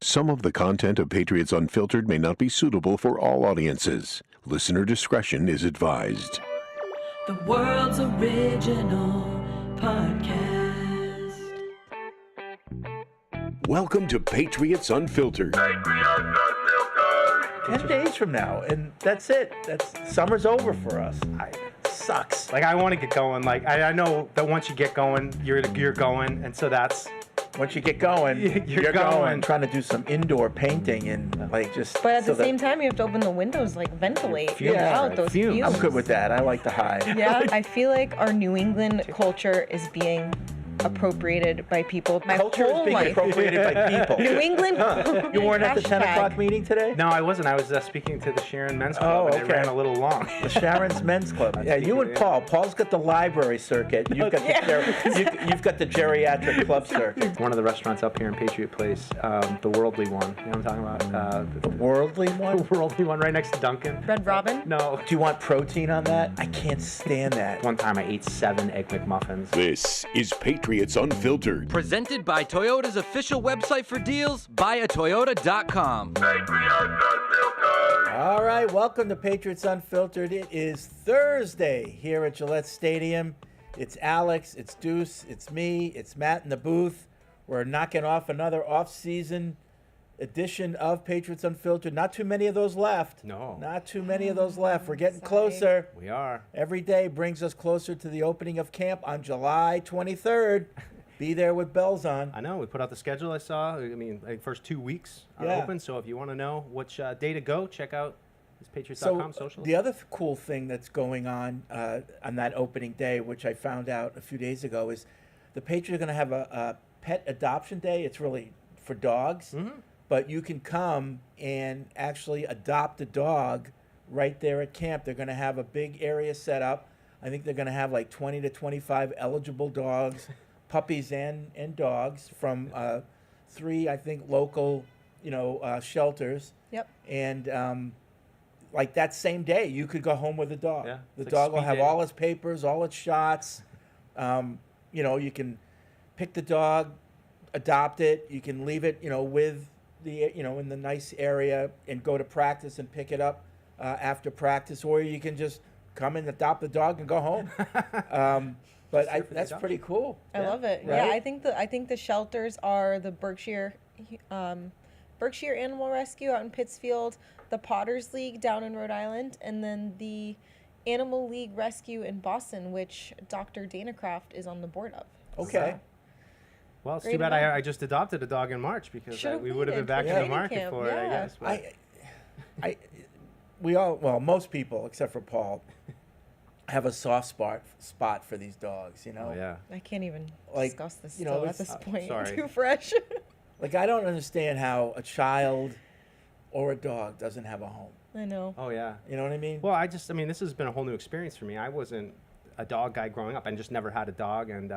Some of the content of Patriots Unfiltered may not be suitable for all audiences. Listener discretion is advised. The world's original podcast. Welcome to Patriots Unfiltered. 10 days from now, and that's it. Summer's over for us. Sucks. Like, I want to get going. Like, I know that once you get going, you're going, and so that's... Once you get going, you're going. I'm trying to do some indoor painting and like just. But at the same time, you have to open the windows, like ventilate out those fumes. I'm good with that. I like the high. Yeah, I feel like our New England culture is being appropriated by people. My Culture is whole being life. appropriated by people. New England. You weren't at the 10 o'clock meeting today? No, I wasn't. I was speking to the Sharon Men's Club, and it ran a little long. The Sharon's Men's Club. Yeah, you and Paul. Paul's got the library circuit. You've got you've got the geriatric club circuit. One of the restaurants up here in Patriot Place, the Worldly One. You know what I'm talking about? The Worldly One? The Worldly One, right next to Dunkin'. Red Robin? No. Do you want protein on that? I can't stand that. One time I ate 7 Egg McMuffins. This is Patriots Unfiltered. Presented by Toyota's official website for deals, buyatoyota.com. All right, welcome to Patriots Unfiltered. It is Thursday here at Gillette Stadium. It's Alex, it's Deuce, it's me, it's Matt in the booth. We're knocking off another off-season edition of Patriots Unfiltered. Not too many of those left. No. Not too many of those left. We're getting closer. We are. Every day brings us closer to the opening of camp on July 23rd. Be there with bells on. I know. We put out the schedule I saw. I mean, like first 2 weeks are open. So if you want to know which day to go, check out this Patriots.com social. The other cool thing that's going on that opening day, which I found out a few days ago, is the Patriots are going to have a pet adoption day. It's really for dogs. Mm-hmm. But you can come and actually adopt a dog right there at camp. They're going to have a big area set up. I think they're going to have like 20 to 25 eligible dogs. Puppies and dogs from 3, I think, local, shelters. Yep. And like that same day, you could go home with a dog. Yeah, the like dog will speed have dating. all its papers, all its shots. You can pick the dog, adopt it. You can leave it, with the, in the nice area and go to practice and pick it up after practice, or you can just come and adopt the dog and go home. But that's pretty cool. I love it. Right? Yeah, I think the shelters are the Berkshire Animal Rescue out in Pittsfield, the Potters League down in Rhode Island, and then the Animal League Rescue in Boston, which Dr. Dana Kraft is on the board of. Okay. So, Well, it's great too bad event. I just adopted a dog in March because Should've we would have been waited back for in the training market camp, for it, I yeah. guess. But Most people, except for Paul, have a soft spot for these dogs, Oh, yeah. I can't even Like, discuss this you know, still at it's- this point. sorry. Too fresh. Like, I don't understand how a child or a dog doesn't have a home. I know. Oh, yeah. You know what I mean? Well, this has been a whole new experience for me. I wasn't a dog guy growing up. I just never had a dog. And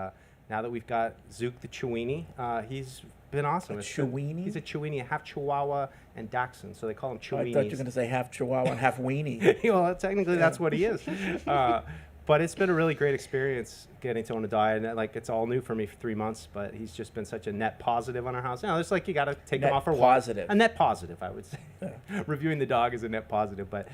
now that we've got Zook the Chiweenie, he's been awesome. Chiweenie? He's a Chiweenie, half Chihuahua and Dachshund. So they call him I Chiweenies. thought you were going to say half Chihuahua and half weenie. Well, technically that's what he is. But it's been a really great experience getting to own a dog. And it's all new for me for 3 months. But he's just been such a net positive on our house. It's like you got to take him off for a walk. Positive. A net positive, I would say. Reviewing the dog is a net positive. But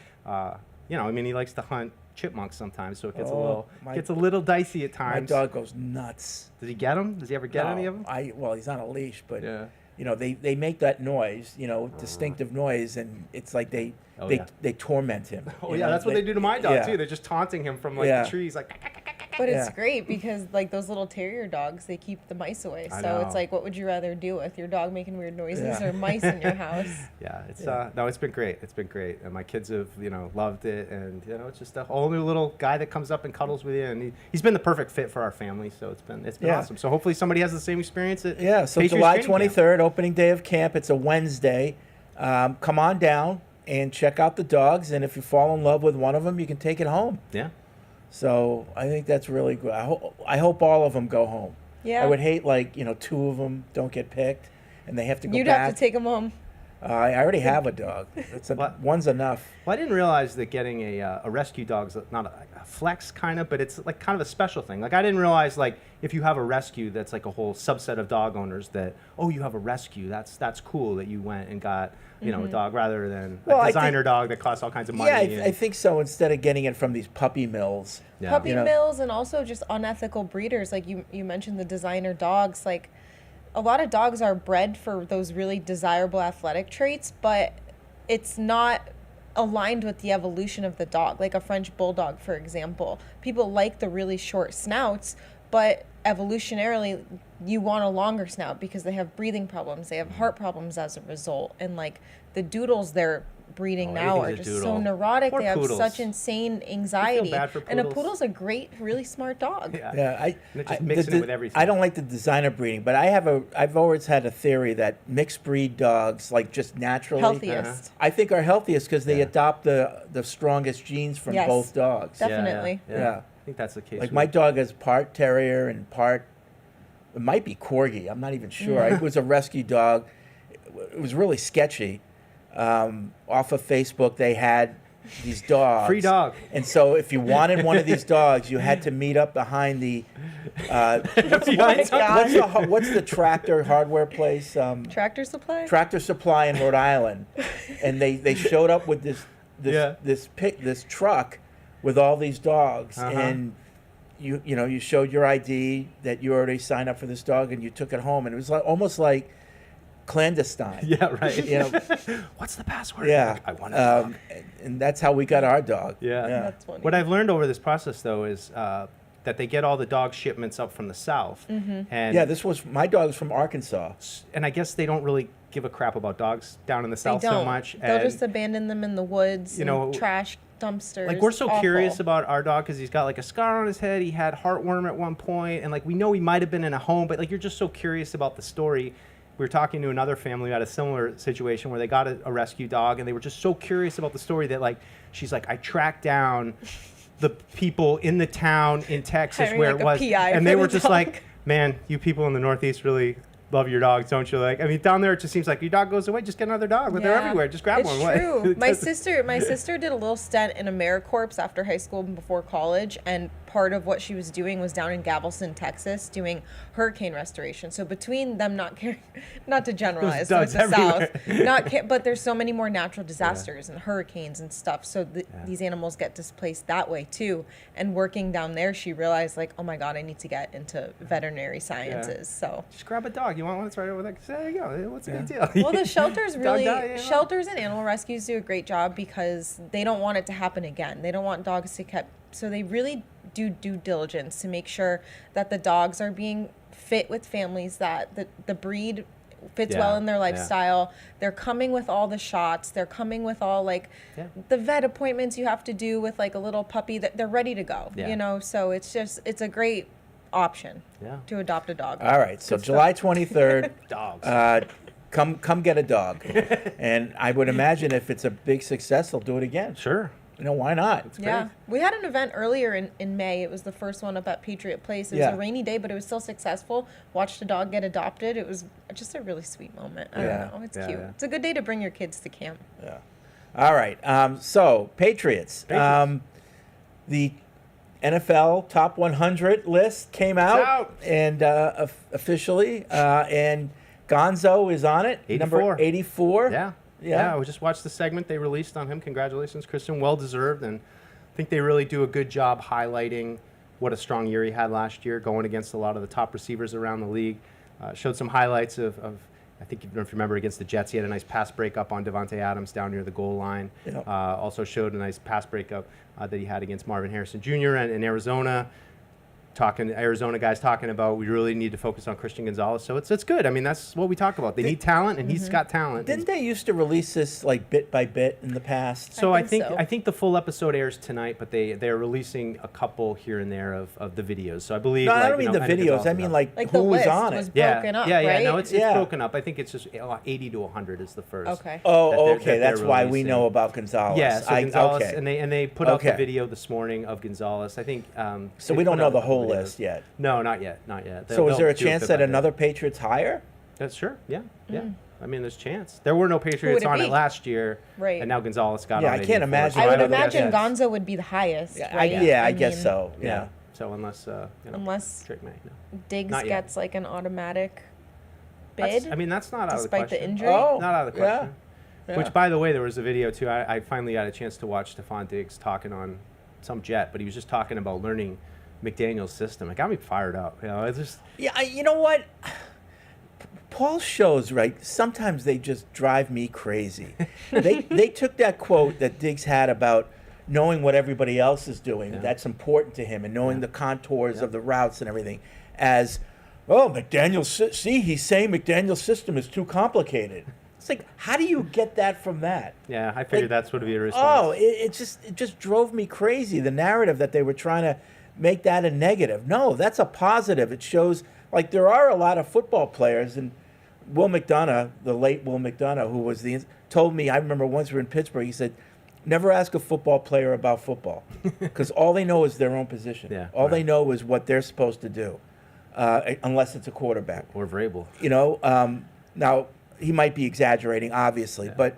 he likes to hunt chipmunks sometimes, so it gets a little dicey at My times. dog goes nuts. Does he get them? Does he ever get any of them? He's on a leash, but Yeah. they make that noise, distinctive noise, and it's like they torment him. Oh yeah, that's what they do to my dog yeah. too. They're just taunting him from Yeah. the trees, like. But it's Yeah. great because those little terrier dogs, they keep the mice away. I So know. it's like, what would you rather do with your dog making weird noises Yeah. or mice in your house? Yeah, it's been great. It's been great, and my kids have loved it, and it's just a whole new little guy that comes up and cuddles with you, and he's been the perfect fit for our family. So it's been Yeah. awesome. So hopefully somebody has the same experience. So Patriots July training camp. 23rd, opening day of camp. It's a Wednesday. Come on down and check out the dogs, and if you fall in love with one of them, you can take it home. Yeah. So I think that's really good. I hope all of them go home. Yeah. I would hate 2 of them don't get picked, and they have to go You'd back. have to take them home. I already have a dog. One's enough. Well, I didn't realize that getting a rescue dog's not a flex kind of, but it's like kind of a special thing. Like I didn't realize like if you have a rescue, that's like a whole subset of dog owners that, oh, you have a rescue. That's cool that you went and got, you know, a dog rather than a designer dog that costs all kinds of money. Yeah, I think so. Instead of getting it from these puppy mills. Yeah. Puppy mills and also just unethical breeders. Like you mentioned the designer dogs. Like a lot of dogs are bred for those really desirable athletic traits, but it's not aligned with the evolution of the dog. Like a French bulldog, for example. People like the really short snouts, but evolutionarily you want a longer snout because they have breathing problems, they have heart problems as a result. And like the doodles they're breeding now are just so neurotic. Poor they have poodles. such insane anxiety. bad for And a poodles. poodle's a great, really smart dog. Yeah, And just mixing it with everything. I don't like the designer breeding, but I've always had a theory that mixed breed dogs, like just naturally, Healthiest. I think are healthiest because they adopt the strongest genes from Yes. both dogs. Definitely. Yeah. I think that's the case. Like my dog is part terrier and part, it might be corgi. I'm not even sure. It was a rescue dog. It was really sketchy. Off of Facebook, they had these dogs. Free dog. And so if you wanted one of these dogs, you had to meet up behind the, what's the tractor hardware place? Tractor Supply? Tractor Supply in Rhode Island. And they showed up with this truck with all these dogs. And you showed your ID that you already signed up for this dog and you took it home. And it was almost like clandestine. Yeah, right. You know, What's the password? yeah. Like, I want a dog. And that's how we got our dog. Yeah. That's funny. What I've learned over this process, though, is that they get all the dog shipments up from the south. And Yeah, my dog's from Arkansas. and I guess they don't really give a crap about dogs down in the They south don't. so much. They'll and just abandon them in the woods, You know, trash dumpsters. like we're so Awful. curious about our dog because he's got like a scar on his head. He had heartworm at one point, and like we know he might have been in a home, but like you're just so curious about the story. We were talking to another family who had a similar situation where they got a rescue dog, and they were just so curious about the story that like she's like, I tracked down the people in the town in Texas Hiring, where like, it a was, PI and for they the were just dog. like, man, you people in the Northeast really love your dogs, don't you? Like, I mean, down there it just seems like your dog goes away, just get another dog, but they're Yeah. everywhere. Just grab It's one. What? true. It My doesn't- sister did a little stint in AmeriCorps after high school and before college, and part of what she was doing was down in Galveston, Texas, doing hurricane restoration. So between them not caring, not to generalize, There's north to duds south, but there's so many more natural disasters and hurricanes and stuff. So these animals get displaced that way too. And working down there, she realized like, oh my God, I need to get into veterinary sciences. So. Just grab a dog. You want one? It's right over there. There you go. What's the big deal? Well, the shelters really, shelters and animal rescues do a great job because they don't want it to happen again. They don't want dogs to kept, so they really do due diligence to make sure that the dogs are being fit with families, that the breed fits well in their lifestyle. They're coming with all the shots. They're coming with all like the vet appointments you have to do with like a little puppy that they're ready to go, you know? So it's a great option to adopt a dog. All right, so July 23rd, Dogs. come get a dog. And I would imagine if it's a big success, they'll do it again. Sure. You know, why not? Yeah, we had an event earlier in May. It was the first one up at Patriot Place. It was a rainy day, but it was still successful. Watched a dog get adopted. It was just a really sweet moment. I don't know. It's cute. Yeah. It's a good day to bring your kids to camp. Yeah. All right. So Patriots. The NFL Top 100 list came out, and officially, and Gonzo is on it. 84. Number 84. Yeah, we just watched the segment they released on him. Congratulations, Christian. Well deserved. And I think they really do a good job highlighting what a strong year he had last year, going against a lot of the top receivers around the league. Showed some highlights of I think if you remember against the Jets, he had a nice pass breakup on Devontae Adams down near the goal line. Yep. Also showed a nice pass breakup that he had against Marvin Harrison Jr. and in Arizona. Arizona guys talking about we really need to focus on Christian Gonzalez. So it's good. I mean, that's what we talk about. They need talent, and he's got talent. Didn't they used to release this like bit by bit in the past? So I think the full episode airs tonight, but they're releasing a couple here and there of the videos. So I believe. No, like, I don't mean the videos. I mean like Like who the was list on was it. broken up, right? No, it's Yeah. broken up. I think it's just 80 to 100 is the first. Okay. Oh, that they're- okay. that they're That's why we releasing. know about Gonzalez. Yeah, so Gonzalez, okay. and they put out the Okay. video this morning of Gonzalez. I think. So they we don't put know out the a couple whole videos. list yet. No, not yet. So is there a They'll do chance bit that by bit. another Patriots hire? That's sure. Yeah. Yeah. I mean, there's a chance. There were no Patriots it on be? it last year, right? and now Gonzalez got Yeah, on I it. can't imagine. I would don't imagine guess. Gonzo would be the highest. Yeah, right? I guess mean, so. Yeah. Yeah. So unless Unless Drake May, no. Diggs Not yet. gets like an automatic That's, bid, I mean, that's not out of the despite the question. injury. Oh, Not out of the yeah. question. Yeah. Which, by the way, there was a video too. I finally got a chance to watch Stephon Diggs talking on some jet, but he was just talking about learning McDaniels' system. It got me fired up. You know, it's just Yeah, you know what? Paul's shows, right? Sometimes they just drive me crazy. They took that quote that Diggs had about knowing what everybody else is doing. Yeah. That's important to him, and knowing the contours of the routes and everything. As, oh, McDaniels. See, he's saying McDaniels' system is too complicated. It's like, how do you get that from that? yeah. I figured Like, that's what would be a response. Oh, it just drove me crazy. The narrative that they were trying to make that a negative. No, that's a positive. It shows like there are a lot of football players, and Will McDonough, the late Will McDonough, who was told me. I remember once we were in Pittsburgh. He said, "Never ask a football player about football, because all they know is their own position. Yeah, all right. they know is what they're supposed to do, unless it's a quarterback." Or Vrabel. You know, now he might be exaggerating, obviously, but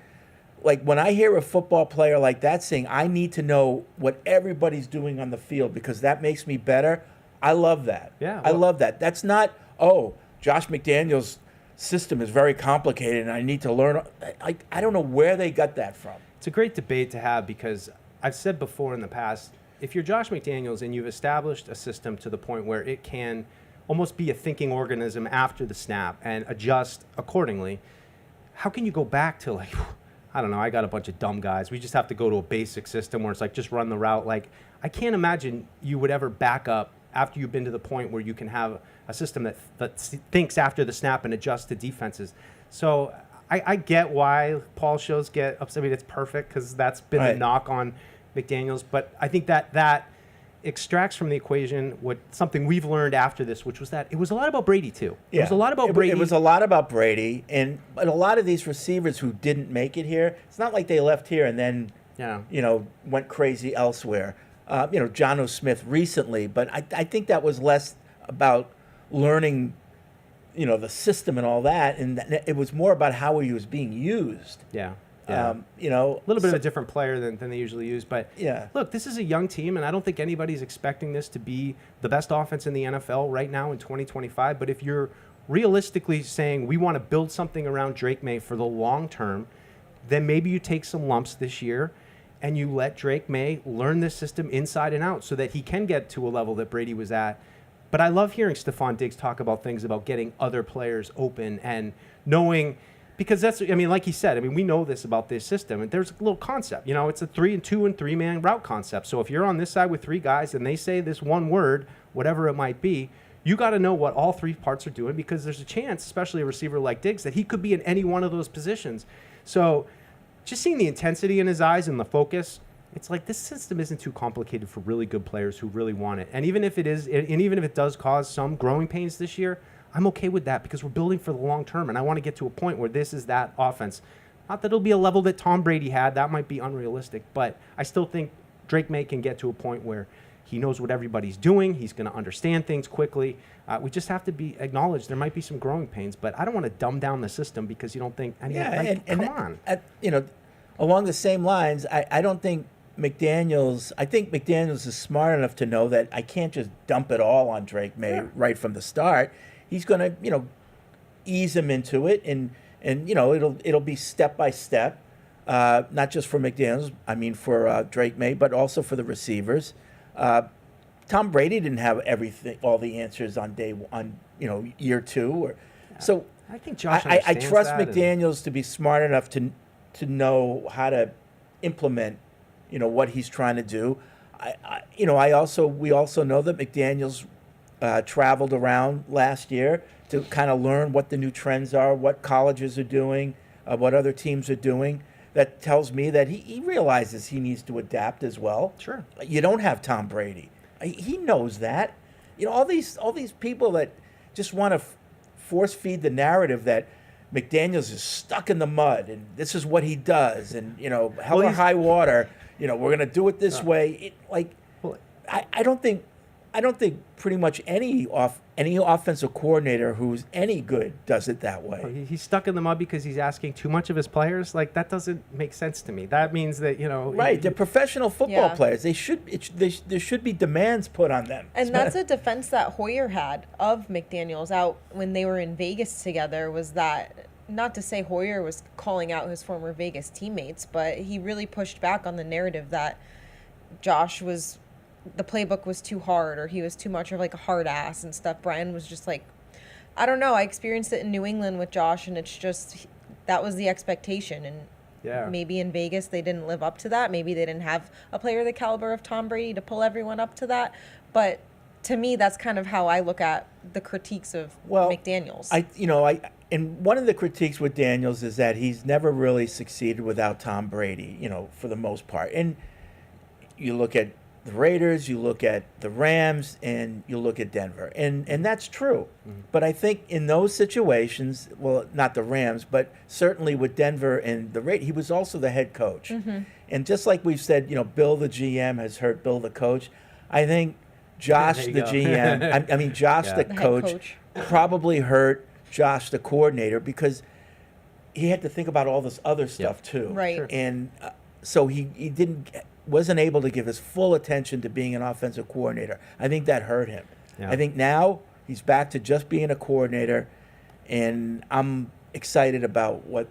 like when I hear a football player like that saying, "I need to know what everybody's doing on the field because that makes me better," I love that. Yeah, I well- love that. That's not, oh, Josh McDaniels' system is very complicated and I need to learn. I don't know where they got that from. It's a great debate to have because I've said before in the past, if you're Josh McDaniels and you've established a system to the point where it can almost be a thinking organism after the snap and adjust accordingly, how can you go back to like, I don't know, I got a bunch of dumb guys. We just have to go to a basic system where it's like just run the route. Like, I can't imagine you would ever back up after you've been to the point where you can have a system that thinks after the snap and adjusts to defenses. So I get why Paul's shows get upset. I mean, it's perfect because that's been the Right. knock on McDaniels. But I think that extracts from the equation what something we've learned after this, which was that it was a lot about Brady too. It was a lot about Brady. It was a lot about Brady, but a lot of these receivers who didn't make it here, it's not like they left here and then, went crazy elsewhere. Jono Smith recently, but I think that was less about learning, the system and all that, and it was more about how he was being used. Yeah. A A little bit of a different player than they usually use. But Yeah. look, this is a young team, and I don't think anybody's expecting this to be the best offense in the NFL right now in 2025. But if you're realistically saying we want to build something around Drake May for the long term, then maybe you take some lumps this year and you let Drake May learn this system inside and out so that he can get to a level that Brady was at. But I love hearing Stephon Diggs talk about things about getting other players open and knowing – because that's, I mean, like he said, I mean, we know this about this system. And there's a little concept. It's a 3 and 2 and 3-man route concept. So if you're on this side with three guys and they say this one word, whatever it might be, you got to know what all three parts are doing because there's a chance, especially a receiver like Diggs, that he could be in any one of those positions. So just seeing the intensity in his eyes and the focus, it's like this system isn't too complicated for really good players who really want it. And even if it is, and even if it does cause some growing pains this year, I'm okay with that because we're building for the long term, and I want to get to a point where this is that offense. Not that it'll be a level that Tom Brady had. That might be unrealistic, but I still think Drake May can get to a point where he knows what everybody's doing. He's going to understand things quickly. We just have to be acknowledged there might be some growing pains, but I don't want to dumb down the system because you don't think, come on. Along the same lines, I don't think McDaniels, I think McDaniels is smart enough to know that I can't just dump it all on Drake May right from the start. He's going to, ease him into it, and it'll be step by step, not just for McDaniels. I mean for Drake May, but also for the receivers. Tom Brady didn't have all the answers on year two, so I think Josh I understands trust that, McDaniels to be smart enough to know how to implement, what he's trying to do. We also know that McDaniels traveled around last year to kind of learn what the new trends are, what colleges are doing, what other teams are doing. That tells me that he realizes he needs to adapt as well. Sure. You don't have Tom Brady. He knows that. All these people that just want to force feed the narrative that McDaniels is stuck in the mud and this is what he does, and hell or high water. We're going to do it this way. I don't think I don't think pretty much any offensive coordinator who's any good does it that way. He's stuck in the mud because he's asking too much of his players. Like, that doesn't make sense to me. That means that, Right, they're professional football Yeah. players. There should be demands put on them. And that's a defense that Hoyer had of McDaniels out when they were in Vegas together, was that, not to say Hoyer was calling out his former Vegas teammates, but he really pushed back on the narrative that the playbook was too hard, or he was too much of like a hard ass and stuff. Brian was just like, I don't know. I experienced it in New England with Josh, and it's just, that was the expectation. And maybe in Vegas they didn't live up to that. Maybe they didn't have a player the caliber of Tom Brady to pull everyone up to that. But to me, that's kind of how I look at the critiques of McDaniels. And one of the critiques with Daniels is that he's never really succeeded without Tom Brady, for the most part. And you look at the Raiders, you look at the Rams, and you look at Denver. And that's true. Mm-hmm. But I think in those situations, well, not the Rams, but certainly with Denver and the Raiders, he was also the head coach. Mm-hmm. And just like we've said, Bill the GM has hurt Bill the coach, I think Josh the GM, Josh the coach probably hurt Josh the coordinator, because he had to think about all this other stuff too. Right. Sure. And so he wasn't able to give his full attention to being an offensive coordinator. I think that hurt him. Yeah. I think now he's back to just being a coordinator, and I'm excited about what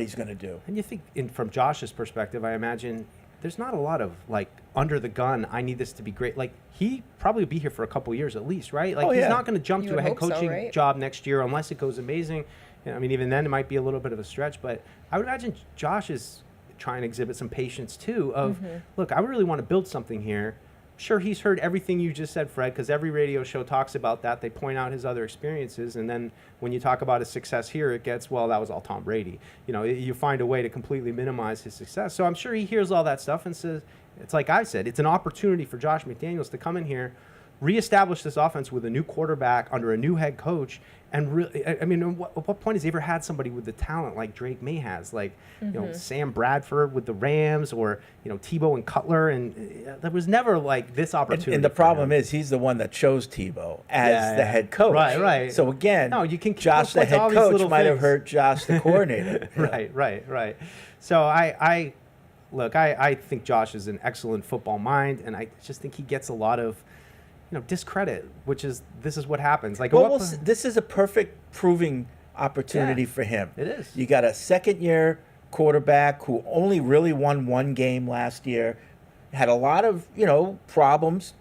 he's going to do. And you think, from Josh's perspective, I imagine there's not a lot of like under the gun, I need this to be great. Like, he probably be here for a couple years at least, right? Like, he's not going to jump to a head coaching job next year unless it goes amazing. I mean, even then it might be a little bit of a stretch, but I would imagine Josh is trying to exhibit some patience too of, look, I really want to build something here. Sure, he's heard everything you just said, Fred, because every radio show talks about that. They point out his other experiences, and then when you talk about his success here, it gets, well, that was all Tom Brady. You find a way to completely minimize his success. So I'm sure he hears all that stuff and says, it's like I said, it's an opportunity for Josh McDaniels to come in here, reestablish this offense with a new quarterback under a new head coach. And really, I mean, at what point has he ever had somebody with the talent like Drake May has, like Sam Bradford with the Rams, or Tebow and Cutler, and there was never like this opportunity. And the problem is, he's the one that chose Tebow as the head coach. Right. So again, no, you can Josh the head coach might have hurt Josh the coordinator. Right. So I think Josh is an excellent football mind, and I just think he gets a lot of discredit, this is what happens. Like, this is a perfect proving opportunity for him. It is. You got a second-year quarterback who only really won one game last year, had a lot of problems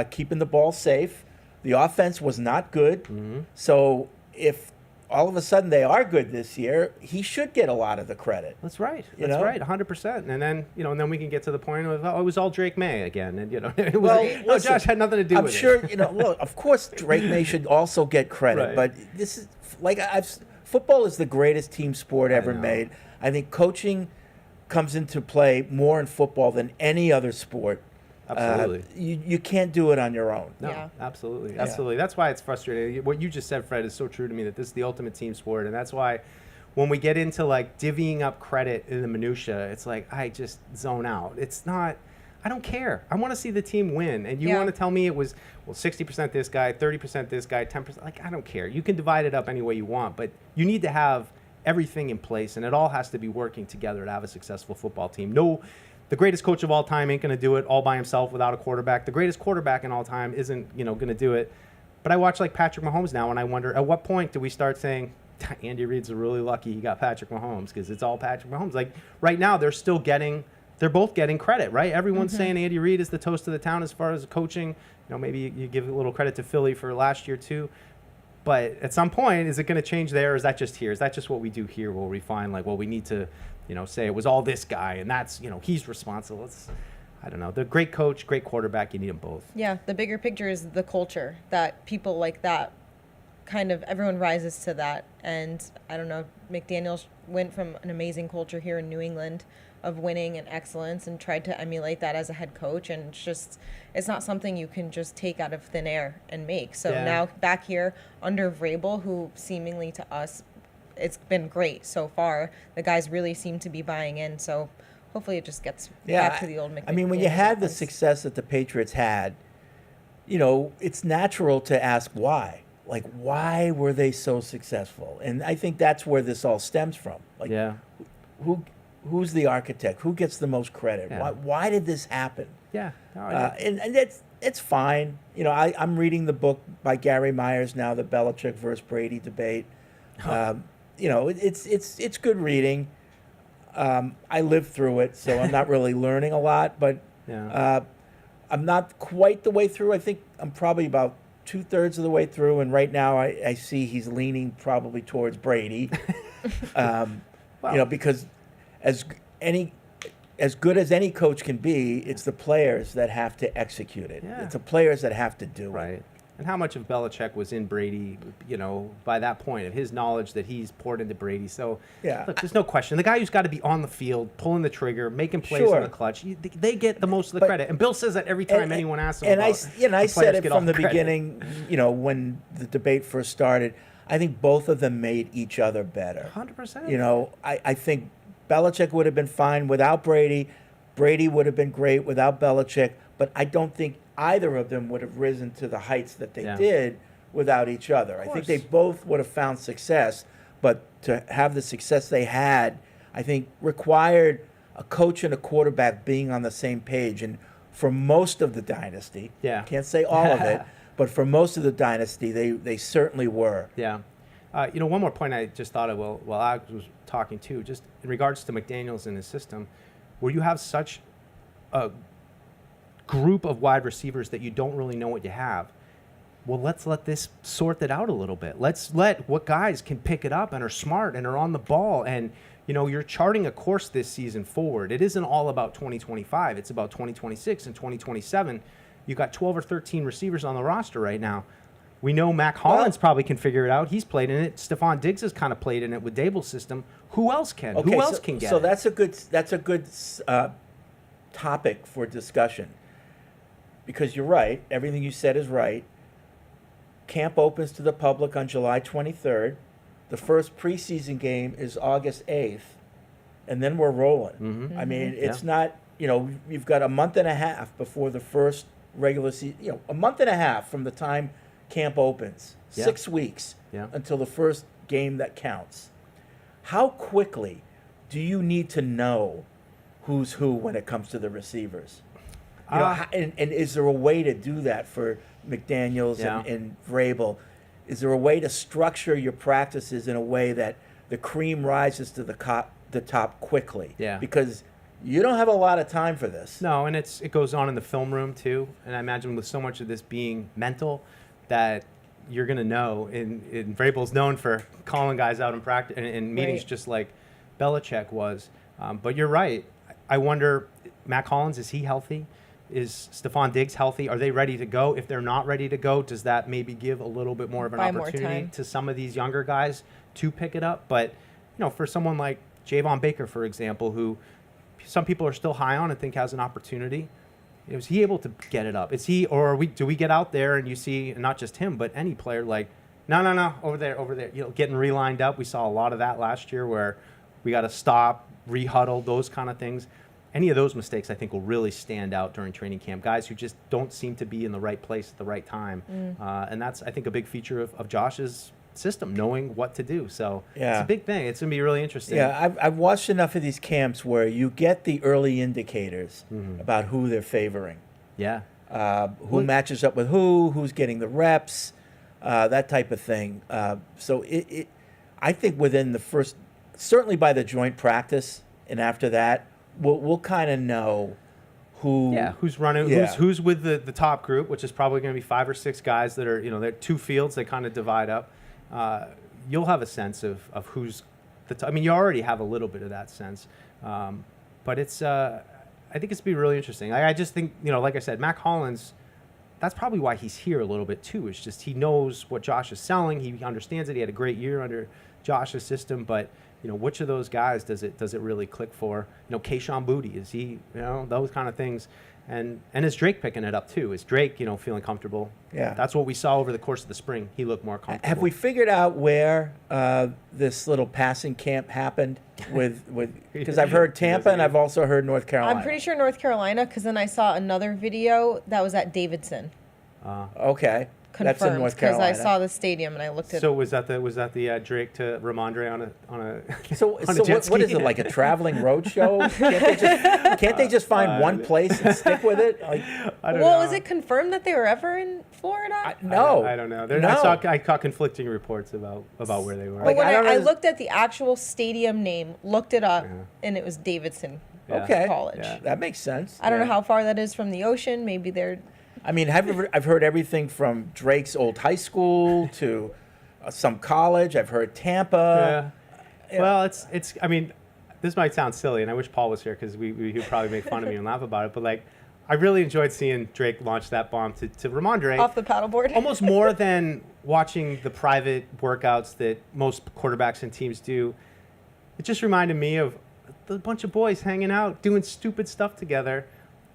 keeping the ball safe. The offense was not good. Mm-hmm. So if all of a sudden they are good this year, he should get a lot of the credit. That's right. That's right, 100%. And then, and then we can get to the point of, it was all Drake May again. And, it was, Josh had nothing to do with it. I'm sure, look, of course Drake May should also get credit. Right. But this is, football is the greatest team sport ever made. I think coaching comes into play more in football than any other sport. Absolutely. You can't do it on your own. No, absolutely. That's why it's frustrating. What you just said, Fred, is so true to me, that this is the ultimate team sport. And that's why when we get into like divvying up credit in the minutia, it's like I just zone out. It's not, I don't care. I want to see the team win. And you want to tell me it was, 60% this guy, 30% this guy, 10%. Like, I don't care. You can divide it up any way you want, but you need to have everything in place, and it all has to be working together to have a successful football team. The greatest coach of all time ain't going to do it all by himself without a quarterback. The greatest quarterback in all time isn't, going to do it. But I watch like Patrick Mahomes now, and I wonder, at what point do we start saying, Andy Reid's really lucky he got Patrick Mahomes, because it's all Patrick Mahomes. Like, right now, they're both getting credit, right? Everyone's saying Andy Reid is the toast of the town as far as coaching. Maybe you give a little credit to Philly for last year too. But at some point, is it going to change there, or is that just here? Is that just what we do here? We'll refine, like, well, we need to, say it was all this guy, and that's, he's responsible. I don't know. The great coach, great quarterback, you need them both. Yeah, the bigger picture is the culture, that people like that, kind of everyone rises to that. And I don't know, McDaniels went from an amazing culture here in New England of winning and excellence and tried to emulate that as a head coach, and it's not something you can just take out of thin air and make. So now back here under Vrabel, who seemingly to us, it's been great so far. The guys really seem to be buying in, so hopefully it just gets back to the old McDaniels. I mean, when you had the success that the Patriots had, it's natural to ask why. Like, why were they so successful? And I think that's where this all stems from. Like, Yeah. who's the architect? Who gets the most credit? Yeah. Why did this happen? Yeah. No, And it's fine. I'm reading the book by Gary Myers now, the Belichick versus Brady debate. It's good reading. I lived through it, so I'm not really learning a lot, but yeah. I'm not quite the way through. I think I'm probably about 2/3 of the way through, and right now I see he's leaning probably towards Brady. Because as good as any coach can be, it's the players that have to execute it. Yeah. It's the players that have to do it. Right. And how much of Belichick was in Brady, by that point, of his knowledge that he's poured into Brady. So, Yeah. look, there's no question. The guy who's got to be on the field, pulling the trigger, making plays Sure. in the clutch, they get the most of the But- credit. And Bill says that every time anyone asks him And about I the said players it get all from the credit. beginning, when the debate first started. I think both of them made each other better. 100%. I think Belichick would have been fine without Brady. Brady would have been great without Belichick. But I don't think either of them would have risen to the heights that they Yeah. did without each other. I think they both would have found success. But to have the success they had, I think required a coach and a quarterback being on the same page. And for most of the dynasty, Yeah. can't say all of it, but for most of the dynasty, they certainly were. Yeah. One more point I just thought of while Alex was talking too, just in regards to McDaniels and his system, where you have such a group of wide receivers that you don't really know what you have. Well, let's let this sort that out a little bit. Let's let what guys can pick it up and are smart and are on the ball. And, you're charting a course this season forward. It isn't all about 2025. It's about 2026 and 2027. You got 12 or 13 receivers on the roster right now. We know Mac Hollins probably can figure it out. He's played in it. Stephon Diggs has kind of played in it with Dable's system. Who else can? Okay, Who else can get so it? that's a good topic for discussion, because you're right. Everything you said is right. Camp opens to the public on July 23rd. The first preseason game is August 8th, and then we're rolling. Mm-hmm. I mean, it's not, you've got a month and a half before the first regular season, a month and a half from the time camp opens, Yeah. 6 weeks Yeah. until the first game that counts. How quickly do you need to know who's who when it comes to the receivers? And is there a way to do that for McDaniels Yeah. and Vrabel? Is there a way to structure your practices in a way that the cream rises to the top quickly? Yeah. Because you don't have a lot of time for this. No, and it goes on in the film room too. And I imagine with so much of this being mental, that you're going to know. And Vrabel's known for calling guys out in practice and meetings, Right. just like Belichick was. But you're right. I wonder, Mac Hollins, is he healthy? Is Stephon Diggs healthy? Are they ready to go? If they're not ready to go, does that maybe give a little bit more of an Buy more opportunity time. to some of these younger guys to pick it up? But, for someone like Javon Baker, for example, who some people are still high on and think has an opportunity, is he able to get it up? Is he, or do we get out there and you see, and not just him, but any player like, no, over there, getting relined up. We saw a lot of that last year where we got to stop, rehuddle, those kind of things. Any of those mistakes, I think, will really stand out during training camp. Guys who just don't seem to be in the right place at the right time. And that's, I think, a big feature of Josh's system, knowing what to do. So Yeah. it's a big thing. It's going to be really interesting. Yeah, I've watched enough of these camps where you get the early indicators Mm-hmm. about who they're favoring. Yeah. Who matches up with who's getting the reps, that type of thing. So I think within the first, certainly by the joint practice, and after that, we'll kind of know who. Yeah, who's running, Yeah. who's with the top group, which is probably going to be 5 or 6 guys that are, they're two fields, they kind of divide up. You'll have a sense of who's the top. I mean, you already have a little bit of that sense. But it's, I think it's going to be really interesting. I just think, like I said, Mac Hollins, that's probably why he's here a little bit too. It's just he knows what Josh is selling. He understands it. He had a great year under Josh's system, but which of those guys does it really click for? Kayshon Boutte, is he, those kind of things. And is Drake picking it up too? Is Drake, feeling comfortable? Yeah. That's what we saw over the course of the spring. He looked more comfortable. Have we figured out where this little passing camp happened with because I've heard Tampa and I've also heard North Carolina. I'm pretty sure North Carolina, because then I saw another video that was at Davidson. Okay. That's in Confirmed, North because Carolina. I saw the stadium and I looked at. So was that the Drake to Ramondre on a So on a jet what is ski? it, like a traveling road show? Can't they just find one place and stick with it? Like, I don't Well, know. is it confirmed that they were ever in Florida? no. I don't know. No. I caught conflicting reports about where they were. But when I don't I know- looked at the actual stadium name, looked it up, Yeah. and it was Davidson Yeah. Okay. College. Yeah. That makes sense. I don't Yeah. know how far that is from the ocean. Maybe they're. I mean, I've heard everything from Drake's old high school to some college. I've heard Tampa. Yeah. Well, it's. I mean, this might sound silly, and I wish Paul was here because he would probably make fun of me and laugh about it. But like, I really enjoyed seeing Drake launch that bomb to Ramondre. Off the paddleboard. Almost more than watching the private workouts that most quarterbacks and teams do. It just reminded me of a bunch of boys hanging out, doing stupid stuff together.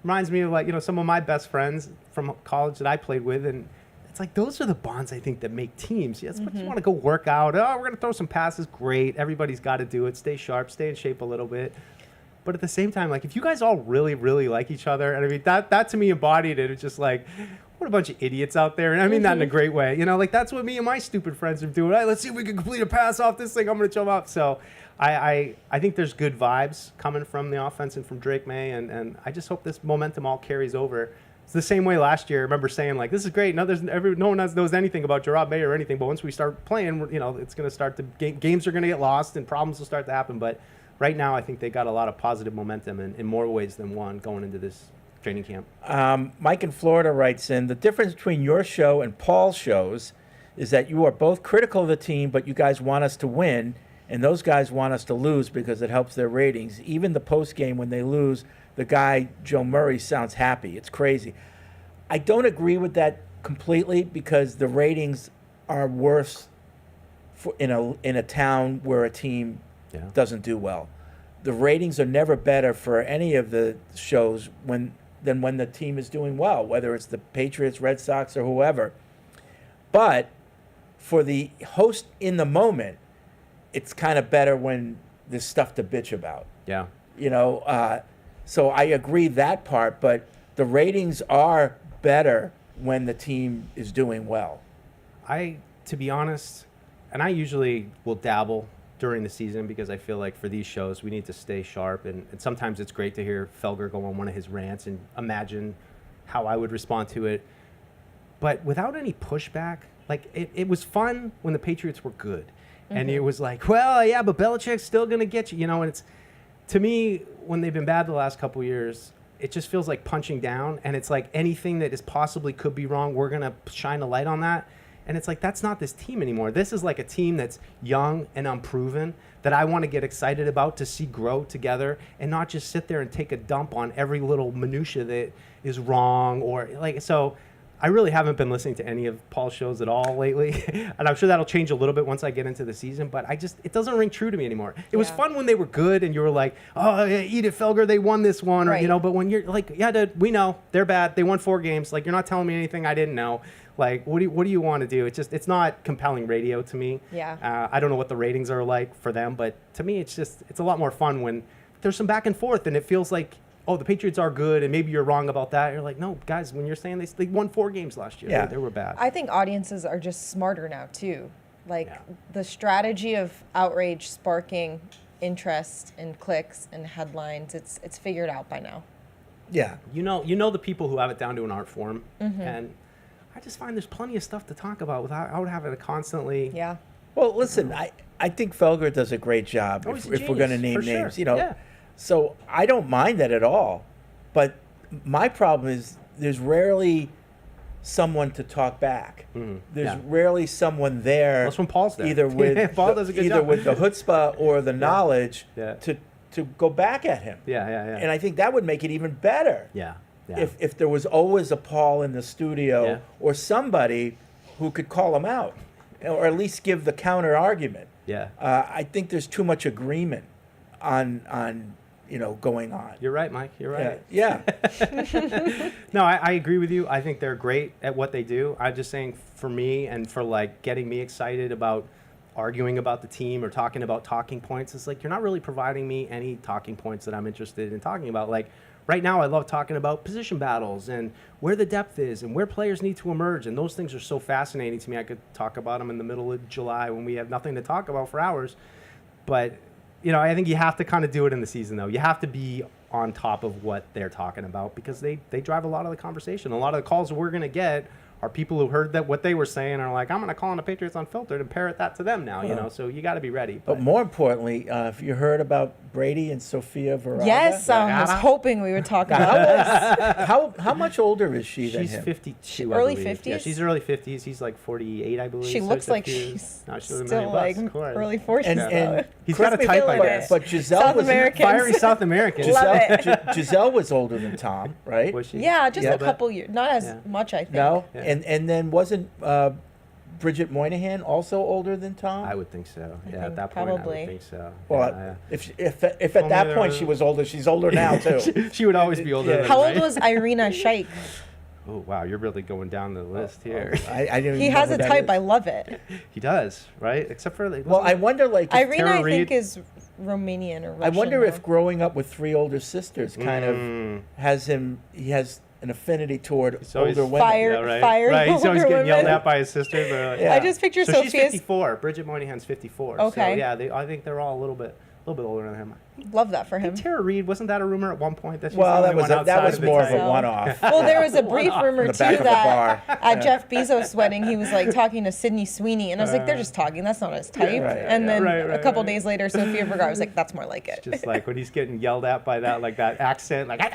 Reminds me of, like, some of my best friends from college that I played with, and it's like those are the bonds I think that make teams. Yeah, that's what you want to go work out. Oh, we're gonna throw some passes. Great, everybody's got to do it. Stay sharp, stay in shape a little bit. But at the same time, like, if you guys all really, really like each other, and I mean that to me embodied it. It's just like, what a bunch of idiots out there, and I mean that in a great way. Like, that's what me and my stupid friends are doing. Hey, let's see if we can complete a pass off this thing. I'm gonna jump up. So I think there's good vibes coming from the offense and from Drake May, and I just hope this momentum all carries over. It's the same way last year. I remember saying, like, this is great. No one knows anything about Jarrod May or anything, but once we start playing, it's going to start to games are going to get lost and problems will start to happen. But right now, I think they got a lot of positive momentum in more ways than one going into this training camp. Mike in Florida writes in, the difference between your show and Paul's shows is that you are both critical of the team, but you guys want us to win, and those guys want us to lose because it helps their ratings. Even the post game when they lose, the guy Joe Murray sounds happy. It's crazy. I don't agree with that completely because the ratings are worse in a town where a team doesn't do well. The ratings are never better for any of the shows than when the team is doing well, whether it's the Patriots, Red Sox, or whoever. But for the host in the moment, it's kind of better when there's stuff to bitch about. Yeah. So I agree that part, but the ratings are better when the team is doing well. To be honest, and I usually will dabble during the season because I feel like for these shows we need to stay sharp, and sometimes it's great to hear Felger go on one of his rants and imagine how I would respond to it. But without any pushback, like it was fun when the Patriots were good. And it was like, well, yeah, but Belichick's still going to get you, and it's, to me, when they've been bad the last couple of years, it just feels like punching down, and it's like anything that is possibly could be wrong, we're going to shine a light on that. And it's like, that's not this team anymore. This is like a team that's young and unproven that I want to get excited about to see grow together and not just sit there and take a dump on every little minutia that is wrong or like, so I really haven't been listening to any of Paul's shows at all lately. And I'm sure that'll change a little bit once I get into the season, but it doesn't ring true to me anymore. It was fun when they were good and you were like, oh, yeah, eat it, Felger, they won this one. Right. Or, but when you're like, yeah, dude, we know they're bad. They won 4 games. Like, you're not telling me anything I didn't know. Like, what do you want to do? It's not compelling radio to me. Yeah. I don't know what the ratings are like for them, but to me, it's a lot more fun when there's some back and forth and it feels like, oh, the Patriots are good, and maybe you're wrong about that. You're like, no, guys, when you're saying they won 4 games last year, Yeah. they were bad. I think audiences are just smarter now too. Like the strategy of outrage sparking interest and clicks and headlines, it's figured out by now. Yeah. You know the people who have it down to an art form, and I just find there's plenty of stuff to talk about without having to constantly. Yeah. Well, listen, I think Felger does a great job Oh, he's a if we're going to genius, name for names. sure. Yeah. So I don't mind that at all. But my problem is there's rarely someone to talk back. There's rarely someone there. That's when Paul's there. Either with Paul does a good either job. with the chutzpah or the knowledge to go back at him. Yeah. And I think that would make it even better. Yeah. If there was always a Paul in the studio or somebody who could call him out or at least give the counter argument. Yeah. I think there's too much agreement on going on. You're right, Mike. You're right. Yeah. No, I agree with you. I think they're great at what they do. I'm just saying, for me and for like getting me excited about arguing about the team or talking about talking points, it's like you're not really providing me any talking points that I'm interested in talking about. Like right now I love talking about position battles and where the depth is and where players need to emerge. And those things are so fascinating to me. I could talk about them in the middle of July when we have nothing to talk about for hours. But, I think you have to kind of do it in the season, though. You have to be on top of what they're talking about because they drive a lot of the conversation. A lot of the calls that we're going to get are people who heard that what they were saying are like, I'm going to call on the Patriots Unfiltered and parrot that to them now, so you got to be ready. But more importantly, have you heard about Brady and Sophia Vergara? Yes, I was hoping we would talk about this. How much older is she than She's him? 52, Early I believe. 50s? Yeah, she's early 50s. He's like 48, I believe. She So looks it's a like few- she's No, she's a still million like bucks, of course. early 40s. And He's got a correct me type, if I I'm wrong, guess. But Giselle South was American. Fiery South American. Love it. Giselle was older than Tom, right? Was she? Yeah, just Yeah, a couple years. Not as much, I think. No, Yeah. and then wasn't Bridget Moynihan also older than Tom? I would think so. Yeah, think at that point, I probably. would think so. Well, Yeah, if at that point she was older, she's older now too. yeah. She would always be older Yeah. than How right? old was Irina Shayk? Oh, wow, you're really going down the list here. I didn't. He even know has who a that type. is. I love it. He does, right? Except for like, Well, I wonder, like, Irina, Tara I think, Reid- is Romanian or Russian. I wonder though. if growing up with three older sisters kind of has him. He has an affinity toward always- older women. Fire- yeah, right. fire Right, he's always older getting yelled women. at by his sister. But like, Yeah. I just picture So she's Sophia's. 54. Bridget Moynihan's 54. Okay. So yeah, I think they're all a little bit older than him. Love that for him. Tara Reid, wasn't that a rumor at one point that she's Well, the that only was one that outside was of the more of type? a one-off. Well, there was a brief rumor In the too back of the that bar. at Jeff Bezos' wedding he was like talking to Sydney Sweeney, and I was like, they're just talking. That's not his type. Right, and then right, a couple right. days later, Sophia Vergara was like, that's more like it. Just like when he's getting yelled at by that accent, like, yeah,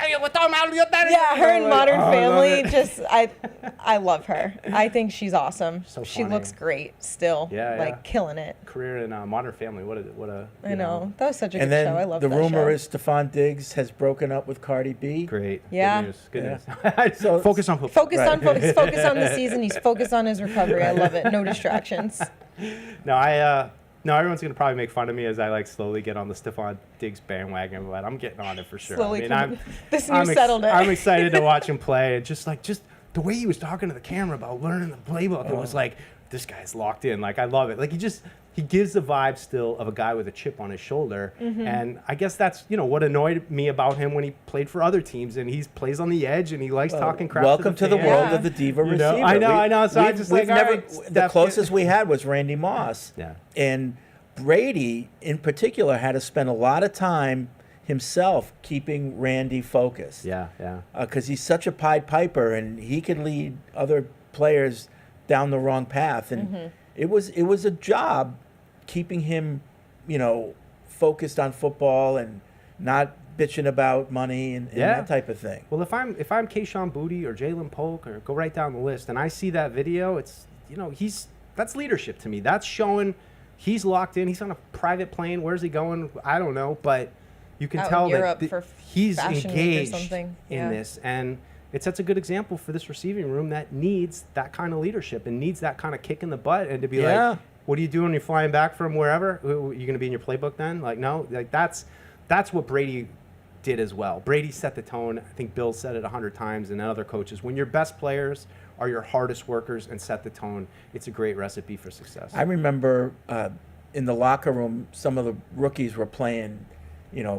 Yeah, her in Modern I love Family, it. I love her. I think she's awesome. So She funny. looks great still. Yeah, like yeah. killing it. Career in Modern Family. What a I know. That was such a And good then show. I love the that rumor show. is Stephon Diggs has broken up with Cardi B. great. Yeah. Good news. Yeah. So- Focus on football. Focus on focus on the season. He's focused on his recovery. I love it. No distractions. No, no, everyone's gonna probably make fun of me as I like slowly get on the Stephon Diggs bandwagon, but I'm getting on it for sure. Slowly I mean, this new settled it. I'm excited to watch him play, and just the way he was talking to the camera about learning the playbook, it was like this guy's locked in. Like I love it. Like he gives the vibe still of a guy with a chip on his shoulder, and I guess that's what annoyed me about him when he played for other teams, and he plays on the edge and he likes talking crap. Welcome to the fans. world Yeah. of the diva You know, receiver. I know. So I just we've like, never. all right, The Steph, closest we had was Randy Moss. Yeah. And Brady, in particular, had to spend a lot of time himself keeping Randy focused. Yeah, yeah. Because he's such a Pied Piper, and he could lead other players down the wrong path. And it was a job keeping him, focused on football and not bitching about money and that type of thing. Well, if I'm Keyshawn Booty or Jalen Polk or go right down the list, and I see that video, it's that's leadership to me. That's showing he's locked in. He's on a private plane. Where's he going? I don't know, but you can Out in tell Europe that for he's Fashion Week or engaged something. in Yeah. this, and it sets a good example for this receiving room that needs that kind of leadership and needs that kind of kick in the butt and to be like, what are you doing when you're flying back from wherever? Are you going to be in your playbook then? Like, no, like that's what Brady did as well. Brady set the tone. I think Bill said it 100 times and other coaches. When your best players are your hardest workers and set the tone, it's a great recipe for success. I remember in the locker room, some of the rookies were playing,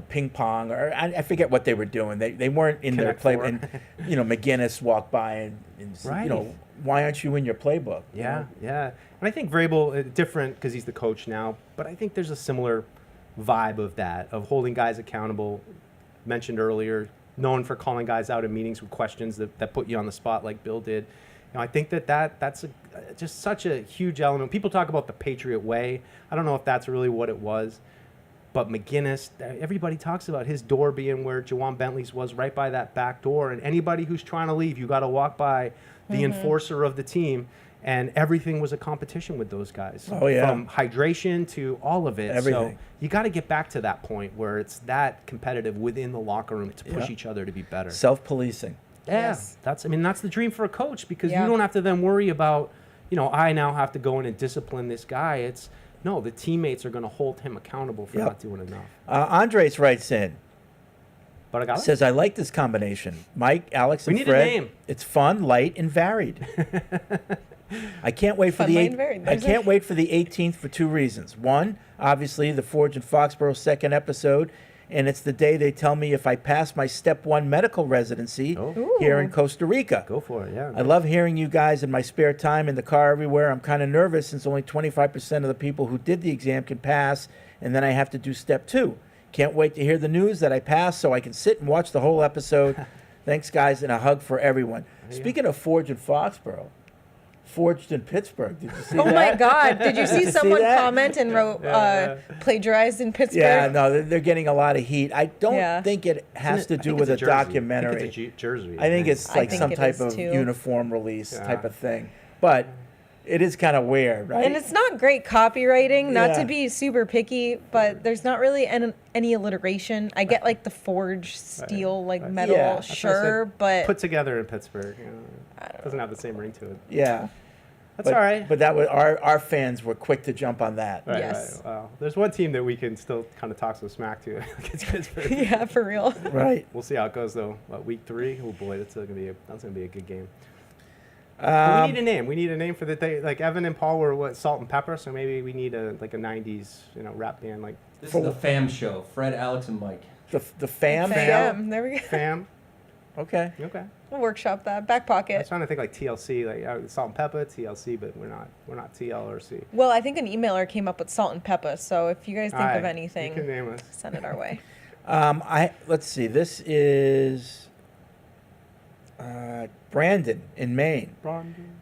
ping pong, or I forget what they were doing. They weren't in their Connect play. Four. And McGinnis walked by and said, Right. why aren't you in your playbook? Yeah, yeah. And I think Vrabel, different because he's the coach now, but I think there's a similar vibe of that, of holding guys accountable. Mentioned earlier, known for calling guys out in meetings with questions that put you on the spot like Bill did. I think that's just such a huge element. People talk about the Patriot way. I don't know if that's really what it was, but McGinnis, everybody talks about his door being where Jawan Bentley's was, right by that back door. And anybody who's trying to leave, you got to walk by the enforcer of the team. And everything was a competition with those guys. Oh, yeah. From hydration to all of it. Everything. So you got to get back to that point where it's that competitive within the locker room to push each other to be better. Self-policing. Yeah, Yes. that's the dream for a coach because Yeah. you don't have to then worry about, I now have to go in and discipline this guy. It's no, the teammates are going to hold him accountable for not doing enough. Andres writes in, But I got it. says, I like this combination. Mike, Alex, and We need a Fred. name. It's fun, light, and varied. I can't wait for Fun, the light, and varied. I There's can't wait for the 18th for two reasons. One, obviously the Forge and Foxborough second episode, and it's the day they tell me if I pass my Step 1 medical residency here in Costa Rica. Go for it, yeah. I love hearing you guys in my spare time, in the car, everywhere. I'm kind of nervous since only 25% of the people who did the exam can pass, and then I have to do Step 2. Can't wait to hear the news that I passed so I can sit and watch the whole episode. Thanks, guys, and a hug for everyone. Speaking of Forged in Foxborough, Forged in Pittsburgh. Did you see that? Oh my God! Did you see see someone that? comment and wrote plagiarized in Pittsburgh? Yeah, no, they're getting a lot of heat. I don't Yeah. think it has to I do think with a it's Jersey. documentary. I think it's a Jersey. I think it's I like think some it type is of too. uniform release type of thing. But it is kind of weird, right? And it's not great copywriting, not Yeah. to be super picky, but there's not really any alliteration. I get like the forged steel, like metal, Yeah. That's That's why I said sure, but put together in Pittsburgh. Doesn't have the same ring to it. Yeah. That's all right. But that was our fans were quick to jump on that. Right, Yes. right. Well, there's one team that we can still kind of talk some smack to. It's Pittsburgh. yeah, for real. Right. We'll see how it goes though. What, week 3? Oh boy, that's gonna be a good game. But we need a name. We need a name for the day. Like Evan and Paul were what, Salt and Pepper, so maybe we need a 90s rap band like This is the Fam Show. Fred, Alex, and Mike. The fam. Fam. There we go. Fam. Okay. Okay. We'll workshop that. Back I pocket. was trying to think like TLC, like Salt and Pepper, TLC, but we're not TL or C. Well, I think an emailer came up with salt and pepper, so if you guys think of Alright, anything, you can name us. send it our way. Let's see. This is Brandon in Maine.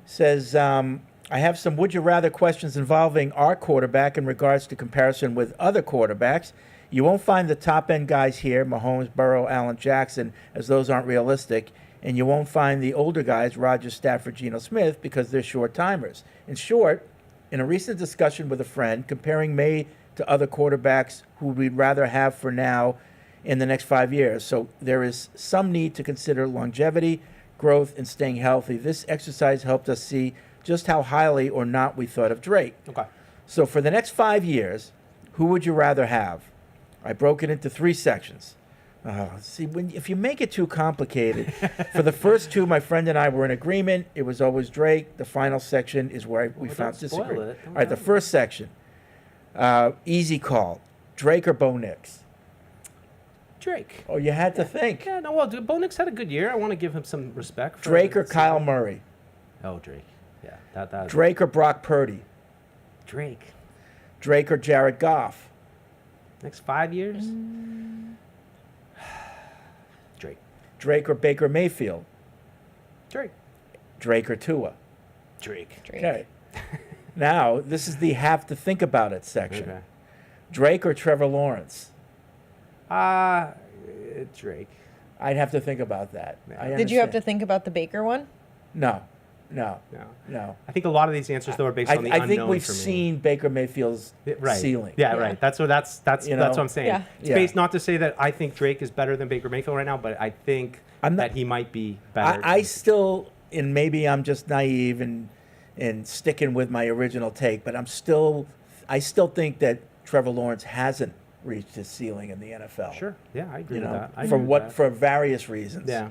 Says, I have some would you rather questions involving our quarterback in regards to comparison with other quarterbacks. You won't find the top end guys here, Mahomes, Burrow, Allen, Jackson, as those aren't realistic. And you won't find the older guys, Rodgers, Stafford, Geno Smith, because they're short timers. In short, in a recent discussion with a friend, comparing May to other quarterbacks who we'd rather have for now in the next 5 years. So there is some need to consider longevity, growth, and staying healthy. This exercise helped us see just how highly or not we thought of Drake. Okay. So for the next 5 years, who would you rather have? I broke it into 3 sections. See, if you make it too complicated, for the first 2, my friend and I were in agreement. It was always Drake. The final section is where we found don't spoil disagreement. it. All right, the first section, easy call, Drake or Bo Nix? Drake. Oh, you had to think. Yeah, no, well, Bo Nix had a good year. I want to give him some respect. For Drake or Kyle Murray? Oh, Drake. Yeah, that. Drake or Brock Purdy? Drake. Drake or Jared Goff? Next 5 years. Drake. Drake or Baker Mayfield? Drake. Drake or Tua? Drake. Drake. Okay. Now, this is the have to think about it section. Okay. Drake or Trevor Lawrence? Drake. I'd have to think about that. I Did you have to understand. think about the Baker one? No. No. No. I think a lot of these answers though are based on the I unknown think we've for me. seen Baker Mayfield's Right. ceiling. Yeah, Yeah. right. That's You that's know? what I'm saying. Yeah. It's Yeah. based not to say that I think Drake is better than Baker Mayfield right now, but I think I'm not- that he might be better. I still, and maybe I'm just naive and sticking with my original take, but I still think that Trevor Lawrence hasn't reached his ceiling in the NFL. Sure. Yeah, I agree You with know, that. I for agree with what that. for various reasons. Yeah.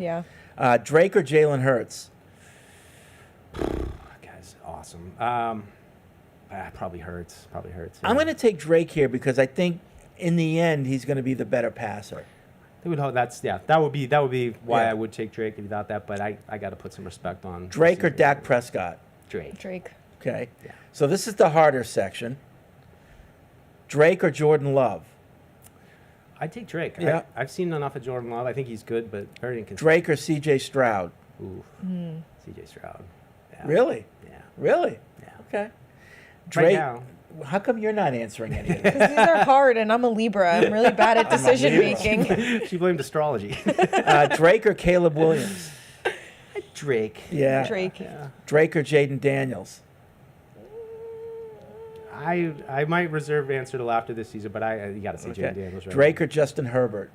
Yeah. Drake or Jalen Hurts? That guy's awesome. Probably hurts. Probably hurts. I'm going to take Drake here because I think in the end he's going to be the better passer. That would be why Yeah. I would take Drake if you thought that. But I got to put some respect on Drake or Dak Prescott? Drake. Drake. Okay. Yeah. So this is the harder section. Drake or Jordan Love? I'd take Drake. Yeah. I've seen enough of Jordan Love. I think he's good, but very inconsistent. Drake or CJ Stroud? Ooh. CJ Stroud. Yeah. Really? Yeah. Really? Yeah. Okay. Right Drake. now. How come you're not answering any of this? Because these are hard, and I'm a Libra. I'm really bad at decision making. She blamed astrology. Drake or Caleb Williams? Drake. Yeah. Drake. Yeah. Drake or Jaden Daniels? I might reserve answer till after this season, but you got to say Jaden Daniels. Right Drake now. or Justin Herbert?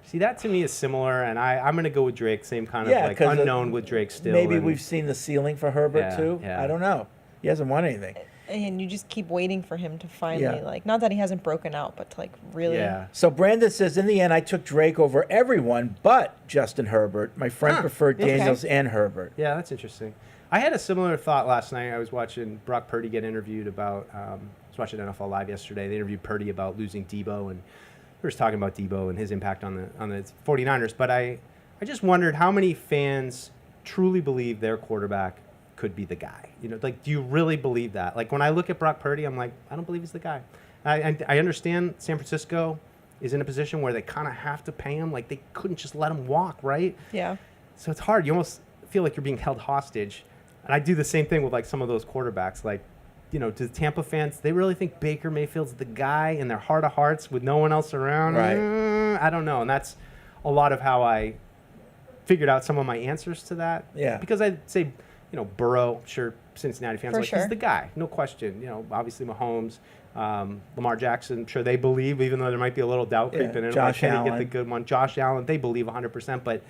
See, that to me is similar, and I'm going to go with Drake. Same kind Yeah, of like 'cause unknown with Drake still. Maybe and- we've seen the ceiling for Herbert Yeah, too. yeah. I don't know. He hasn't won anything. And you just keep waiting for him to finally, Yeah. like, not that he hasn't broken out, but to, like, really. Yeah. So Brandon says, in the end, I took Drake over everyone but Justin Herbert. My friend preferred okay. Daniels and Herbert. Yeah, that's interesting. I had a similar thought last night. I was watching Brock Purdy get interviewed about. I was watching NFL Live yesterday. They interviewed Purdy about losing Debo, and were just talking about Debo and his impact on the 49ers, but I just wondered how many fans truly believe their quarterback could be the guy. You know, like, do you really believe that? Like, when I look at Brock Purdy, I'm like, I don't believe he's the guy. I understand San Francisco is in a position where they kind of have to pay him. Like, they couldn't just let him walk, right? Yeah. So it's hard. You almost feel like you're being held hostage. And I do the same thing with, like, some of those quarterbacks. Like, you know, do the Tampa fans, they really think Baker Mayfield's the guy in their heart of hearts with no one else around? Right. I don't know. And that's a lot of how I figured out some of my answers to that. Yeah. Because I'd say, you know, Burrow, sure, Cincinnati fans, For like, sure. he's the guy, no question. You know, obviously Mahomes, Lamar Jackson, sure they believe, even though there might be a little doubt Yeah, creeping in. Josh like, can he get Allen. the good one? Josh Allen, they believe 100%. But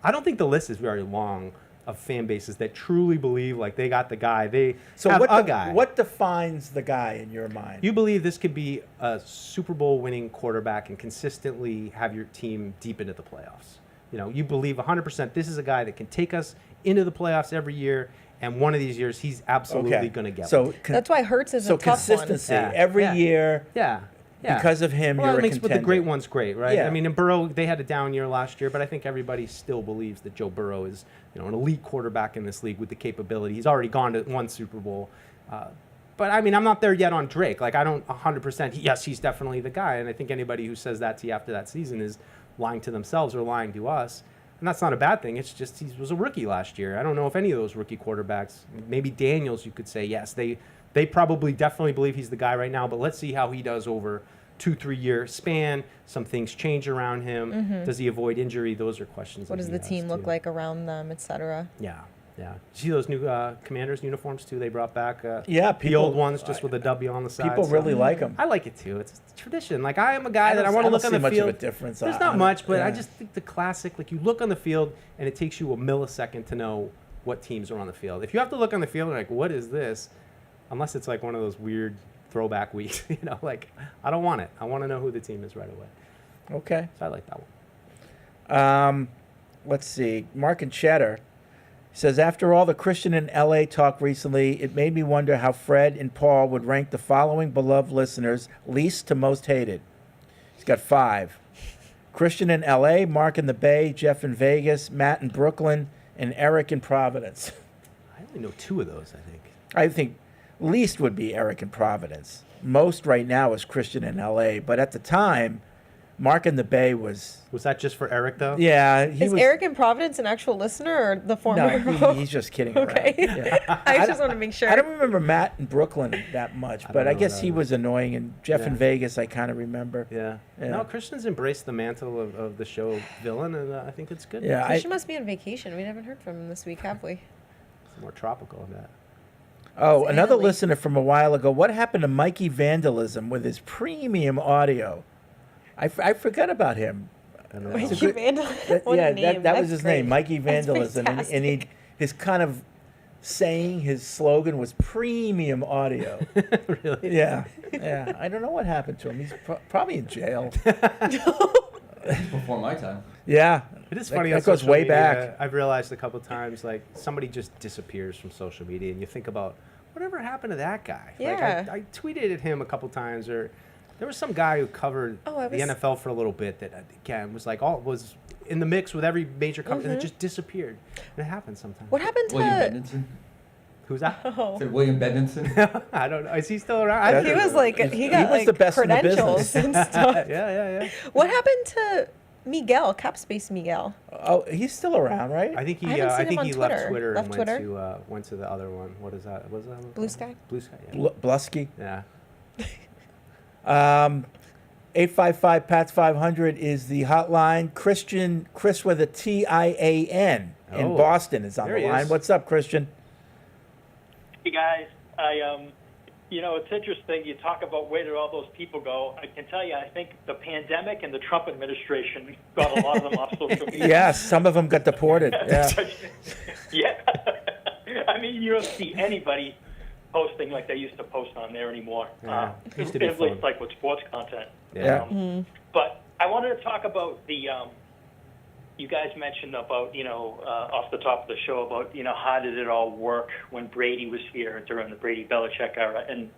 I don't think the list is very long of fan bases that truly believe, like, they got the guy. They have a guy. What defines the guy in your mind? You believe this could be a Super Bowl winning quarterback and consistently have your team deep into the playoffs. You know, you believe 100% this is a guy that can take us into the playoffs every year, and one of these years he's absolutely going to get one. That's why Hurts is so a tough consistency one. Yeah. every Yeah. year. Yeah. Because of him, well, you're it a makes with the contender. great ones great, right? Yeah. I mean, in Burrow, they had a down year last year, but I think everybody still believes that Joe Burrow is, you know, an elite quarterback in this league with the capability. He's already gone to one Super Bowl. But, I mean, I'm not there yet on Drake. Like, I don't 100%, yes, he's definitely the guy. And I think anybody who says that to you after that season is lying to themselves or lying to us. And that's not a bad thing. It's just he was a rookie last year. I don't know if any of those rookie quarterbacks, maybe Daniels, you could say, yes, they probably definitely believe he's the guy right now. But let's see how he does over 2-3 year span. Some things change around him. Mm-hmm. Does he avoid injury? Those are questions. What that does he the has, team look too. like around them, etc.? Yeah. See those new Commanders uniforms too? They brought back Yeah, the people- old ones just with a W on the side. People so- really like him. I like it too. It's tradition. Like, I am a guy that I want to look on the I don't see field. much of a difference. There's on not it. much, but I Yeah. just think the classic, like, you look on the field and it takes you a millisecond to know what teams are on the field. If you have to look on the field and like, what is this? Unless it's like one of those weird throwback weeks, you know, like, I don't want it. I want to know who the team is right away. Okay. So I like that one. Let's see. Mark and Cheddar says, after all the Christian and LA talk recently, it made me wonder how Fred and Paul would rank the following beloved listeners, least to most hated. He's got 5. Christian in LA, Mark in the Bay, Jeff in Vegas, Matt in Brooklyn, and Eric in Providence. I only know 2 of those, I think. I think least would be Eric in Providence. Most right now is Christian in LA, but at the time, Mark in the Bay was... Was that just for Eric, though? Yeah, he Is was... Eric in Providence an actual listener or the former? No, he's just kidding around. Okay. Yeah. I just want to make sure. I don't remember Matt in Brooklyn that much, don't but I know guess that he either. was annoying, and Jeff in Yeah. Vegas I kind of remember. Yeah. Yeah. No, Christian's embraced the mantle of the show villain, and I think it's good. Yeah, Christian must be on vacation. We haven't heard from him this week, have we? It's more tropical than that. Oh, It's another Italy. listener from a while ago. What happened to Mikey Vandalism with his premium audio? I forgot about him. I don't know. Mikey good- Vandalism. What yeah, a name. that That's was his name, great. Mikey That's Vandalism, and he fantastic. his kind of saying, his slogan was premium audio. Really? Yeah, yeah. I don't know what happened to him. He's probably in jail. Before my time. Yeah, It is funny. That on goes social way media, back. I've realized a couple times, like, somebody just disappears from social media, and you think about whatever happened to that guy. Yeah. Like, I tweeted at him a couple times, or there was some guy who covered Oh, I the was- NFL for a little bit that again was in the mix with every major company, and it just disappeared. And it happens sometimes. What happened William to? Bedninson. Who's that? Oh. Said William Bedninson. I don't know. Is he still around? I He don't was know. like he got was like the best in the credentials and stuff. yeah. What happened to Miguel, Cap Space Miguel? Oh, he's still around, right? I think he. I haven't I seen him think on he left Twitter. Twitter Left and Twitter? went to the other one. What is that? What was that one? Blue Sky? Blue Sky. Yeah. Blusky. Yeah. 855 PATS 500 is the hotline. Chris with a TIAN in Oh, Boston is on there the he line. is. What's up, Christian? Hey guys, it's interesting. You talk about where did all those people go. I can tell you, I think the pandemic and the Trump administration got a lot of them off social media. Yes, some of them got deported. Yeah. Yeah. I mean, you don't see anybody posting like they used to post on there anymore. Yeah, it used to be at least fun. like with sports content. Yeah. But I wanted to talk about the. You guys mentioned about off the top of the show about how did it all work when Brady was here during the Brady Belichick era, and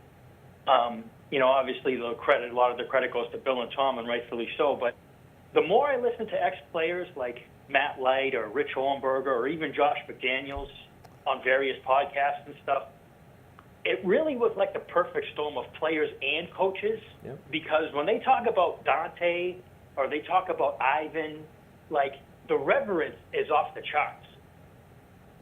obviously a lot of the credit goes to Bill and Tom, and rightfully so. But the more I listen to ex-players like Matt Light or Rich Hornberger or even Josh McDaniels on various podcasts and stuff, it really was like the perfect storm of players and coaches. Yep. Because when they talk about Dante or they talk about Ivan, like the reverence is off the charts.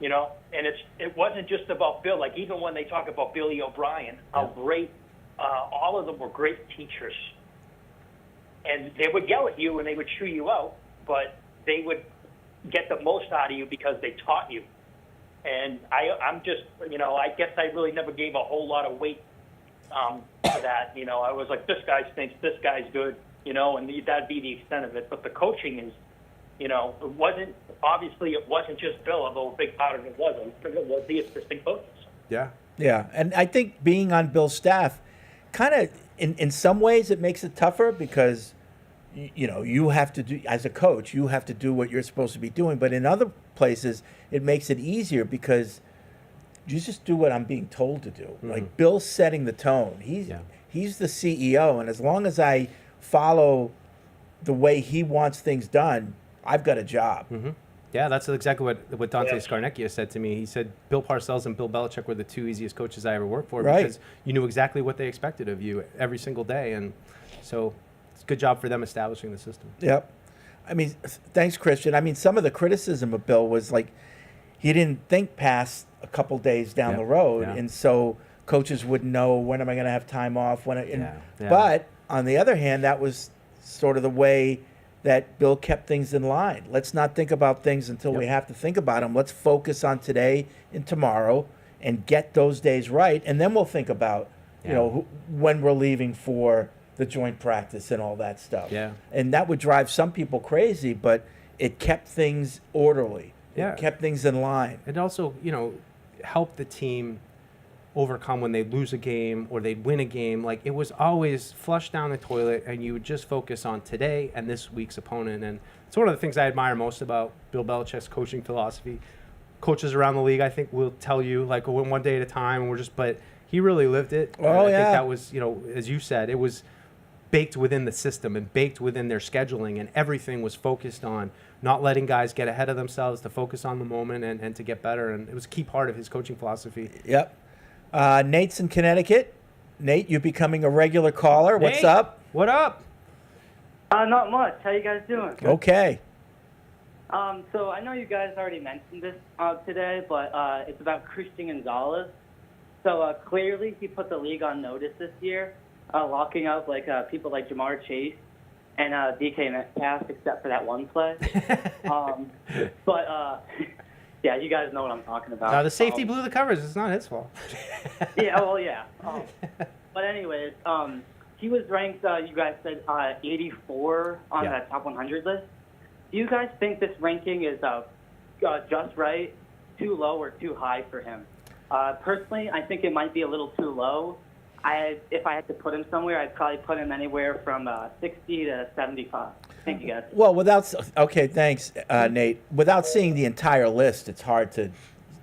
And it wasn't just about Bill. Like even when they talk about Billy O'Brien, how great, all of them were great teachers. And they would yell at you and they would chew you out, but they would get the most out of you because they taught you. And I'm just, I guess I really never gave a whole lot of weight to that. I was like, this guy stinks, this guy's good, and that'd be the extent of it. But the coaching is, it wasn't just Bill, although a big part of it was. It was the assistant coaches. Yeah. Yeah, and I think being on Bill's staff, kind of in some ways it makes it tougher because, you have to do, as a coach, you have to do what you're supposed to be doing. But in other places, it makes it easier because you just do what I'm being told to do. Mm-hmm. Like Bill's setting the tone. He's the CEO, and as long as I follow the way he wants things done, I've got a job. Mm-hmm. Yeah, that's exactly what Dante Scarnecchia said to me. He said Bill Parcells and Bill Belichick were the two easiest coaches I ever worked for because you knew exactly what they expected of you every single day. And so it's a good job for them establishing the system. Yep. I mean, thanks, Christian. I mean, some of the criticism of Bill was like he didn't think past a couple days down the road. Yeah. And so coaches wouldn't know when am I going to have time off. But on the other hand, that was sort of the way that Bill kept things in line. Let's not think about things until we have to think about them. Let's focus on today and tomorrow and get those days right. And then we'll think about, when we're leaving for the joint practice and all that stuff. Yeah. And that would drive some people crazy, but it kept things orderly. Yeah. It kept things in line. It also, helped the team overcome when they lose a game or they'd win a game. Like it was always flush down the toilet and you would just focus on today and this week's opponent. And it's one of the things I admire most about Bill Belichick's coaching philosophy. Coaches around the league, I think, will tell you like one day at a time. But he really lived it. Oh, I think that was, as you said, it was baked within the system and baked within their scheduling, and everything was focused on not letting guys get ahead of themselves, to focus on the moment and to get better. And it was a key part of his coaching philosophy. Yep. Nate's in Connecticut. Nate, you're becoming a regular caller. What's Nate, up? What up? Not much. How you guys doing? Okay. So I know you guys already mentioned this today, but it's about Christian Gonzalez. So clearly he put the league on notice this year, locking up people like Jamar Chase and DK Metcalf, except for that one play. Yeah, you guys know what I'm talking about. The safety blew the covers. It's not his fault. Yeah. But anyways, he was ranked, you guys said, 84 on that top 100 list. Do you guys think this ranking is just right, too low, or too high for him? Personally, I think it might be a little too low. If I had to put him somewhere, I'd probably put him anywhere from 60 to 75. Thank you, guys. Well, thanks, Nate. Without seeing the entire list, it's hard to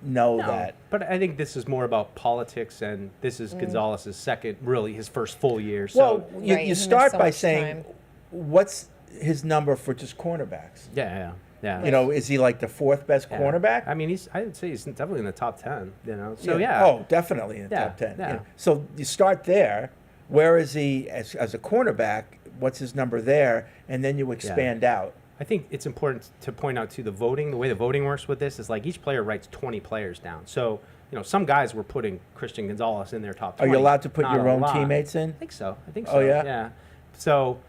know that. But I think this is more about politics, and this is Gonzalez's his first full year. So Well, you start by saying, what's his number for just cornerbacks? Yeah. Is he like the fourth best cornerback? I mean, I would say he's definitely in the top 10. Oh, definitely in the top 10. Yeah. So you start there. Where is he as a cornerback? What's his number there? And then you expand out. I think it's important to point out, too, the way the voting works with this is like each player writes 20 players down. So, some guys were putting Christian Gonzalez in their top 20. Are you allowed to put Not your a own lot. teammates in? I think so. Oh, yeah? Yeah. So,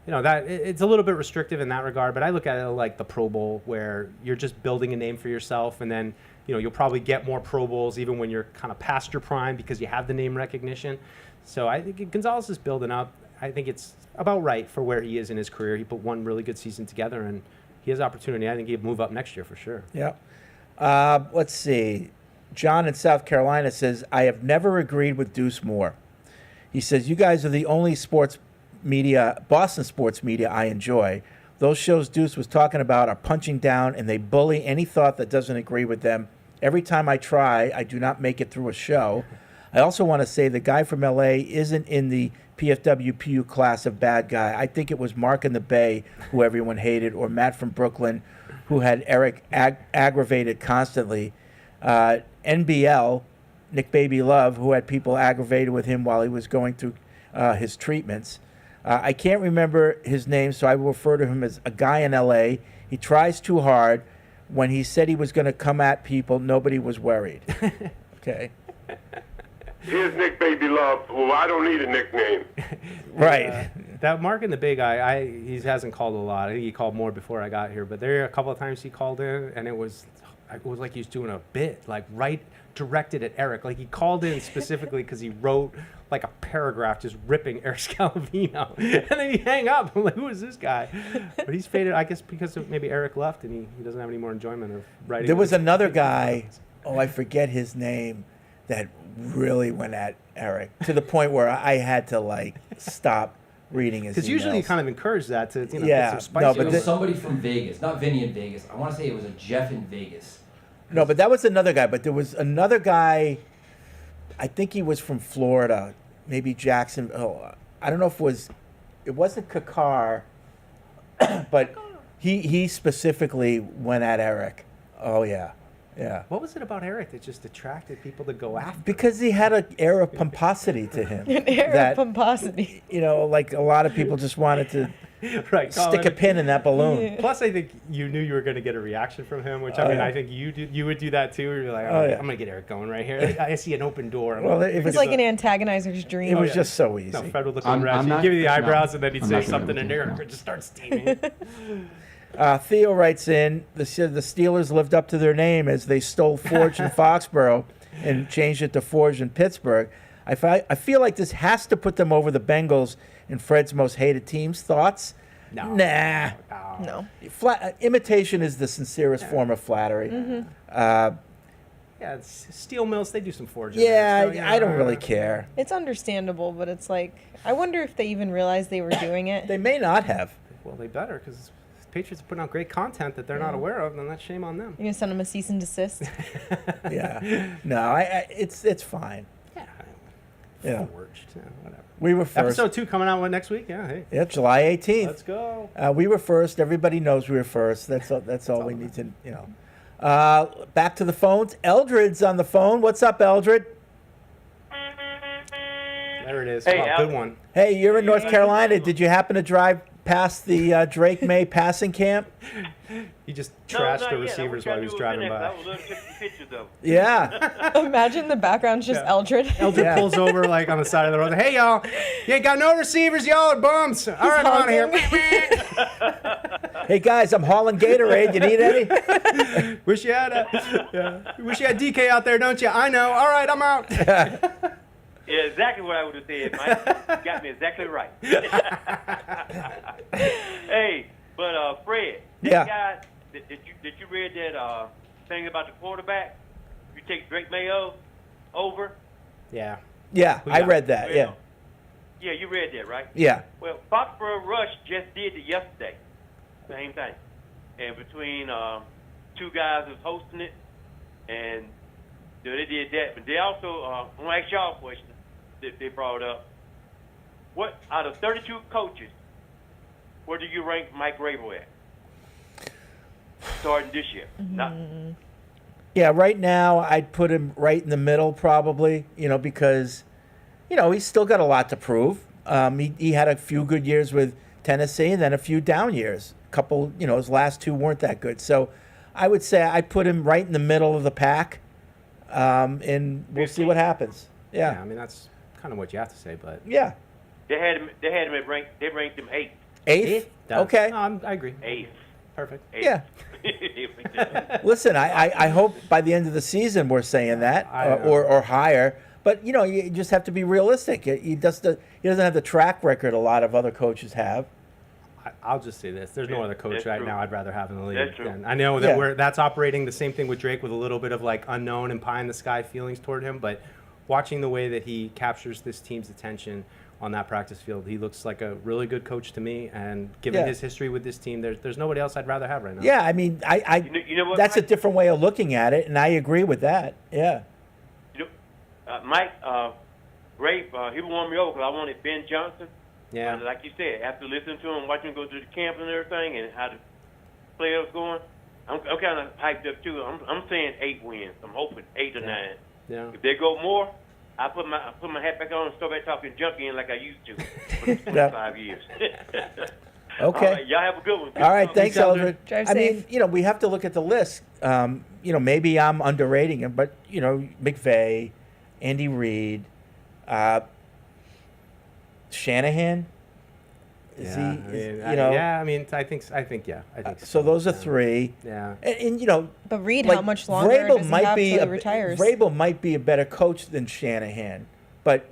that it's a little bit restrictive in that regard, but I look at it like the Pro Bowl, where you're just building a name for yourself, and then, you'll probably get more Pro Bowls even when you're kind of past your prime because you have the name recognition. So I think Gonzalez is building up. I think it's about right for where he is in his career. He put one really good season together, and he has opportunity. I think he'll move up next year for sure. Yeah. Let's see. John in South Carolina says, I have never agreed with Deuce Moore. He says, you guys are the only Boston sports media I enjoy. Those shows Deuce was talking about are punching down, and they bully any thought that doesn't agree with them. Every time I try, I do not make it through a show. I also want to say the guy from L.A. isn't in the PFWPU class of bad guy. I think it was Mark in the Bay, who everyone hated, or Matt from Brooklyn, who had Eric aggravated constantly. NBL, Nick Baby Love, who had people aggravated with him while he was going through his treatments. I can't remember his name, so I will refer to him as a guy in L.A. He tries too hard. When he said he was going to come at people, nobody was worried. Okay. Here's Nick Baby Love, who I don't need a nickname. Right. That Mark in the Big Eye, he hasn't called a lot. I think he called more before I got here, but there are a couple of times he called in, and it was like he was doing a bit, like right directed at Eric. Like he called in specifically because he wrote like a paragraph just ripping Eric Scalavino, and then he hang up. I'm like, who is this guy? But he's faded, I guess, because of maybe Eric left, and he doesn't have any more enjoyment of writing. There was another guy, I forget his name, that really went at Eric to the point where I had to like stop reading his emails. Because usually you kind of encourage that to put some spice. No, but it was somebody from Vegas, not Vinny in Vegas. I want to say it was a Jeff in Vegas. No, but that was another guy. But there was another guy, I think he was from Florida, maybe Jackson. I don't know if it wasn't Kakar, but he specifically went at Eric. Oh, yeah. Yeah. What was it about Eric that just attracted people to go after? Because he had an air of pomposity to him. An air of pomposity. You know, like a lot of people just wanted to stick a pin in that balloon. Yeah. Plus, I think you knew you were going to get a reaction from him, which I think you would do that too. You're like, I'm going to get Eric going right here. I see an open door. It's like an antagonizer's dream. It was just so easy. No, Fred would look over at you, give you the eyebrows, and then he'd say something, and Eric would just start steaming. Theo writes in, the Steelers lived up to their name as they stole Forge in Foxborough and changed it to Forge in Pittsburgh. I feel like this has to put them over the Bengals in Fred's most hated teams. Thoughts? No. Nah. No. Imitation is the sincerest form of flattery. Mm-hmm. Steel mills, they do some forging. I don't really care. It's understandable, but it's like, I wonder if they even realized they were doing it. They may not have. Well, they better, because Patriots are putting out great content that they're not aware of, then that's shame on them. You're going to send them a cease and desist? Yeah. No, it's fine. Yeah. Forged. Yeah, whatever. We were first. Episode 2 coming out next week? Yeah, hey. Yeah, July 18th. Let's go. We were first. Everybody knows we were first. That's all we need to, back to the phones. Eldred's on the phone. What's up, Eldred? There it is. Hey, Good one. Hey, you're in North Carolina. Did you happen to drive past the Drake May passing camp? He just trashed the receivers while he was driving by. I was taking pictures of. Yeah. Imagine the background's just Eldred. Eldred pulls over like on the side of the road. Hey, y'all, you ain't got no receivers. Y'all are bums. All right, I'm out of here. Hey, guys, I'm hauling Gatorade. You need any? Wish you had Wish you had DK out there, don't you? I know. All right, I'm out. Yeah, exactly what I would have said, Mike. You got me exactly right. Hey, but Fred, Yeah. guy, did you read that thing about the quarterback? You take Drake Mayo over? Yeah. Yeah, I read that. Yeah. Yeah, you read that, right? Yeah. Well, Foxborough Rush just did it yesterday. Same thing. And between two guys who's hosting it, and they did that. But they also, I'm going to ask y'all a question that they brought up. What, out of 32 coaches, where do you rank Mike Rabel at? Starting this year. Yeah, right now I'd put him right in the middle probably, because, he's still got a lot to prove. He had a few good years with Tennessee and then a few down years. A couple, his last 2 weren't that good. So I would say I'd put him right in the middle of the pack, and we'll see what happens. Yeah. I mean, that's kind of what you have to say, but. Yeah. They had him at they ranked him 8th. 8th? Okay. No, I agree. 8th. Perfect. 8th. Yeah. Listen, I hope by the end of the season we're saying that or higher. But you just have to be realistic. He doesn't have the track record a lot of other coaches have. I'll just say this: there's no other coach right now I'd rather have in the league. That's true. And I know that that's operating the same thing with Drake, with a little bit of like unknown and pie in the sky feelings toward him. But watching the way that he captures this team's attention on that practice field, he looks like a really good coach to me. And given his history with this team, there's nobody else I'd rather have right now. Yeah, I mean, You know what, that's Mike? a different way of looking at it, and I agree with that. Yeah. Mike Grape, he won me over because I wanted Ben Johnson. Yeah. But like you said, after listening to him, watching him go to the camp and everything, and how the players going, I'm kind of hyped up too. I'm saying 8 wins. I'm hoping 8 or 9. Yeah. If they go more, I put my hat back on and start back talking junkie in like I used to for 25 years. Okay. All right, y'all have a good one. All right, thanks, Eldred. Drive I safe. mean, we have to look at the list. Maybe I'm underrating him, but McVay, Andy Reid, Shanahan. Is he? I think yeah. So those are 3. Yeah. And But Reid, how much longer does he have till he retires? Vrabel might be a better coach than Shanahan, but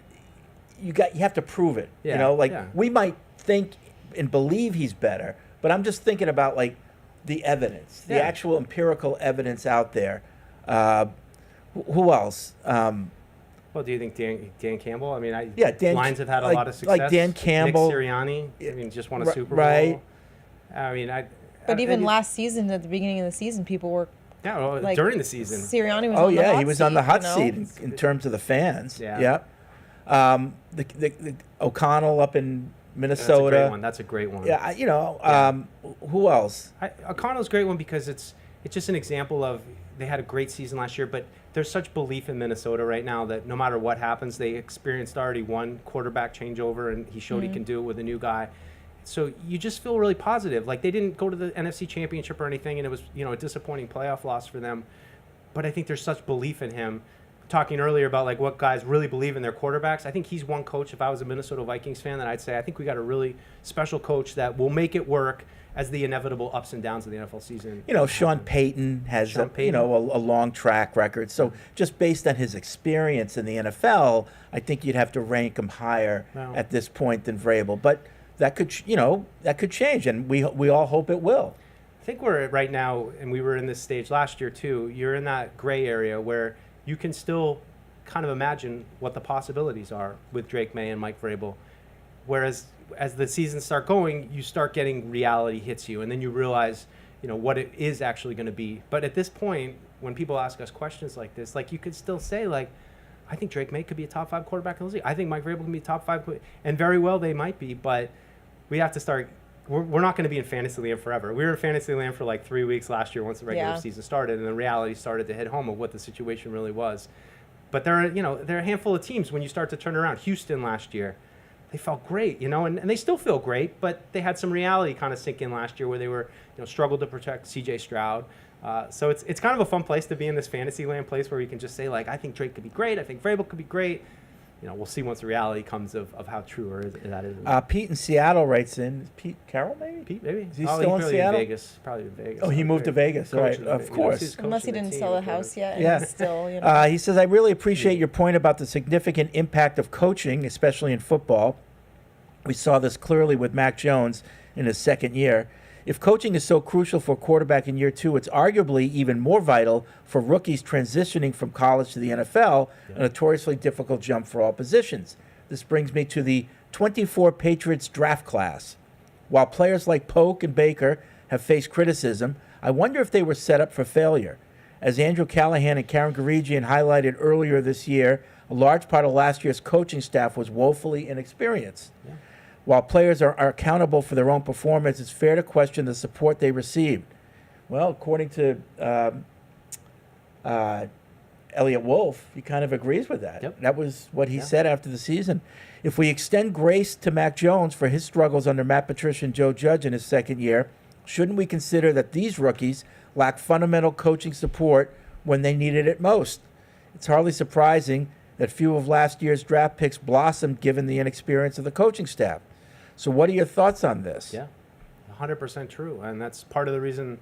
you have to prove it. Yeah, We might think and believe he's better, but I'm just thinking about the evidence, the actual empirical evidence out there. Who else? Well, do you think Dan Campbell? I mean, Dan, Lions have had a lot of success. Like Dan Campbell, Nick Sirianni. Just won a Super Bowl. Right. I mean, But even last season, at the beginning of the season, people were. During the season. Sirianni was on the hot seat. he was on the hot seat in terms of the fans. Yeah. The O'Connell up in Minnesota. That's a great one. Yeah, who else? O'Connell's a great one because it's just an example of they had a great season last year, but there's such belief in Minnesota right now that no matter what happens, they experienced already one quarterback changeover, and he showed he can do it with a new guy. So you just feel really positive. Like, they didn't go to the NFC Championship or anything, and it was a disappointing playoff loss for them. But I think there's such belief in him. Talking earlier about what guys really believe in their quarterbacks, I think he's one coach, if I was a Minnesota Vikings fan, that I'd say I think we got a really special coach that will make it work as the inevitable ups and downs of the NFL season. Sean Payton has a long track record. So just based on his experience in the NFL, I think you'd have to rank him higher at this point than Vrabel. But that could change, and we all hope it will. I think we're right now, and we were in this stage last year too. You're in that gray area where you can still kind of imagine what the possibilities are with Drake May and Mike Vrabel. Whereas as the seasons start going, you start getting reality hits you, and then you realize, what it is actually going to be. But at this point, when people ask us questions like this, you could still say, I think Drake May could be a top 5 quarterback in the league. I think Mike Vrabel can be a top 5, and very well they might be. But we have to start. We're not going to be in fantasy land forever. We were in fantasy land for 3 weeks last year once the regular season started, and the reality started to hit home of what the situation really was. But there are a handful of teams when you start to turn around. Houston last year, they felt great, and they still feel great, but they had some reality kind of sink in last year where they were, struggled to protect C.J. Stroud. So it's kind of a fun place to be in this fantasy land place where you can just say, I think Drake could be great, I think Vrabel could be great. We'll see once the reality comes of how true that is. Pete in Seattle writes in. Pete Carroll, maybe? Pete, maybe. Is he still in Seattle? Vegas. Probably in Vegas. Oh, he moved to Vegas, right? Of course. Unless he didn't sell a house yet. And he's still, He says, I really appreciate your point about the significant impact of coaching, especially in football. We saw this clearly with Mac Jones in his second year. If coaching is so crucial for a quarterback in year 2, it's arguably even more vital for rookies transitioning from college to the NFL, a notoriously difficult jump for all positions. This brings me to the 24 Patriots draft class. While players like Polk and Baker have faced criticism, I wonder if they were set up for failure. As Andrew Callahan and Karen Garigian highlighted earlier this year, a large part of last year's coaching staff was woefully inexperienced. Yeah. While players are accountable for their own performance, it's fair to question the support they received. Well, according to Elliot Wolf, he kind of agrees with that. Yep. That was what he said after the season. If we extend grace to Mac Jones for his struggles under Matt Patricia and Joe Judge in his second year, shouldn't we consider that these rookies lack fundamental coaching support when they needed it most? It's hardly surprising that few of last year's draft picks blossomed given the inexperience of the coaching staff. So what are your thoughts on this? Yeah, 100% true. And that's part of the reason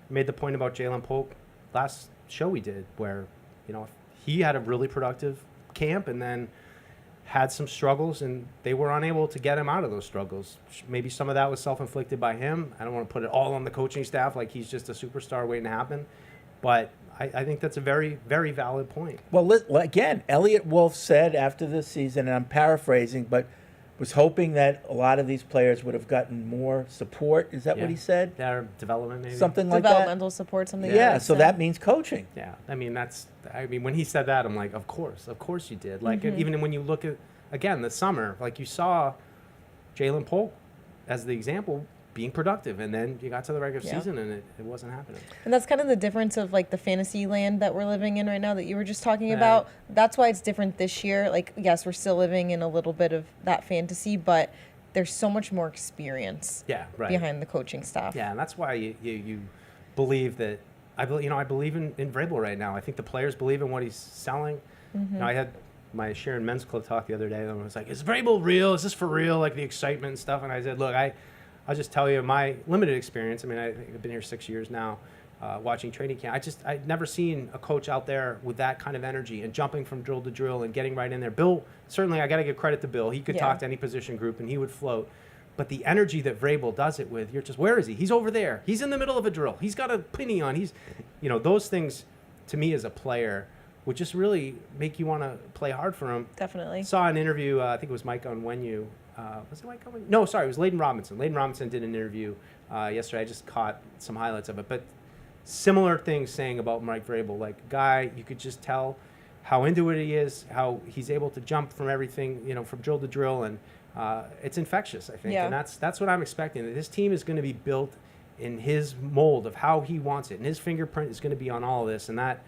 I made the point about Jalen Polk last show we did, where, he had a really productive camp and then had some struggles, and they were unable to get him out of those struggles. Maybe some of that was self-inflicted by him. I don't want to put it all on the coaching staff like he's just a superstar waiting to happen. But I think that's a very, very valid point. Well, again, Elliot Wolf said after this season, and I'm paraphrasing, but was hoping that a lot of these players would have gotten more support. Is that what he said? Yeah, development maybe. Something like Developmental support, something Yeah, like so that means coaching. Yeah, I mean, when he said that, I'm like, of course you did. Like, even when you look at, again, the summer, like you saw Jalen Polk as the example being productive, and then you got to the regular season and it wasn't happening. And that's kind of the difference of like the fantasy land that we're living in right now that you were just talking about. That's why it's different this year. Like, yes, we're still living in a little bit of that fantasy, but there's so much more experience behind the coaching staff. Yeah, and that's why you believe that. I believe in Vrabel right now. I think the players believe in what he's selling. You know, I had my Sharon Men's Club talk the other day, and I was like, "Is Vrabel real? Is this for real? Like the excitement and stuff?" And I said, "Look, I'll just tell you my limited experience. I mean, I've been here 6 years now, watching training camp. I've never seen a coach out there with that kind of energy and jumping from drill to drill and getting right in there. Bill, certainly I got to give credit to Bill. He could talk to any position group and he would float. But the energy that Vrabel does it with, you're just, where is he? He's over there. He's in the middle of a drill. He's got a penny on. He's, those things to me as a player would just really make you want to play hard for him. Definitely. Saw an interview, I think it was Mike Onwenu. Was it Mike Onwenu? No, sorry, it was Layden Robinson. Layden Robinson did an interview yesterday. I just caught some highlights of it. But similar things saying about Mike Vrabel. Like, guy, you could just tell how into it he is, how he's able to jump from everything, from drill to drill. And it's infectious, I think. Yeah. And that's what I'm expecting. That this team is going to be built in his mold of how he wants it. And his fingerprint is going to be on all of this. And that,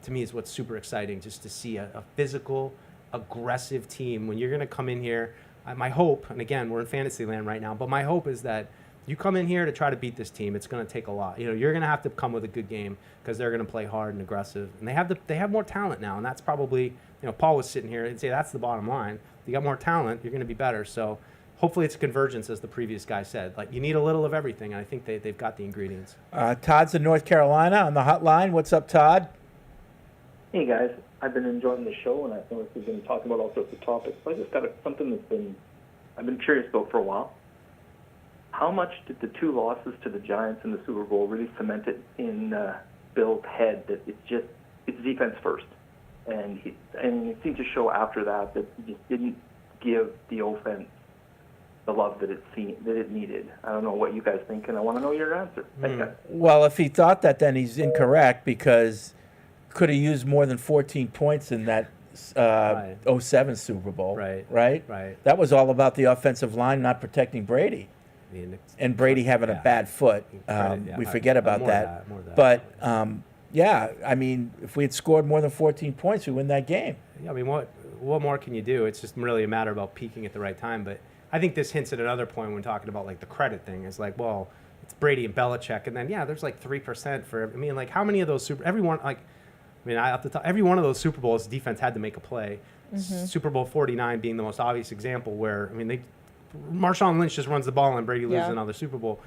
to me, is what's super exciting, just to see a physical, aggressive team. When you're going to come in here, my hope, and again, we're in fantasy land right now, but my hope is that you come in here to try to beat this team. It's going to take a lot. You're going to have to come with a good game because they're going to play hard and aggressive. And they have more talent now, and that's probably, Paul was sitting here and say that's the bottom line. You got more talent, you're going to be better. So hopefully it's a convergence, as the previous guy said. Like, you need a little of everything, and I think they've got the ingredients. Todd's in North Carolina on the hotline. What's up, Todd? Hey, guys. I've been enjoying the show, and I know we've been talking about all sorts of topics. I just got something I've been curious about for a while. How much did the 2 losses to the Giants in the Super Bowl really cement it in Bill's head that it's defense first? And it seemed to show after that he just didn't give the offense the love that it needed. I don't know what you guys think, and I want to know your answer. Thanks, guys. Well, if he thought that, then he's incorrect, because could have used more than 14 points in that 07 Super Bowl. Right. That was all about the offensive line not protecting Brady. And Brady having a bad foot. We forget about that. But, I mean, if we had scored more than 14 points, we win that game. Yeah, I mean, what more can you do? It's just really a matter about peaking at the right time. But I think this hints at another point when talking about, like, the credit thing. It's like, well, it's Brady and Belichick. And then, there's like 3% for, I mean, like, how many of those every one of those Super Bowls, defense had to make a play. Super Bowl 49 being the most obvious example where, I mean, Marshawn Lynch just runs the ball and Brady loses another Super Bowl.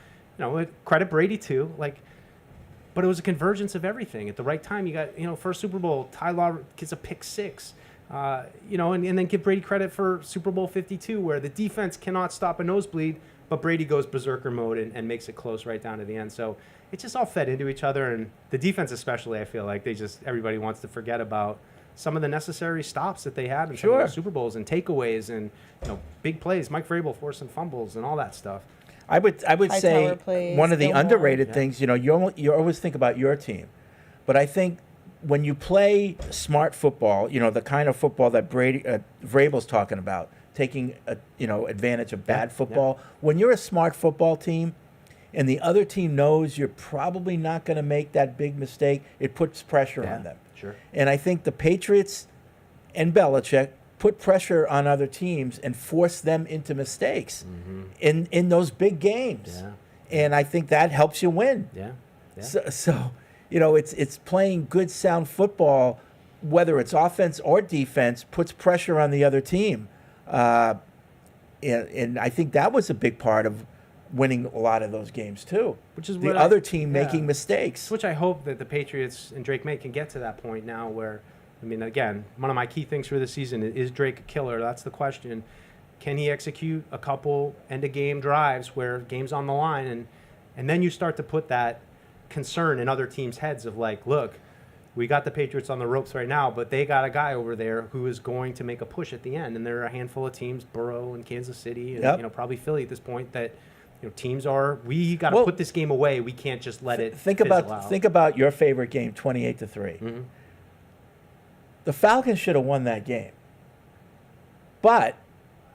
Credit Brady too. But it was a convergence of everything. At the right time, you got, first Super Bowl, Ty Law gets a pick 6. And then give Brady credit for Super Bowl 52, where the defense cannot stop a nosebleed, but Brady goes berserker mode and makes it close right down to the end. So it just all fed into each other, and the defense especially, I feel like everybody wants to forget about some of the necessary stops that they had in some of the Super Bowls and takeaways and big plays. Mike Vrabel forcing fumbles and all that stuff. I would say one of the underrated things, you always think about your team, but I think when you play smart football, the kind of football that Vrabel's talking about, taking advantage of bad football. When you're a smart football team, and the other team knows you're probably not going to make that big mistake, it puts pressure on them. Sure. And I think the Patriots and Belichick put pressure on other teams and force them into mistakes in those big games. Yeah. And I think that helps you win. Yeah. So it's playing good, sound football, whether it's offense or defense, puts pressure on the other team. And I think that was a big part of winning a lot of those games too. Which is the other team making mistakes. Which I hope that the Patriots and Drake May can get to that point now where, I mean, again, one of my key things for the season is Drake a killer? That's the question. Can he execute a couple end-of-game drives where game's on the line? And then you start to put that concern in other teams' heads of like, look, we got the Patriots on the ropes right now, but they got a guy over there who is going to make a push at the end. And there are a handful of teams, Burrow and Kansas City, and probably Philly at this point, that teams are, we got to put this game away. We can't just let it think fizzle about out. think about your favorite game, 28-3. Mm-hmm. The Falcons should have won that game, but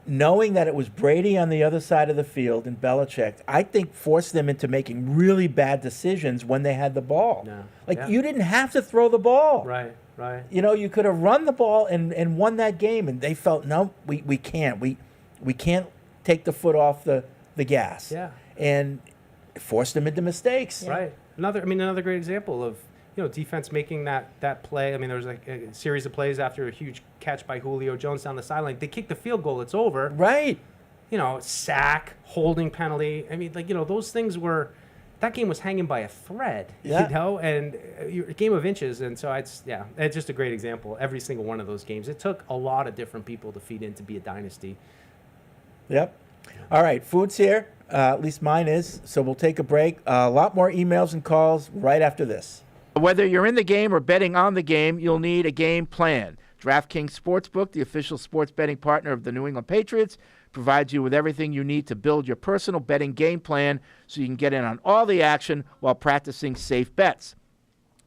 knowing that it was Brady on the other side of the field and Belichick, I think forced them into making really bad decisions when they had the ball. Yeah. You didn't have to throw the ball. Right. You could have run the ball and won that game, and they felt, no, we can't. We can't take the foot off the gas. Yeah. And it forced them into mistakes. Right. Another great example of defense making that play. I mean, there was a series of plays after a huge catch by Julio Jones down the sideline. They kick the field goal. It's over. Right. Sack, holding penalty. I mean, those things were. That game was hanging by a thread. Yeah. And a game of inches. And so it's just a great example. Every single one of those games. It took a lot of different people to feed in to be a dynasty. Yep. All right, food's here. At least mine is. So we'll take a break. A lot more emails and calls right after this. Whether you're in the game or betting on the game, you'll need a game plan. DraftKings Sportsbook, the official sports betting partner of the New England Patriots, provides you with everything you need to build your personal betting game plan so you can get in on all the action while practicing safe bets.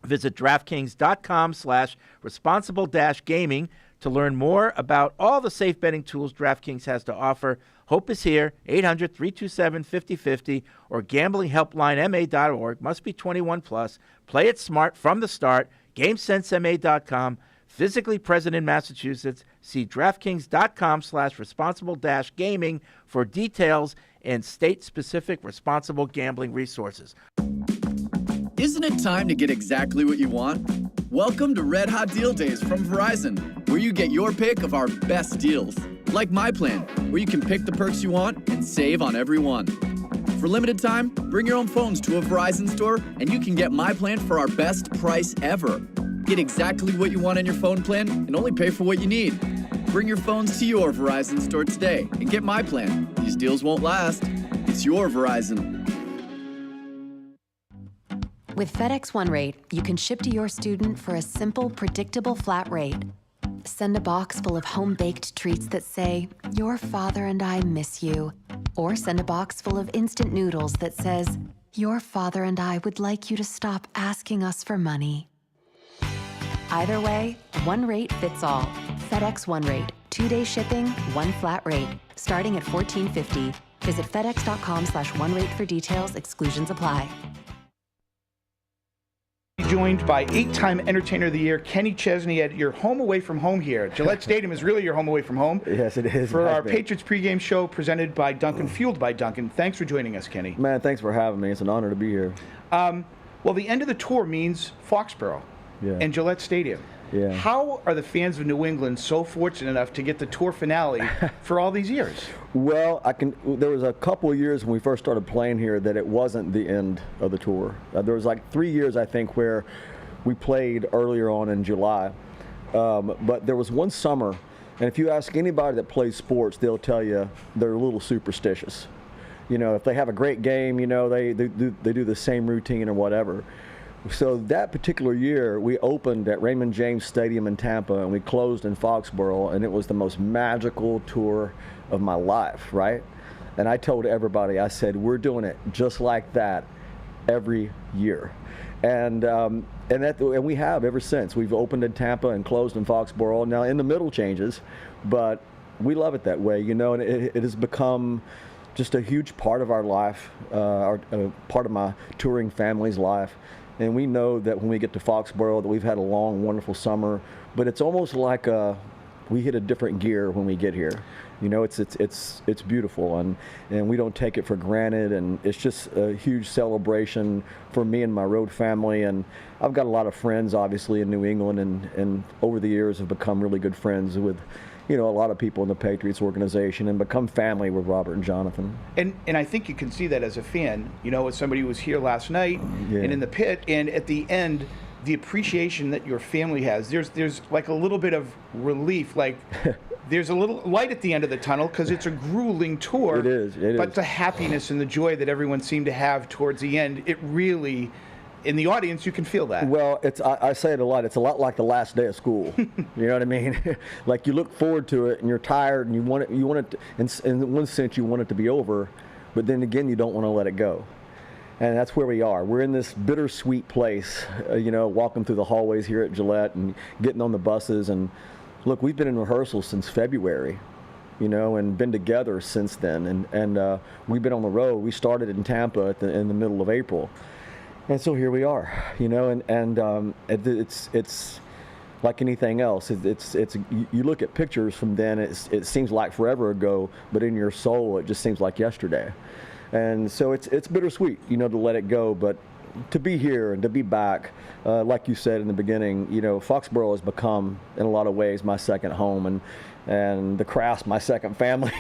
Visit DraftKings.com/responsible-gaming to learn more about all the safe betting tools DraftKings has to offer. Hope is here, 800-327-5050 or gamblinghelplinema.org. Must be 21 plus. Play it smart from the start. GameSenseMA.com. Physically present in Massachusetts. See DraftKings.com/responsible-gaming for details and state-specific responsible gambling resources. Isn't it time to get exactly what you want? Welcome to Red Hot Deal Days from Verizon, where you get your pick of our best deals. Like My Plan, where you can pick the perks you want and save on every one. For limited time, bring your own phones to a Verizon store and you can get My Plan for our best price ever. Get exactly what you want in your phone plan and only pay for what you need. Bring your phones to your Verizon store today and get My Plan. These deals won't last. It's your Verizon. With FedEx One Rate, you can ship to your student for a simple, predictable flat rate. Send a box full of home-baked treats that say, "Your father and I miss you." Or send a box full of instant noodles that says, "Your father and I would like you to stop asking us for money." Either way, one rate fits all. FedEx One Rate. 2-day shipping, one flat rate. Starting at $14.50. Visit FedEx.com/OneRate for details. Exclusions apply. Joined by 8-time Entertainer of the Year, Kenny Chesney, at your home away from home here. Gillette Stadium is really your home away from home. Yes, it is. For our Patriots pregame show presented by Duncan, fueled by Duncan. Thanks for joining us, Kenny. Man, thanks for having me. It's an honor to be here. Well, the end of the tour means Foxborough and Gillette Stadium. Yeah. How are the fans of New England so fortunate enough to get the tour finale for all these years? Well, there was a couple of years when we first started playing here that it wasn't the end of the tour. There was like 3 years, I think, where we played earlier on in July. But there was one summer, and if you ask anybody that plays sports, they'll tell you they're a little superstitious. If they have a great game, they do the same routine or whatever. So that particular year, we opened at Raymond James Stadium in Tampa, and we closed in Foxborough, and it was the most magical tour of my life, right? And I told everybody, I said, we're doing it just like that every year. And we have ever since. We've opened in Tampa and closed in Foxborough. Now, in the middle changes, but we love it that way, and it has become just a huge part of our life, part of my touring family's life. And we know that when we get to Foxborough that we've had a long, wonderful summer, but it's almost like we hit a different gear when we get here. It's beautiful, and we don't take it for granted, and it's just a huge celebration for me and my road family. And I've got a lot of friends, obviously, in New England, and over the years have become really good friends with a lot of people in the Patriots organization and become family with Robert and Jonathan. And I think you can see that as a fan, as somebody who was here last night and in the pit, and at the end, the appreciation that your family has, there's like a little bit of relief, like there's a little light at the end of the tunnel because it's a grueling tour. It is. But the happiness and the joy that everyone seemed to have towards the end, it really in the audience, you can feel that. Well, I say it a lot. It's a lot like the last day of school. You know what I mean? Like you look forward to it, and you're tired, and you want it. In one sense, you want it to be over, but then again, you don't want to let it go. And that's where we are. We're in this bittersweet place, walking through the hallways here at Gillette and getting on the buses. And look, we've been in rehearsal since February, and been together since then. And we've been on the road. We started in Tampa in the middle of April. And so here we are, it's like anything else. It's you look at pictures from then, it seems like forever ago, but in your soul, it just seems like yesterday. And so it's bittersweet, to let it go, but to be here and to be back, like you said in the beginning, Foxborough has become, in a lot of ways, my second home, and the Crafts my second family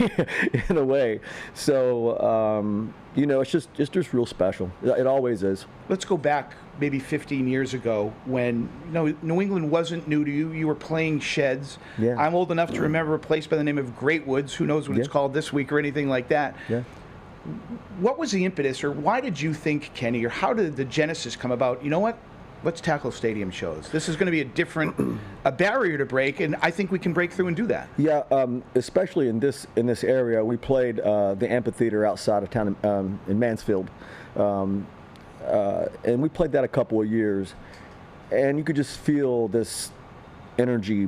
in a way. So, it's just real special. It always is. Let's go back maybe 15 years ago when New England wasn't new to you. You were playing sheds. Yeah. I'm old enough to remember a place by the name of Great Woods. Who knows what it's called this week or anything like that. Yeah. What was the impetus, or why did you think, Kenny, or how did the genesis come about? You know what? Let's tackle stadium shows. This is going to be a barrier to break, and I think we can break through and do that. Yeah, especially in this area. We played the amphitheater outside of town in Mansfield, and we played that a couple of years, and you could just feel this energy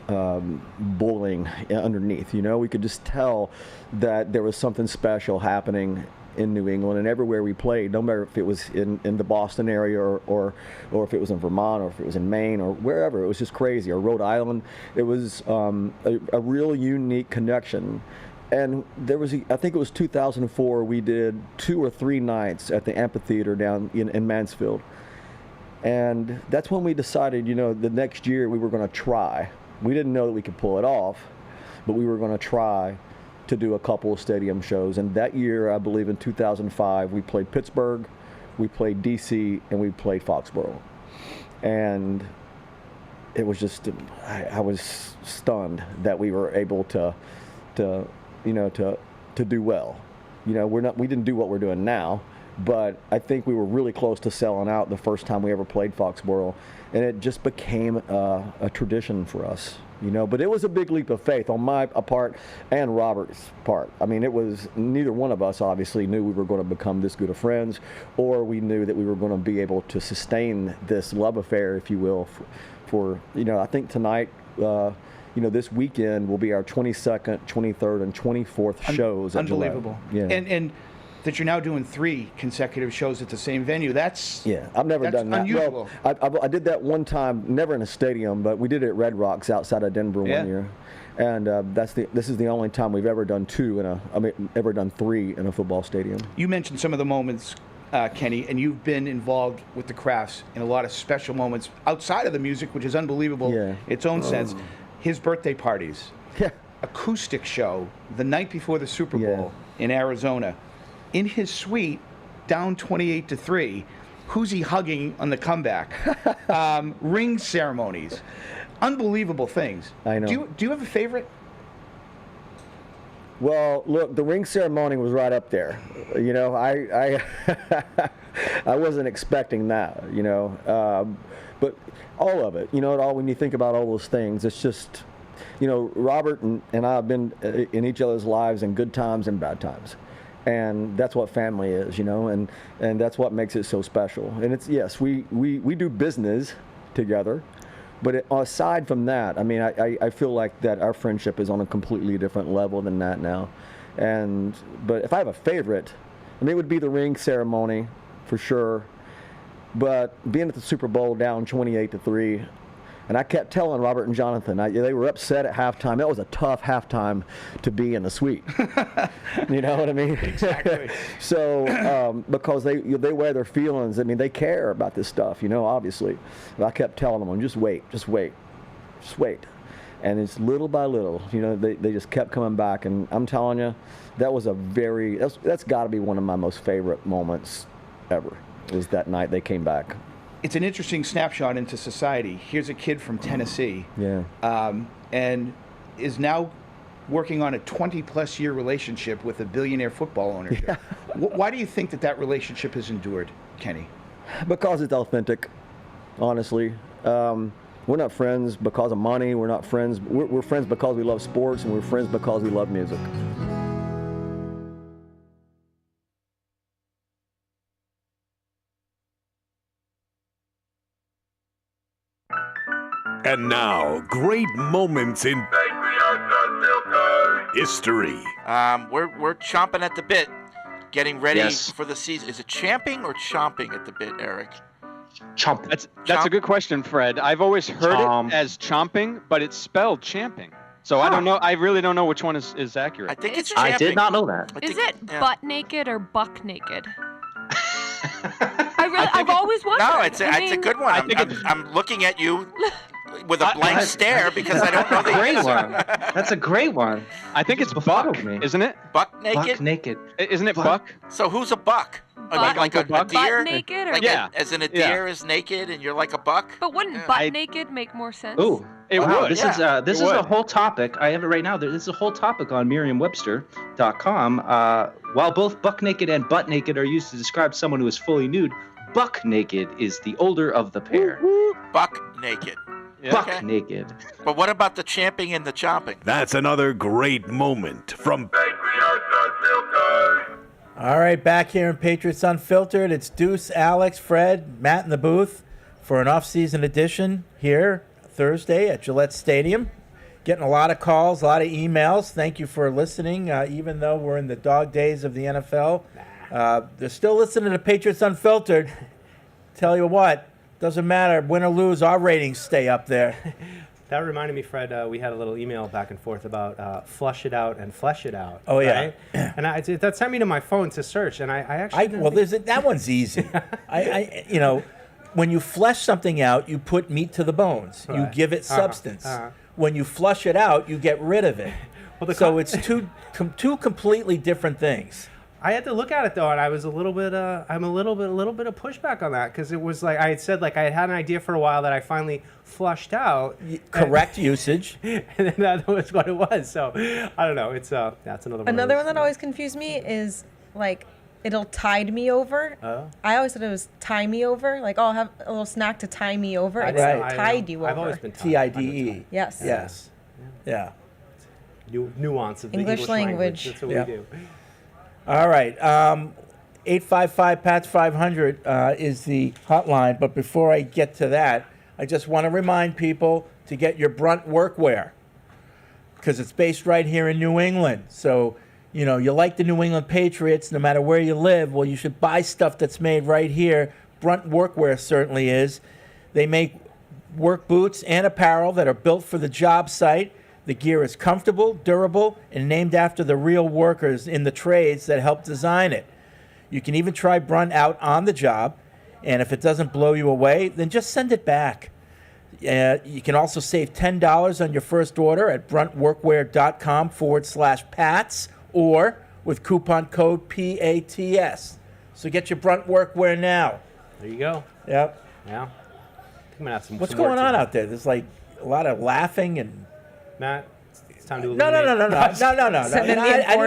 boiling underneath. We could just tell that there was something special happening in New England, and everywhere we played, no matter if it was in the Boston area or if it was in Vermont or if it was in Maine or wherever, it was just crazy, or Rhode Island. It was a real unique connection. And there was, I think it was 2004, we did 2 or 3 nights at the amphitheater down in Mansfield. And that's when we decided, the next year we were going to try. We didn't know that we could pull it off, but we were going to try to do a couple of stadium shows. And that year, I believe in 2005, we played Pittsburgh, we played DC, and we played Foxborough. And it was just, I was stunned that we were able to do well. We didn't do what we're doing now, but I think we were really close to selling out the first time we ever played Foxborough, and it just became a tradition for us, But it was a big leap of faith on my part and Robert's part. I mean, it was neither one of us obviously knew we were going to become this good of friends, or we knew that we were going to be able to sustain this love affair, if you will, for I think tonight. This weekend will be our 22nd, 23rd, and 24th shows. Unbelievable. Yeah. And that you're now doing 3 consecutive shows at the same venue. That's I've never done that. Unusual. Well, I did that one time, never in a stadium, but we did it at Red Rocks outside of Denver one year. And this is the only time we've ever done 3 in a football stadium. You mentioned some of the moments, Kenny, and you've been involved with the Crafts in a lot of special moments outside of the music, which is unbelievable in its own sense. His birthday parties, acoustic show the night before the Super Bowl in Arizona. In his suite, down 28-3, who's he hugging on the comeback? Ring ceremonies, unbelievable things. I know. Do you have a favorite? Well, look, the ring ceremony was right up there. I I wasn't expecting that. But all of it, when you think about all those things, it's just, Robert and I have been in each other's lives in good times and bad times. And that's what family is, and that's what makes it so special. And it's, yes, we do business together, but aside from that, I mean, I feel like that our friendship is on a completely different level than that now. But if I have a favorite, it would be the ring ceremony for sure. But being at the Super Bowl down 28-3, and I kept telling Robert and Jonathan, they were upset at halftime. That was a tough halftime to be in the suite. You know what I mean? Exactly. So because they wear their feelings. I mean, they care about this stuff, obviously. But I kept telling them, just wait. And it's little by little, they just kept coming back. And I'm telling you, that was that's got to be one of my most favorite moments ever. Was that night they came back. It's an interesting snapshot into society. Here's a kid from Tennessee, and is now working on a 20-plus year relationship with a billionaire football owner. Yeah. Why do you think that relationship has endured, Kenny? Because it's authentic, honestly. We're not friends because of money. We're not friends. We're friends because we love sports, and we're friends because we love music. And now, great moments in history. We're chomping at the bit, getting ready Yes. for the season. Is it champing or chomping at the bit, Eric? Chomping. That's a good question, Fred. I've always heard it as chomping, but it's spelled champing. So I don't know. I really don't know which one is accurate. I think it's I champing. did not know that. Is it butt naked or buck naked? I've always wondered. No, it's a good one. I'm looking at you with a blank stare because I don't know the Great answer. one. That's a great one. I think it's buck, isn't it? Buck naked? Buck naked. Isn't it buck? So who's a buck? Like a buck? deer? Butt naked or Like Yeah. as in a deer is naked and you're like a buck? But wouldn't butt naked make more sense? Ooh. It wow, would. This Yeah, is this it is a would. whole topic. I have it right now. This is a whole topic on Merriam-Webster.com. While both buck naked and butt naked are used to describe someone who is fully nude, buck naked is the older of the pair. Buck naked. Buck naked. But what about the champing and the chomping? That's another great moment from All right, back here in Patriots Unfiltered. It's Deuce, Alex, Fred, Matt in the booth for an off-season edition here Thursday at Gillette Stadium. Getting a lot of calls, a lot of emails. Thank you for listening, even though we're in the dog days of the NFL. They're still listening to Patriots Unfiltered. Tell you what, doesn't matter. Win or lose, our ratings stay up there. That reminded me, Fred, we had a little email back and forth about flush it out and flesh it out. Oh, yeah. Right? And that sent me to my phone to search, and I actually that one's easy. When you flesh something out, you put meat to the bones. You Right. give it substance. When you flush it out, you get rid of it. So it's two completely different things. I had to look at it though, and I was a little bit of pushback on that because it was like I had said I had an idea for a while that I finally flushed out. Correct usage, and then that was what it was. So I don't know. It's that's another one. Another one that always confused me is it'll tide me over. I always thought it was tie me over. Like, I'll have a little snack to tie me over. It's tide you over. I've always been TIDE. Yes. Yes. Yeah. Nuance of the English language. That's what Yeah. we do. All right. 855-PATS-500 is the hotline. But before I get to that, I just want to remind people to get your Brunt workwear because it's based right here in New England. So, you like the New England Patriots no matter where you live. Well, you should buy stuff that's made right here. Brunt workwear certainly is. They make work boots and apparel that are built for the job site. The gear is comfortable, durable, and named after the real workers in the trades that helped design it. You can even try Brunt out on the job, and if it doesn't blow you away, then just send it back. You can also save $10 on your first order at bruntworkwear.com/PATS or with coupon code PATS. So get your Brunt workwear now. There you go. Yep. Yeah. I'm gonna have some. What's some work going to on do. out there? There's a lot of laughing and. Matt, it's time to No. I didn't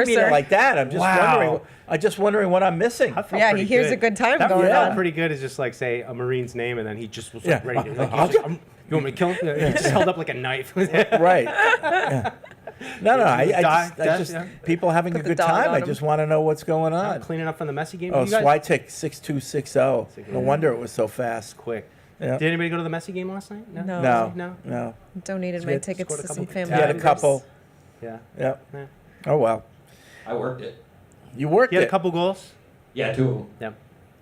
mean it like that. I'm just Wow. wondering. I'm just wondering what I'm missing. Yeah, he hears a good time going That on. felt pretty good. Is just say a Marine's name, and then he just was Yeah. ready to. I'll you want me to kill him? He just held up like a knife. Right. Yeah. No. I just yeah. people having Put a the good dog time. on I him. just want to know what's going on. Cleaning up from the messy game. Oh, You guys- Switek 6260. No wonder it was so fast. Quick. Yeah. Did anybody go to the messy game last night? No. Donated So my you tickets scored a to couple- some family You had a members. couple. Yeah. Yep. Yeah. Oh well. I worked it. You worked He had it. a couple goals. Yeah, 2 of them. Yeah.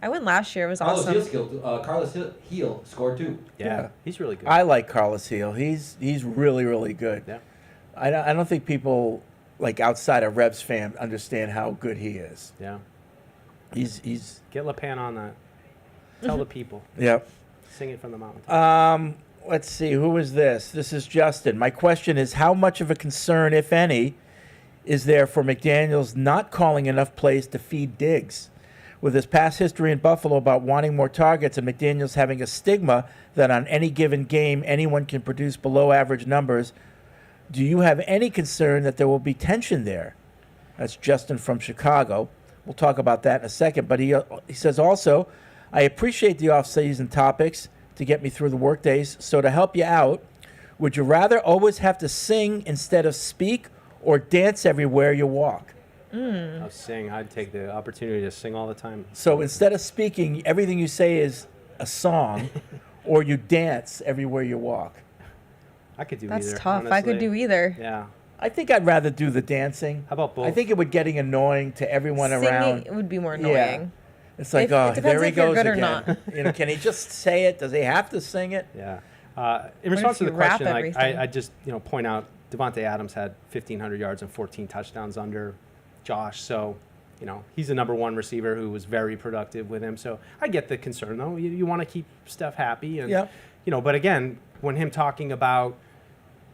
I went last year. It was Carlos awesome. Heel scored 2. Yeah. He's really good. I like Carlos Heel. He's really, really good. Yeah. I don't think people outside of Revs fan understand how good he is. Yeah. He's Get LePan on that. Tell the people. Yep. Sing it from the mountain. Let's see, who is this? This is Justin. My question is, how much of a concern, if any, is there for McDaniels not calling enough plays to feed Diggs? With his past history in Buffalo about wanting more targets and McDaniels having a stigma that on any given game anyone can produce below average numbers, do you have any concern that there will be tension there? That's Justin from Chicago. We'll talk about that in a second. But he says also, I appreciate the off-season topics to get me through the work days. So to help you out, would you rather always have to sing instead of speak or dance everywhere you walk? I'll sing. I'd take the opportunity to sing all the time. So instead of speaking, everything you say is a song, or you dance everywhere you walk. I could do That's either. tough. I could honestly. do either. Yeah. I think I'd rather do the dancing. How about both? I think it would getting annoying to everyone Singing around. would be more Yeah. annoying. It's like, It oh, depends there he if you're goes good or again. Can he just say it? Does he have to sing it? Yeah. In What response if to the you rap question, like everything? I just point out Devontae Adams had 1,500 yards and 14 touchdowns under Josh. So, he's the number one receiver who was very productive with him. So I get the concern though. You want to keep Steph happy, and Yep. But again, when him talking about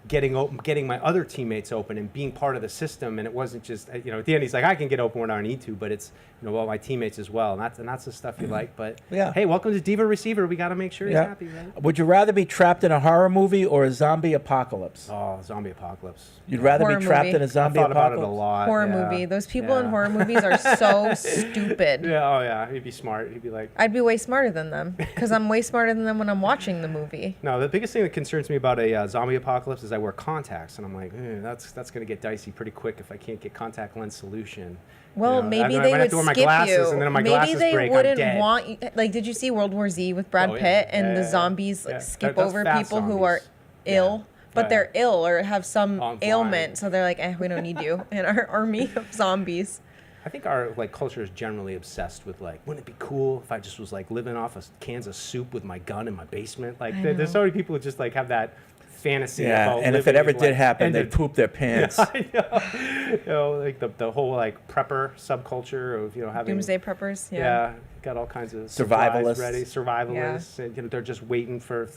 getting my other teammates open and being part of the system, and it wasn't just at the end he's like, I can get open when I need to, but it's my teammates as well, and that's the stuff you like. But Yeah. hey, welcome to Diva Receiver. We got to make sure he's Yeah. happy, right? Would you rather be trapped in a horror movie or a zombie apocalypse? Oh, zombie apocalypse. You'd rather Horror be trapped movie. in a zombie I thought apocalypse? about it a lot. Horror yeah. movie. Those people in Yeah. horror movies are so stupid. Yeah, oh yeah, he'd be smart. He'd be like, I'd be way smarter than them because I'm way smarter than them when I'm watching the movie. no. The biggest thing that concerns me about a zombie apocalypse is I wear contacts, and I'm like, that's gonna get dicey pretty quick if I can't get contact lens solution. Well, maybe I they might have would to wear my skip glasses, you. and then my Maybe glasses they break, I'm wouldn't dead. want you. Like, did you see World War Z with Brad Oh, yeah. Pitt and Yeah, the yeah, zombies like yeah. skip That's over fast people who are zombies. ill, but Right. they're ill or have some flying. ailment, so they're like, we don't need you in our army of zombies. I think our culture is generally obsessed with wouldn't it be cool if I just was living off of cans of soup with my gun in my basement? I There's so many people who just have that fantasy. Yeah, about and if it living ever in, did happen, ended- they'd poop their pants. I know. The whole prepper subculture of having Doomsday preppers. yeah, got all kinds of Survivalists. supplies ready, survivalists, and they're just waiting for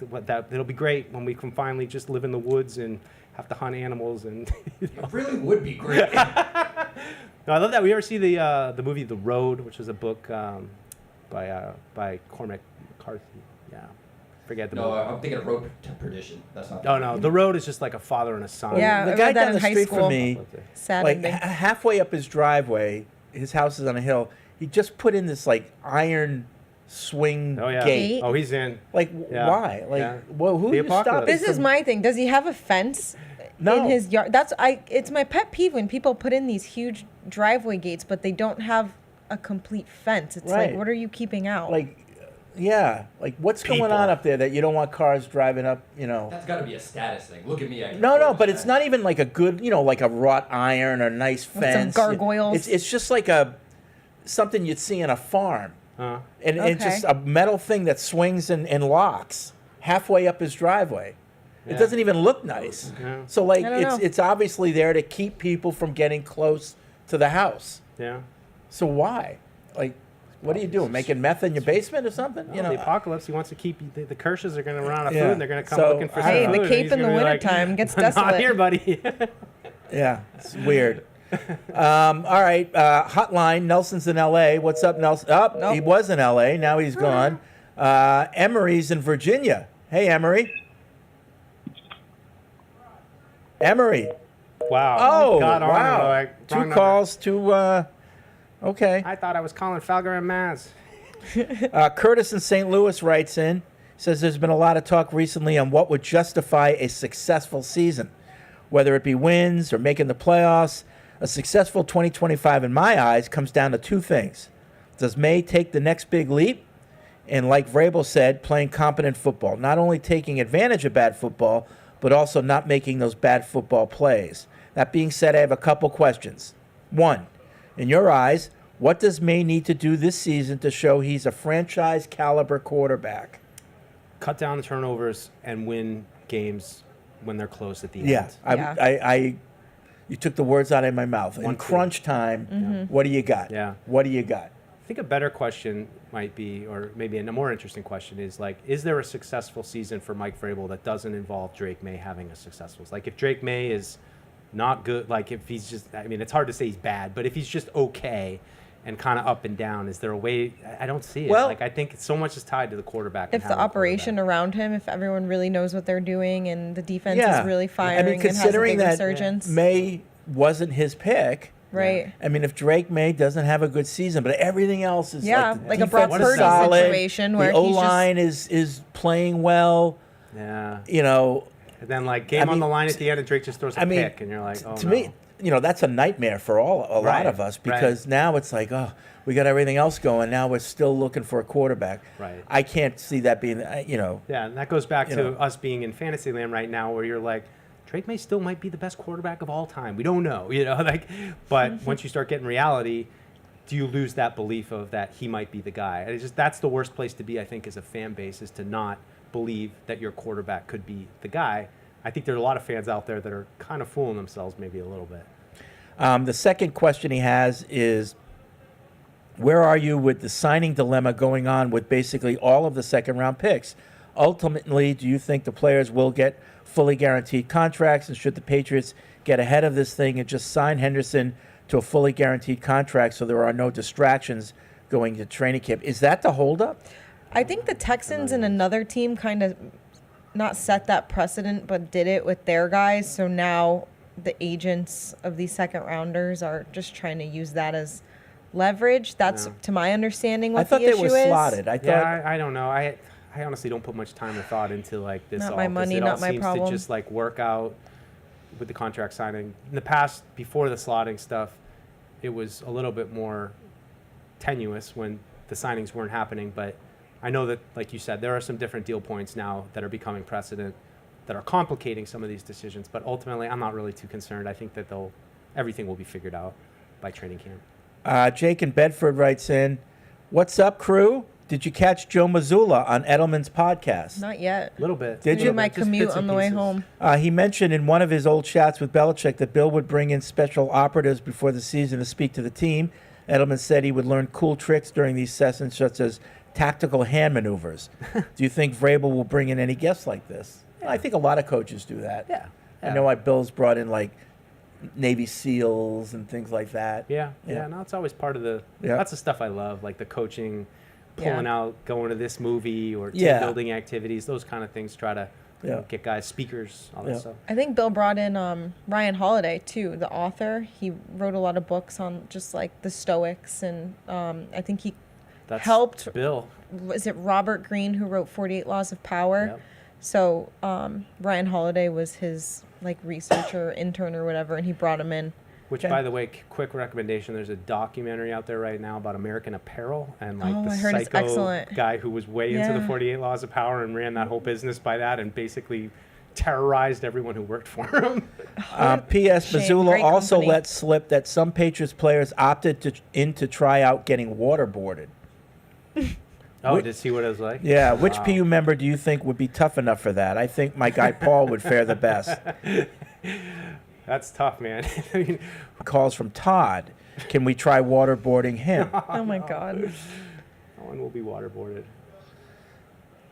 it'll be great when we can finally just live in the woods and have to hunt animals and. It really would be great. No, I love that. We ever see the movie The Road, which was a book by Cormac McCarthy. Yeah, forget the No, movie. I'm thinking of Road to Perdition. That's not. Oh no, The Road is just like a father and a son. Yeah, the I guy read that down in the high street school. from me, Sad like ending. halfway up his driveway, his house is on a hill. He just put in this iron swing Oh yeah. gate. Oh, he's in. Like Yeah. why? Like, Yeah. well, who The are you stopping? apocalypse. This is my thing. Does he have a fence No. in his yard? It's my pet peeve when people put in these huge driveway gates, but they don't have a complete fence. It's Right. like, what are you keeping out? Like, yeah, like what's going People. on up there that you don't want cars driving up? That's got to be a status thing. Look at me. I can No, afford but that. it's not even like a good, like a wrought iron or nice With some fence. gargoyles. It's just like something you'd see in a farm. And it's Okay. just a metal thing that swings and locks halfway up his driveway. It Yeah. doesn't even look nice. Yeah. So like I don't know. it's obviously there to keep people from getting close to the house. Yeah. So why? Like, what are you doing? Making meth in your basement or something? No, the apocalypse. He wants to keep the Kershers are going to run out of Yeah. food. And they're going to come So, looking for Hey, some the food. and Cape he's in the gonna be like, wintertime gets Not desolate. here, buddy. Yeah, it's weird. All right, hotline. Nelson's in L.A. What's up, Nelson? Oh, Nope. he was in L.A. Now he's gone. Emery's in Virginia. Hey, Emery. Emery. Wow. Oh, God, wow. like, Two wrong number. calls to. Okay. I thought I was calling Falgar and Maz. Curtis in St. Louis writes in, says there's been a lot of talk recently on what would justify a successful season, whether it be wins or making the playoffs. A successful 2025, in my eyes, comes down to two things. Does May take the next big leap? And like Vrabel said, playing competent football. Not only taking advantage of bad football, but also not making those bad football plays. That being said, I have a couple questions. One, in your eyes, what does May need to do this season to show he's a franchise caliber quarterback? Cut down the turnovers and win games when they're close at the Yeah, end. you took the words out of my mouth. In One, two. crunch time, what do you got? Yeah. What do you got? I think a better question might be, or maybe a more interesting question is is there a successful season for Mike Vrabel that doesn't involve Drake May having a successful? Like if Drake May is not good, like if he's just, I mean, it's hard to say he's bad, but if he's just okay and kind of up and down, is there a way? I don't see it. Well, I think so much is tied to the quarterback. If and the having a operation around him, if everyone really knows what they're doing and the defense Yeah. is really I firing mean, and has a considering big that resurgence. May wasn't his pick, Right. I mean, if Drake May doesn't have a good season, but everything else is like a the Brock defense is Purdy solid, situation where the O he's just- line is playing well. Yeah. You know. And then like game on the line at the end, and Drake just throws a pick, and you're like, oh to no. me, that's a nightmare for a lot Right, of us because now it's like, oh, we got everything else going. Now we're still looking for a quarterback. Right. I can't see that being, Yeah, and that goes back you to know. us being in fantasy land right now, where you're like, Drake May still might be the best quarterback of all time. We don't know, But once you start getting reality, do you lose that belief of that he might be the guy? And it's just that's the worst place to be, I think, as a fan base, is to not believe that your quarterback could be the guy. I think there are a lot of fans out there that are kind of fooling themselves maybe a little bit. The second question he has is, where are you with the signing dilemma going on with basically all of the second-round picks? Ultimately, do you think the players will get fully guaranteed contracts, and should the Patriots get ahead of this thing and just sign Henderson to a fully guaranteed contract so there are no distractions going to training camp? Is that the holdup? I think the Texans and another team kind of not set that precedent, but did it with their guys. So now the agents of these second rounders are just trying to use that as leverage. That's, to my understanding, what the issue is. I thought they were slotted. I don't know. I honestly don't put much time or thought into like this. Not all, my 'cause money, it not all my seems problem. to just like work out with the contract signing. In the past, before the slotting stuff, it was a little bit more tenuous when the signings weren't happening. But I know that, like you said, there are some different deal points now that are becoming precedent that are complicating some of these decisions. But ultimately, I'm not really too concerned. I think that everything will be figured out by training camp. Jake in Bedford writes in, "What's up, crew? Did you catch Joe Mazzulla on Edelman's podcast?" Not yet. A little bit. Did you? My commute on the way home. He mentioned in one of his old chats with Belichick that Bill would bring in special operatives before the season to speak to the team. Edelman said he would learn cool tricks during these sessions, such as tactical hand maneuvers. Do you think Vrabel will bring in any guests like this? I think a lot of coaches do that. Yeah. I know Bill's brought in like Navy SEALs and things like that. Yeah. No, it's always part of the. Yeah. That's the stuff I love, like the coaching, pulling out, going to this movie or team Yeah. building activities. Those kind of things. Try to get guys speakers, all that stuff. I think Bill brought in Ryan Holiday too, the author. He wrote a lot of books on just like the Stoics, and I think he helped Bill. Was it Robert Greene who wrote 48 Laws of Power? Yep. So Ryan Holiday was his like researcher, intern or whatever, and he brought him in. Which, by the way, quick recommendation: there's a documentary out there right now about American Apparel and like Oh, the I heard it's psycho excellent. guy who was way into the Yeah. 48 Laws of Power and ran that whole business by that, and basically terrorized everyone who worked for him. P.S. Shame, Mazzulla great also company. let slip that some Patriots players opted to try out getting waterboarded. Oh, Which- to see what it was like? Yeah, which Wow. PU member do you think would be tough enough for that? I think my guy Paul would fare the best. That's tough, man. I mean, Calls from Todd. Can we try waterboarding him? Oh my God. no one will be waterboarded.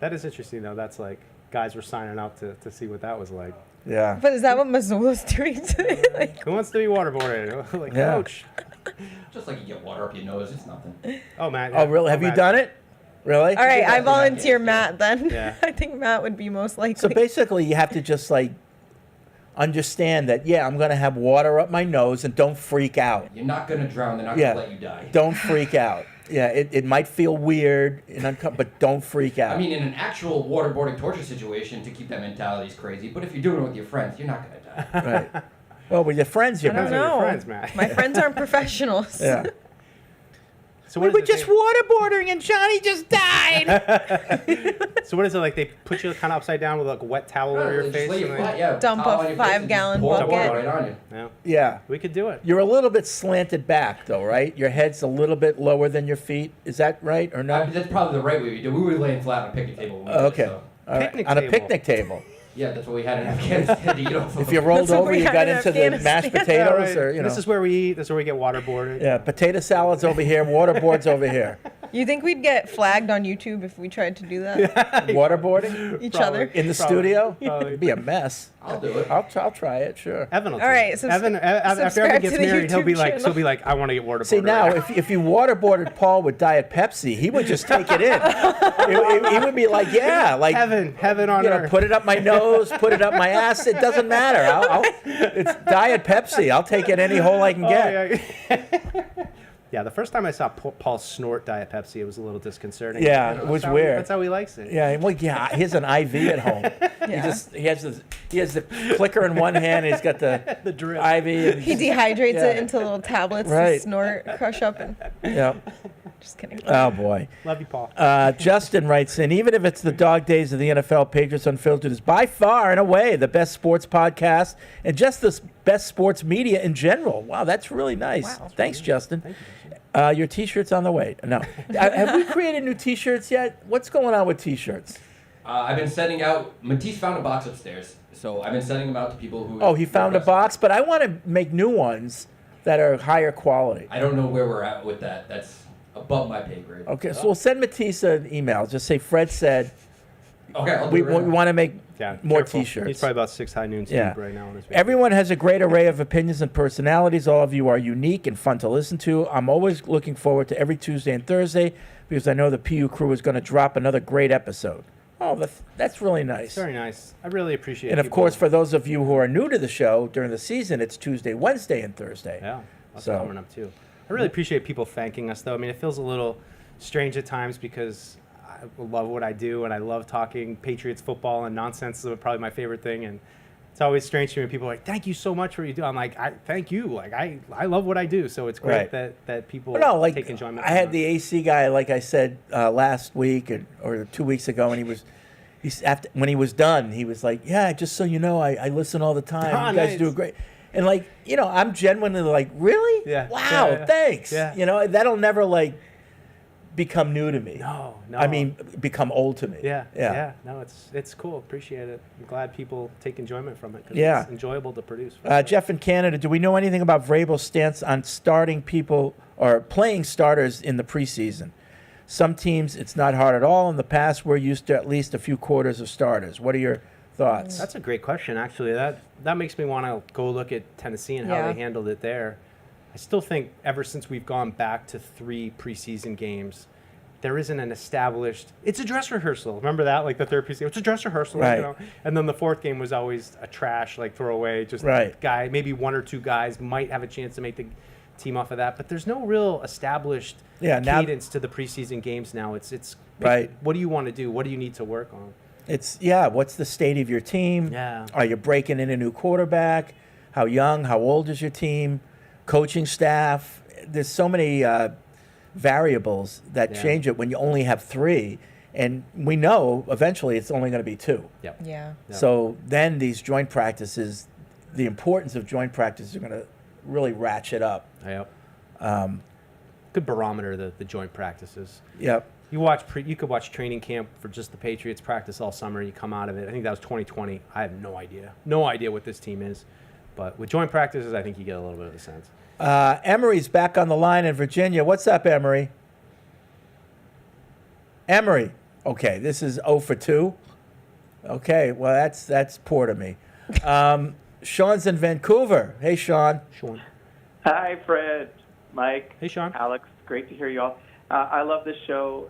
That is interesting, though. That's like guys were signing up to see what that was like. Yeah. But is that what Missoula's doing today? Like, Who wants to be waterboarded? Like, Yeah. coach. Just like you get water up your nose, it's nothing. Oh, man. Oh, really? Have you done it? Really? all right, I volunteer Matt then. Yeah. I think Matt would be most likely. So basically, you have to just like understand that, yeah, I'm going to have water up my nose and don't freak out. You're not going to drown. They're not Yeah. going to let you die. Don't freak out. Yeah, it might feel weird and but don't freak out. I mean, in an actual waterboarding torture situation, to keep that mentality is crazy. But if you're doing it with your friends, you're not going to die. Right. Well, with your friends, you're I don't not. know. friends, Matt. My friends aren't professionals. Yeah. So We what were is it just waterboarding and Johnny just died. So what is it like? They put you kind of upside down with like a wet towel over your Just face. lay you and flat, they- yeah. Dump towel on a your face and 5-gallon pour the water bucket. right on you. Yeah. Yeah. We could do it. You're a little bit slanted back, though, right? Your head's a little bit lower than your feet. Is that right or I no? mean, that's probably the right way we do. We were laying flat on a picnic table. When we did it, Okay. so. All right. Picnic On a table. picnic table. Yeah, that's what we had in Afghanistan to eat off of. If you rolled That's what over, we you had got in into the mashed Afghanistan. potatoes, Yeah, right. or you know. This is where we eat. This is where we get waterboarded. Yeah, potato salads over here, waterboards over here. You think we'd get flagged on YouTube if we tried to do that? Waterboarding? Each other? In the studio? It'd be a mess. I'll do it. I'll try it, sure. Evan will All right, Evan, after Evan subscribe gets to the married, he'll YouTube be like, I want to get waterboarded. See, now, if you waterboarded Paul with Diet Pepsi, he would just take it in. He would be like, yeah, like heaven on earth. Put it up my nose, put it up my ass. It doesn't matter. It's Diet Pepsi. I'll take it any hole I can get. Yeah, the first time I saw Paul snort Diet Pepsi, it was a little disconcerting. Yeah, it was weird. That's how he likes it. Yeah, well, yeah, he has an IV at home. He has the clicker in one hand, and he's got the drip. IV. And He dehydrates it into little tablets to snort, crush up, and. Yeah. Just kidding. Oh boy. Love you, Paul. Justin writes in, even if it's the dog days of the NFL, Patriots Unfiltered is by far and away the best sports podcast and just the best sports media in general. Wow, that's really nice. Wow, Thanks, Justin. Thank you. Your T-shirt's on the way. No, have we created new T-shirts yet? What's going on with T-shirts? I've been sending out. Matisse found a box upstairs, so I've been sending them out to people who. Oh, he found a box, but I want to make new ones that are higher quality. I don't know where we're at with that. That's above my pay grade. Okay, so we'll send Matisse an email. Just say Fred said. Okay, I'll do we it right now. want to make more careful. T-shirts. He's probably about 6 high noons deep right now. On his Everyone has a great array of opinions and personalities. All of you are unique and fun to listen to. I'm always looking forward to every Tuesday and Thursday because I know the PU crew is going to drop another great episode. Oh, that's really nice. Very nice. I really appreciate it. And of course, for those of you who are new to the show during the season, it's Tuesday, Wednesday, and Thursday. Yeah, that's coming up too. I really appreciate people thanking us, though. I mean, it feels a little strange at times because I love what I do and I love talking Patriots football, and nonsense is probably my favorite thing. And it's always strange to me when people are like, thank you so much for what you do. I'm like, thank you. Like, I love what I do. So it's great that people take enjoyment. I had the AC guy, like I said last week or 2 weeks ago, and when he was done, he was like, yeah, just so you know, I listen all the time. You guys do a great. And I'm genuinely like, really? Yeah. Wow, thanks. Yeah. That'll never become new to me. No. I mean, become old to me. Yeah. No, it's cool. Appreciate it. I'm glad people take enjoyment from it. 'Cause it's enjoyable to produce. Jeff in Canada, do we know anything about Vrabel's stance on starting people or playing starters in the preseason? Some teams, it's not hard at all. In the past, we're used to at least a few quarters of starters. What are your thoughts? That's a great question, actually. That makes me want to go look at Tennessee and how they handled it there. I still think ever since we've gone back to 3 preseason games, there isn't an established. It's a dress rehearsal. Remember that, the third preseason. It's a dress rehearsal, right? And then the 4th game was always a trash, throwaway. Just guy, maybe 1 or 2 guys might have a chance to make the team off of that. But there's no real established cadence to the preseason games now. It's right. What do you want to do? What do you need to work on? It's what's the state of your team? Yeah. Are you breaking in a new quarterback? How young? How old is your team? Coaching staff? There's so many variables that change it when you only have 3, and we know eventually it's only going to be 2. Yep. Yeah. So then these joint practices, the importance of joint practices are going to really ratchet up. Yep. Good barometer, the joint practices. Yep. You could watch training camp for just the Patriots practice all summer. You come out of it. I think that was 2020. I have no idea what this team is, but with joint practices, I think you get a little bit of a sense. Emery's back on the line in Virginia. What's up, Emery? Emery. Okay, this is 0 for 2. Okay, well that's poor to me. Sean's in Vancouver. Hey, Sean. Hi, Fred, Mike. Hey, Sean. Alex. Great to hear you all. I love this show.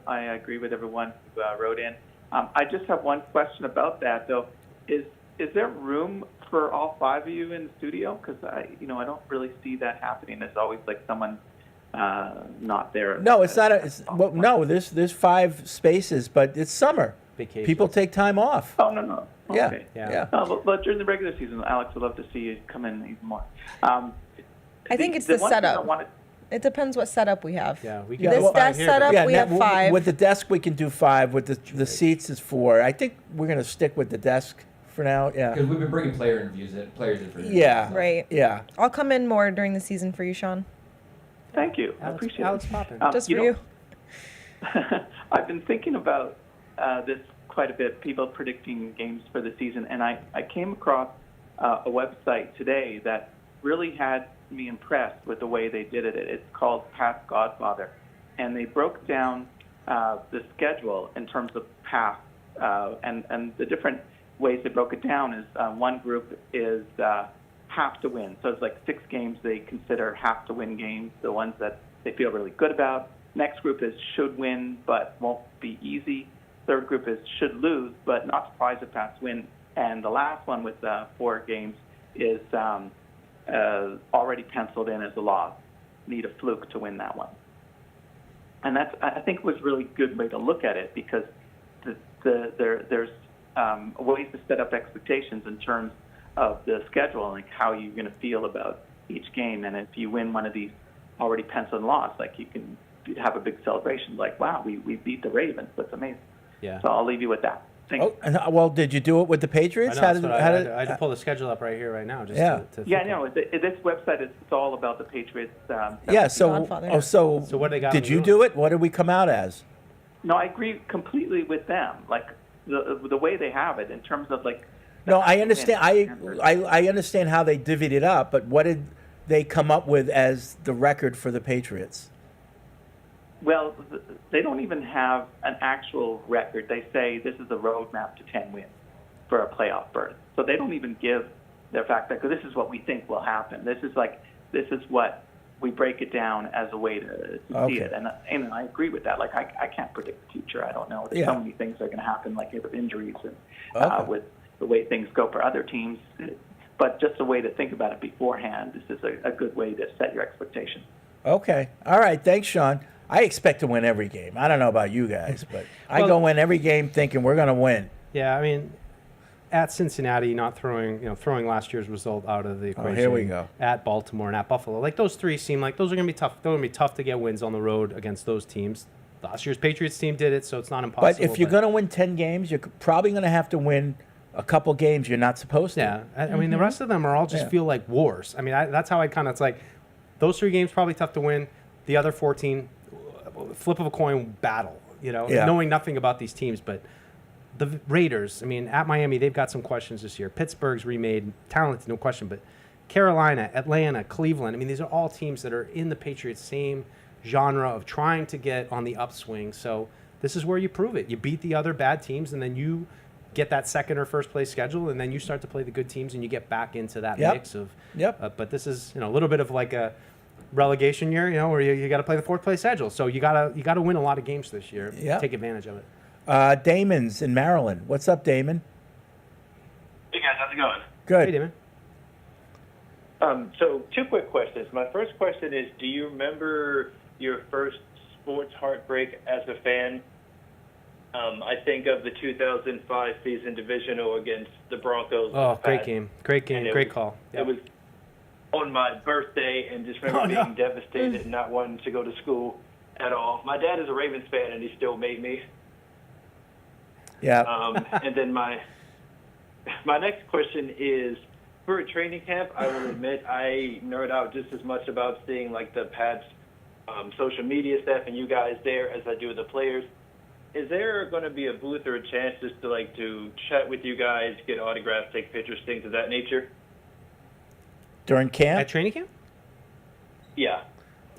I agree with everyone who wrote in. I just have one question about that, though. Is there room for all 5 of you in the studio? Because I don't really see that happening. There's always someone not there. No, it's not. No, there's 5 spaces, but it's summer. Vacation. People take time off. Oh no. Okay. Yeah. But during the regular season, Alex, would love to see you come in even more. I think it's the one thing I setup. wanted- It depends what setup we have. Yeah, we can this desk setup, we have 5. With the desk, we can do 5. With the seats is 4. I think we're going to stick with the desk for now. Yeah. Because we've been bringing players in for interviews. Yeah. Right. Yeah. I'll come in more during the season for you, Sean. Thank you. I appreciate Alex it. Poppin. Just for you. I've been thinking about this quite a bit, people predicting games for the season, and I came across a website today that really had me impressed with the way they did it. It's called Past Godfather. and they broke down the schedule in terms of paths, and the different ways they broke it down is one group is have to win. So it's like 6 games they consider have to win games, the ones that they feel really good about. Next group is should win but won't be easy. Third group is should lose but not surprised if Pats win. And the last one with 4 games is already penciled in as a loss. Need a fluke to win that one. And that's, I think, was a really good way to look at it, because there's ways to set up expectations in terms of the schedule and like how you're going to feel about each game. And if you win one of these already penciled loss, like you can have a big celebration, like, wow, we beat the Ravens. That's amazing. Yeah. So I'll leave you with that. Thanks. Oh, and, well, did you do it with the Patriots? I had to pull the schedule up right here, right now. Just to Yeah, no. This website is all about the Patriots. Yeah. So what they got? Did you do it? What did we come out as? No, I agree completely with them. Like the way they have it in terms of like. No, I understand. I understand how they divvied it up, but what did they come up with as the record for the Patriots? Well, they don't even have an actual record. They say this is the roadmap to 10 wins for a playoff berth. So they don't even give their fact that, because this is what we think will happen. This is what we break it down as a way to see it. And I agree with that. Like, I can't predict the future. I don't know. There's so many things that are going to happen, like with injuries and with the way things go for other teams. But just a way to think about it beforehand, this is a good way to set your expectations. Okay. All right. Thanks, Sean. I expect to win every game. I don't know about you guys, but I go in every game thinking we're going to win. Yeah, I mean, at Cincinnati, not throwing last year's result out of the equation. Oh, here we go. At Baltimore and at Buffalo, like those three seem like those are going to be tough. They're going to be tough to get wins on the road against those teams. Last year's Patriots team did it, so it's not impossible. But if you're going to win 10 games, you're probably going to have to win a couple games you're not supposed to. Yeah, I mean, the rest of them are all just feel like wars. I mean, that's how I kind of, it's like those 3 games probably tough to win. The other 14, flip of a coin battle, knowing nothing about these teams. But the Raiders, I mean, at Miami, they've got some questions this year. Pittsburgh's remade, talented, no question. But Carolina, Atlanta, Cleveland, I mean, these are all teams that are in the Patriots' same genre of trying to get on the upswing. So this is where you prove it. You beat the other bad teams, and then you get that second or first place schedule, and then you start to play the good teams, and you get back into that mix of. But this is a little bit of like a relegation year, where you got to play the 4th place schedule. So you gotta win a lot of games this year. Take advantage of it. Damon's in Maryland. What's up, Damon? Hey guys, how's it going? Good. Hey, Damon. So 2 quick questions. My first question is, do you remember your first sports heartbreak as a fan? I think of the 2005 season divisional against the Broncos. Oh, great game. Great game. Great call. It was on my birthday, and just remember being devastated and not wanting to go to school at all. My dad is a Ravens fan, and he still made me. Yeah. And then my next question is, for a training camp, I will admit I nerd out just as much about seeing like the Pats social media stuff and you guys there as I do the players. Is there going to be a booth or a chance just to chat with you guys, get autographs, take pictures, things of that nature? During camp? At training camp? Yeah.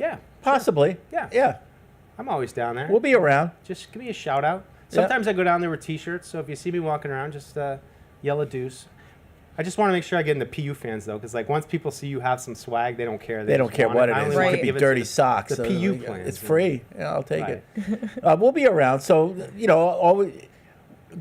Yeah. Possibly. Yeah. Yeah. I'm always down there. We'll be around. Just give me a shout out. Sometimes I go down there with T-shirts, so if you see me walking around, just yell a deuce. I just want to make sure I get into PU fans, though, because once people see you have some swag, they don't care. They don't care what it is. It could be dirty socks. The PU plans. It's free. Yeah, I'll take it. We'll be around. So, always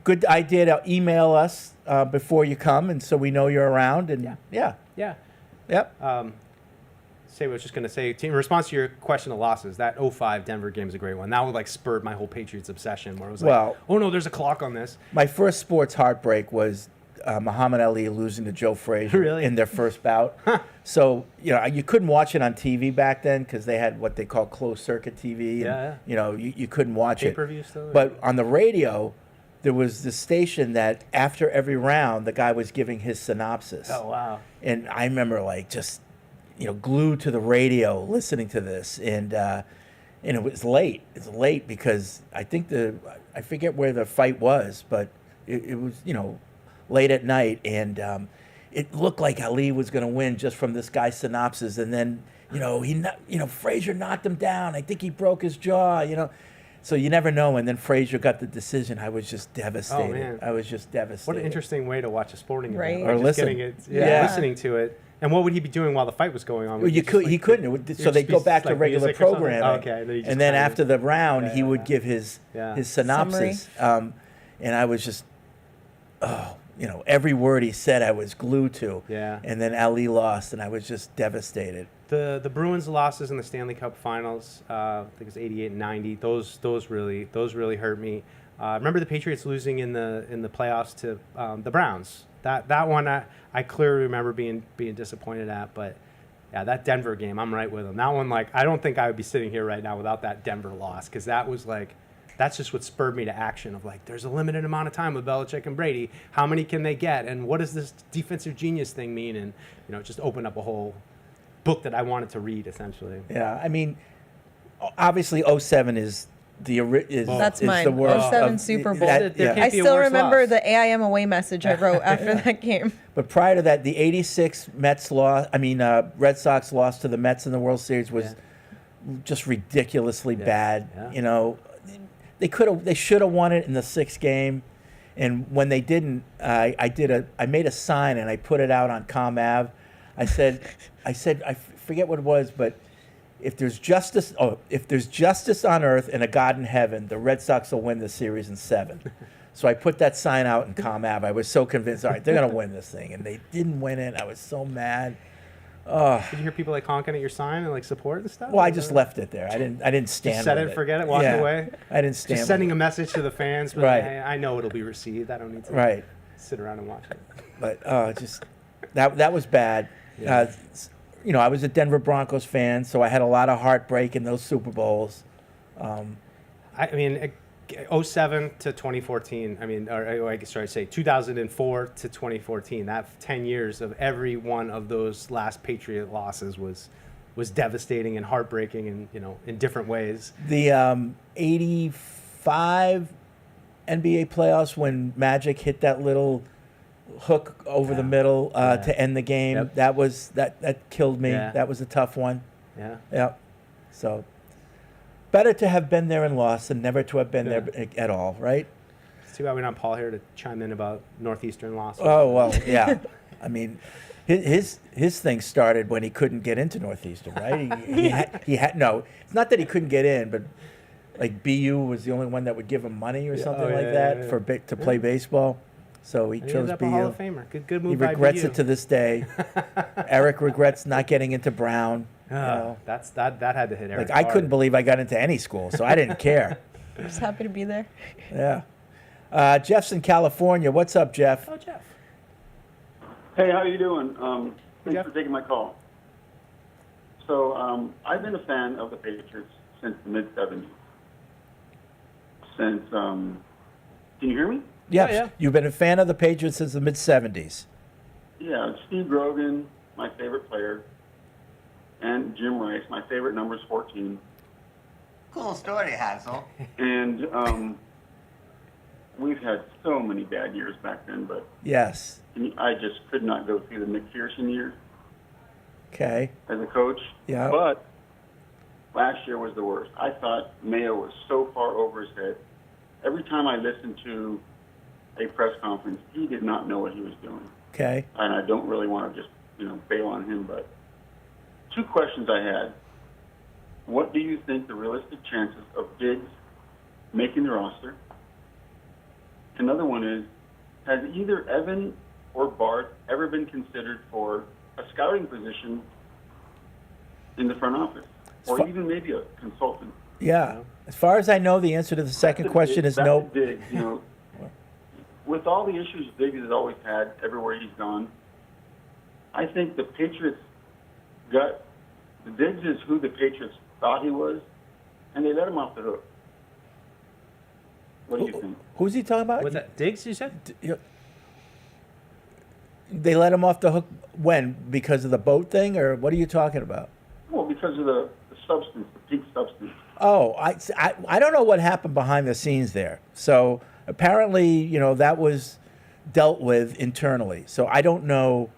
good idea to email us before you come, and so we know you're around. And Yeah. Yep. I was just going to say, in response to your question of losses, that 05 Denver game is a great one. That would spurred my whole Patriots obsession, where it was oh no, there's a clock on this. My first sports heartbreak was Muhammad Ali losing to Joe Frazier in their first bout. So, you couldn't watch it on TV back then because they had what they call closed circuit TV. And, you couldn't watch it. Pay-per-view still? But on the radio, there was this station that after every round, the guy was giving his synopsis. Oh, wow. And I remember glued to the radio listening to this. And it was late. It's late because I forget where the fight was, but it was, late at night, and it looked like Ali was going to win just from this guy's synopsis, and then Frazier knocked him down. I think he broke his jaw. So you never know. And then Frazier got the decision. I was just devastated. Oh, man. I was just devastated. What an interesting way to watch a sporting event. Or Just listen. getting it, listening to it. And what would he be doing while the fight was going on? Well, he couldn't. So they'd go back to regular programming. Oh, okay. And then after the round, he would give his synopsis. And I was just, every word he said I was glued to. Yeah. And then Ali lost, and I was just devastated. The Bruins' losses in the Stanley Cup Finals, I think it was 88 and 90. Those really hurt me. Remember the Patriots losing in the playoffs to the Browns. That one I clearly remember being disappointed at. But yeah, that Denver game, I'm right with them. That one, I don't think I would be sitting here right now without that Denver loss, because that was that's just what spurred me to action of there's a limited amount of time with Belichick and Brady. How many can they get? And what does this defensive genius thing mean? And it just opened up a whole book that I wanted to read, essentially. Yeah, I mean, obviously 07 is the That's is mine. the worst 07 of- Super Bowl. that- I still remember the AIM away message I wrote after that game. But prior to that, the '86 Red Sox loss to the Mets in the World Series was just ridiculously bad. Yeah. They should have won it in the 6th game, and when they didn't, I made a sign and I put it out on Com Ave. I said I forget what it was, but if there's justice on earth and a God in heaven, the Red Sox will win this series in 7. So I put that sign out in Com Ave. I was so convinced, all right, they're going to win this thing, and they didn't win it. I was so mad. Did you hear people honking at your sign and support and stuff? Well, I just left it there. I didn't stand. Just set with it, forget it, walked away. I didn't stand. Just sending a message to the fans, but Right. hey, I know it'll be received. I don't need to sit around and watch it. But that was bad. Yeah. I was a Denver Broncos fan, so I had a lot of heartbreak in those Super Bowls. I mean, 07 to 2014. I mean, or I guess I say 2004 to 2014. That 10 years of every one of those last Patriot losses was devastating and heartbreaking, and in different ways. The '85 NBA playoffs when Magic hit that little hook over the middle to end the game. Yep. That killed me. Yeah. That was a tough one. Yeah. Yeah. So better to have been there and lost than never to have been there at all, right? It's too bad we don't have Paul here to chime in about Northeastern losses. Oh well, yeah. I mean, his thing started when he couldn't get into Northeastern, right? He had no. It's not that he couldn't get in, but BU was the only one that would give him money or something to play baseball. So he And chose ended up a BU. Hall of Famer. Good move He by regrets BU. it to this day. Eric regrets not getting into Brown. That had to hit Eric. I couldn't believe I got into any school, so I didn't care. Just happy to be there. Yeah. Jeff's in California. What's up, Jeff? Oh, Jeff. Hey, how you doing? Thanks for taking my call. So I've been a fan of the Patriots since the mid-'70s. Can you hear me? Yes. Yeah. You've been a fan of the Patriots since the mid-'70s. Yeah, Steve Grogan, my favorite player, and Jim Rice, my favorite number is 14. Cool story, Hassel. And we've had so many bad years back then, but Yes. I just could not go through the McPherson year Okay. as a coach. Yeah. But last year was the worst. I thought Mayo was so far over his head. Every time I listened to a press conference, he did not know what he was doing. Okay. And I don't really want to just, bail on him, but 2 questions I had. What do you think the realistic chances of Diggs making the roster? Another one is, has either Evan or Bart ever been considered for a scouting position in the front office? Or even maybe a consultant? Yeah. As far as I know, the answer to the second question is Back no. to Diggs, with all the issues Diggs has always had everywhere he's gone, I think the Patriots Diggs is who the Patriots thought he was, and they let him off the hook. What do you think? Who's he talking about? Was that Diggs, you said? They let him off the hook when? Because of the boat thing, or what are you talking about? Well, because of the substance, the pink substance. Oh, I don't know what happened behind the scenes there. So apparently, that was dealt with internally. So I don't know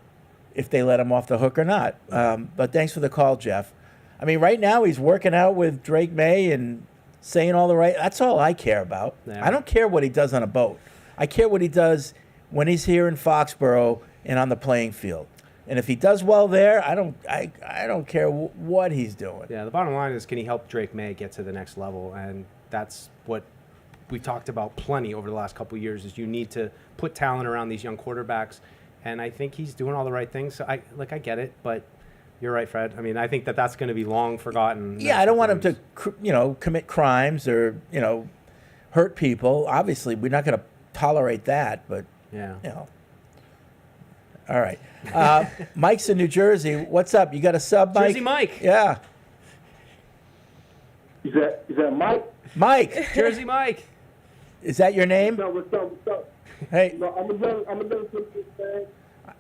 if they let him off the hook or not. But thanks for the call, Jeff. I mean, right now he's working out with Drake May and saying all the right. That's all I care about. Yeah. I don't care what he does on a boat. I care what he does when he's here in Foxborough and on the playing field. And if he does well there, I don't care what he's doing. Yeah, the bottom line is, can he help Drake May get to the next level? And that's what we've talked about plenty over the last couple of years, is you need to put talent around these young quarterbacks. And I think he's doing all the right things. So I get it, but you're right, Fred. I mean, I think that's going to be long forgotten. Yeah, I don't want him to, commit crimes or, hurt people. Obviously, we're not going to tolerate that, but, yeah. All right. Mike's in New Jersey. What's up? You got a sub, Mike? Jersey Mike. Yeah. Is that Mike? Mike. Jersey Mike. Is that your name? What's up? Hey. No, I'm a young Patriots fan.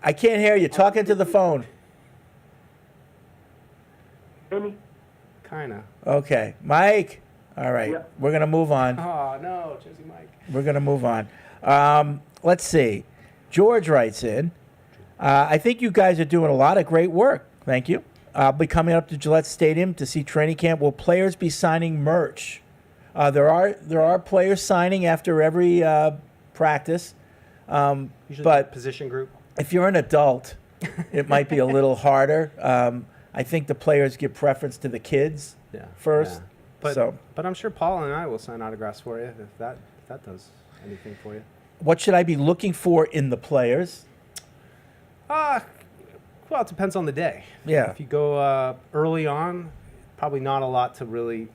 I can't hear you. Talking to the phone. Hear me? Kind of. Okay. Mike. All right. Yeah. We're going to move on. Oh, no, Jersey Mike. We're going to move on. Let's see. George writes in, I think you guys are doing a lot of great work. Thank you. I'll be coming up to Gillette Stadium to see training camp. Will players be signing merch? There are players signing after every practice. Usually but position group. If you're an adult, it might be a little harder. I think the players give preference to the kids first. Yeah. But I'm sure Paul and I will sign autographs for you if that does anything for you. What should I be looking for in the players? Well, it depends on the day. Yeah. If you go early on, probably not a lot to really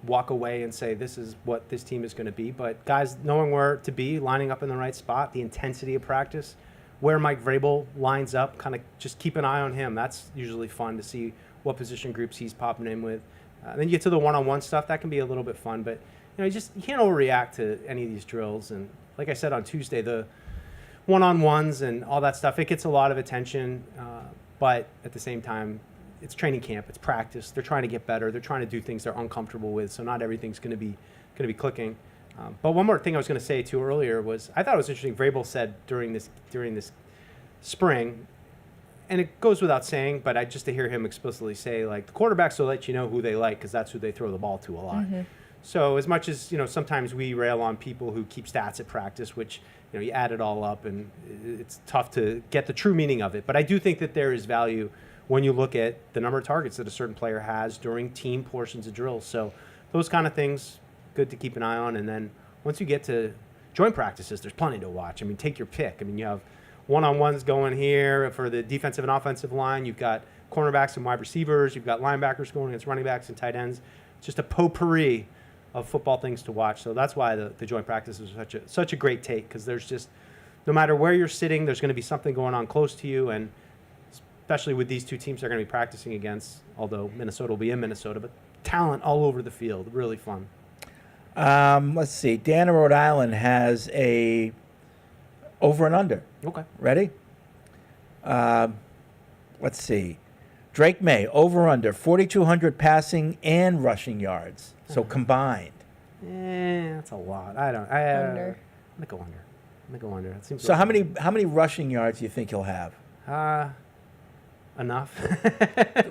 walk away and say this is what this team is going to be. But guys knowing where to be, lining up in the right spot, the intensity of practice, where Mike Vrabel lines up, kind of just keep an eye on him. That's usually fun to see what position groups he's popping in with. Then you get to the one-on-one stuff. That can be a little bit fun, but you can't overreact to any of these drills. And like I said on Tuesday, the one-on-ones and all that stuff, it gets a lot of attention, but at the same time, it's training camp, it's practice. They're trying to get better. They're trying to do things they're uncomfortable with, so not everything's going to be clicking. But one more thing I was going to say too earlier was I thought it was interesting. Vrabel said during this spring, and it goes without saying, but just to hear him explicitly say, like, the quarterbacks will let you know who they like because that's who they throw the ball to a lot. Mm-hmm. So as much as sometimes we rail on people who keep stats at practice, which you add it all up, and it's tough to get the true meaning of it. But I do think that there is value when you look at the number of targets that a certain player has during team portions of drills. So those kind of things, good to keep an eye on. And then once you get to joint practices, there's plenty to watch. I mean, take your pick. I mean, you have one-on-ones going here for the defensive and offensive line. You've got cornerbacks and wide receivers. You've got linebackers going against running backs and tight ends. It's just a potpourri of football things to watch. So that's why the joint practice is such a great take, because there's just, no matter where you're sitting, there's going to be something going on close to you. And especially with these two teams they're going to be practicing against, although Minnesota will be in Minnesota, but talent all over the field. Really fun. Let's see. Dan in Rhode Island has a over and under. Okay. Ready? Let's see. Drake May, over under, 4,200 passing and rushing yards. So combined. That's a lot. Under. I'm gonna go under. It seems So like how many rushing yards do you think he'll have? Enough.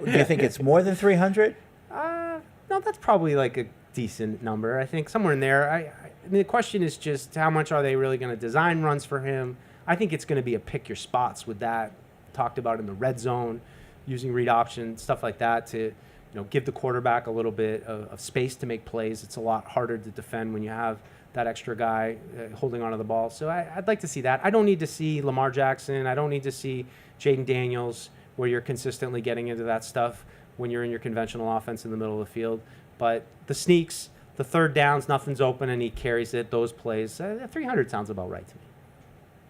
Do you think it's more than 300? No, that's probably like a decent number. I think somewhere in there. I mean, the question is just how much are they really going to design runs for him? I think it's going to be a pick your spots with that. Talked about in the red zone, using read option, stuff like that to give the quarterback a little bit of space to make plays. It's a lot harder to defend when you have that extra guy holding onto the ball. So I'd like to see that. I don't need to see Lamar Jackson. I don't need to see Jaden Daniels, where you're consistently getting into that stuff when you're in your conventional offense in the middle of the field. But the sneaks, the third downs, nothing's open and he carries it, those plays, 300 sounds about right to me,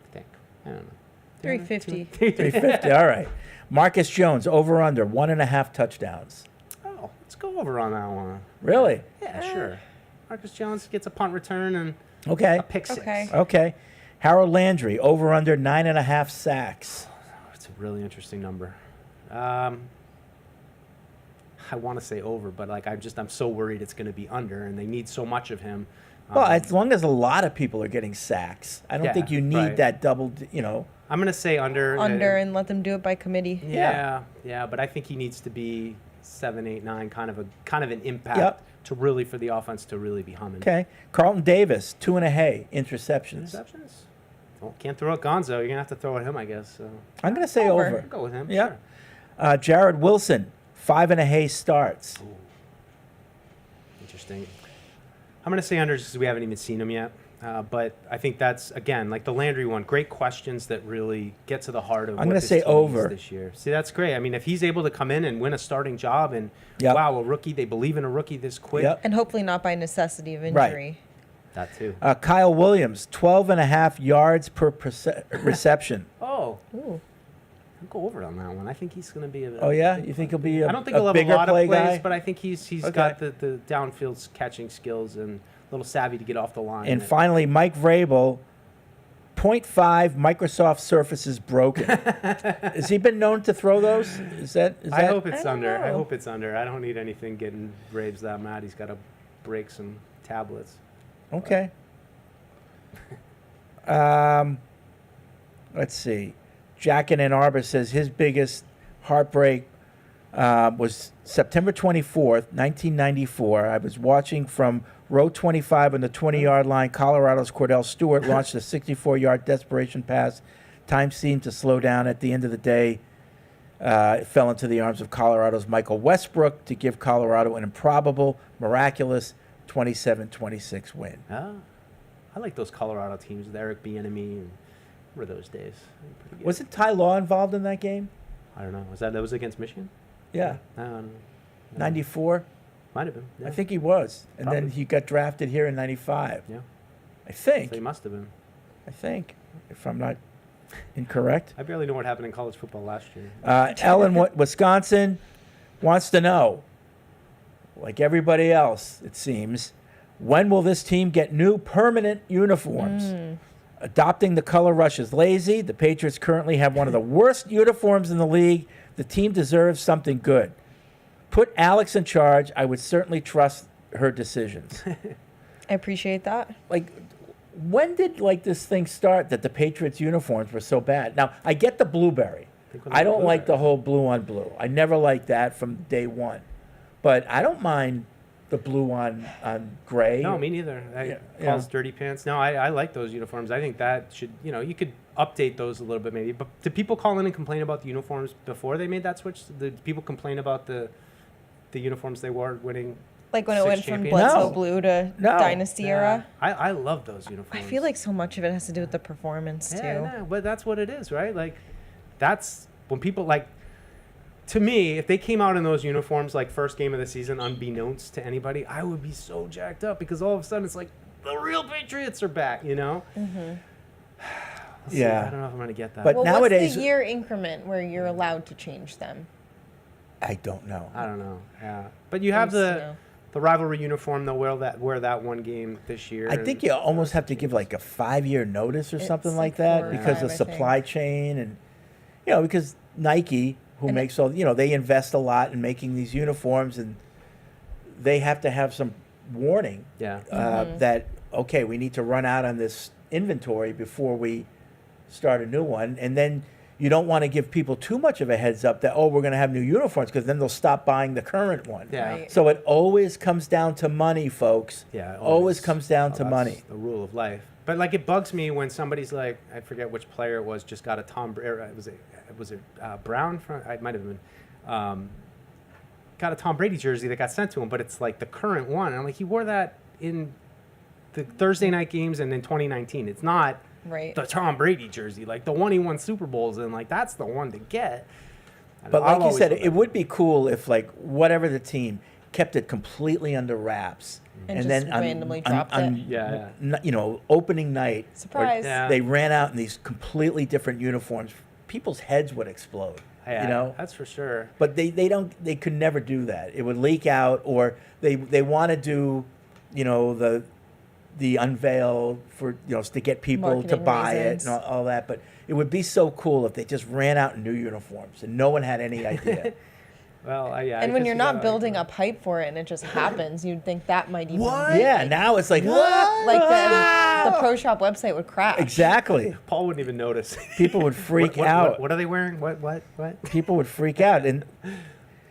I think. I don't know. 350. 350, all right. Marcus Jones, over under, 1.5 touchdowns. Oh, let's go over on that one. Really? Yeah, sure. Marcus Jones gets a punt return and Okay. a pick six. Okay. Harold Landry, over under, 9.5 sacks. That's a really interesting number. I want to say over, but I'm so worried it's going to be under, and they need so much of him Well, as long as a lot of people are getting sacks, I don't think you need that double. I'm gonna say under. And let them do it by committee. Yeah, but I think he needs to be 7, 8, 9, kind of an impact to really for the offense to really be humming. Okay, Carlton Davis, 2.5 interceptions. Well, can't throw at Gonzo. You're gonna have to throw at him, I guess. So. I'm gonna say over. Go with him. Yeah. Sure. Jared Wilson, 5.5 starts. Ooh. Interesting. I'm gonna say under just because we haven't even seen him yet. But I think that's, again, like the Landry one, great questions that really get to the heart of I'm what gonna this say team over. is this year. See, that's great. I mean, if he's able to come in and win a starting job and, wow, a rookie, they believe in a rookie this quick. And hopefully not by necessity of injury. That too. Kyle Williams, 12.5 yards per reception. Oh. Ooh. I'll go over on that one. I think he's going to be a. Oh yeah, you think he'll be I don't think he'll have a bigger lot of play plays, guy? but I think he's got the downfield catching skills and a little savvy to get off the line. And finally, Mike Vrabel, 0.5 Microsoft Surfaces broken. Has he been known to throw those? Is that? I hope it's under. I hope it's under. I don't need anything getting Braves that mad. He's got to break some tablets. Okay. Let's see. Jack in Ann Arbor says his biggest heartbreak was September 24th, 1994. I was watching from row 25 on the 20-yard line. Colorado's Cordell Stewart launched a 64-yard desperation pass. Time seemed to slow down at the end of the day. It fell into the arms of Colorado's Michael Westbrook to give Colorado an improbable, miraculous 27-26 win. Ah, I like those Colorado teams with Eric Bieniemy and were those days. Wasn't Ty Law involved in that game? I don't know. That was against Michigan? Yeah. I don't know. 94? Might have been. Yeah. I think he was. And Probably. then he got drafted here in 95. Yeah. I think. So he must have been. I think, if I'm not incorrect. I barely know what happened in college football last year. Ellen, Wisconsin, wants to know, like everybody else, it seems, when will this team get new permanent uniforms? Adopting the color rush is lazy. The Patriots currently have one of the worst uniforms in the league. The team deserves something good. Put Alex in charge. I would certainly trust her decisions. I appreciate that. Like, when did this thing start that the Patriots uniforms were so bad? Now, I get the blueberry. I don't like the whole blue on blue. I never liked that from day one. But I don't mind the blue on gray. No, me neither. Paul's dirty pants. No, I like those uniforms. I think that should, you could update those a little bit maybe. But did people call in and complain about the uniforms before they made that switch? Did people complain about the uniforms they wore winning? Like when it went from championships? Bledsoe blue to Dynasty era? I love those uniforms. I feel like so much of it has to do with the performance, too. Yeah, but that's what it is, right? Like, that's when people, to me, if they came out in those uniforms, first game of the season, unbeknownst to anybody, I would be so jacked up because all of a sudden it's like, the real Patriots are back, Mm-hmm. Yeah. I don't know if I'm going to get that. But nowadays, what's the year increment where you're allowed to change them? I don't know. I don't know. Yeah. But you have the rivalry uniform. They'll wear that one game this year. I think you almost have to give a 5-year notice or something like that because of supply chain and, because Nike, who makes all, they invest a lot in making these uniforms and they have to have some warning that, okay, we need to run out on this inventory before we start a new one. And then you don't want to give people too much of a heads up that, we're going to have new uniforms because then they'll stop buying the current one. Yeah. Right. So it always comes down to money, folks. Yeah. Always comes down to money. The rule of life. But it bugs me when somebody's like, I forget which player it was, just got a Tom Brady. Was it Brown? It might have been. Got a Tom Brady jersey that got sent to him, but it's the current one. And I'm like, he wore that in the Thursday night games and in 2019. It's not the Tom Brady jersey, the one he won Super Bowls in. That's the one to get. But like you said, it would be cool if whatever the team kept it completely under wraps. And just then randomly dropped it. Opening night, surprise. They ran out in these completely different uniforms. People's heads would explode. Yeah, that's for sure. But they could never do that. It would leak out, or they want to do, the unveil for to get people Marketing to buy reasons. it and all that. But it would be so cool if they just ran out in new uniforms and no one had any idea. Well, yeah. And when you're not building up hype for it and it just happens, you'd think that might even Yeah, now it's like, what? Like the Pro Shop website would crash. Exactly. Paul wouldn't even notice. People would freak What- out. What are they wearing? What? People would freak out. And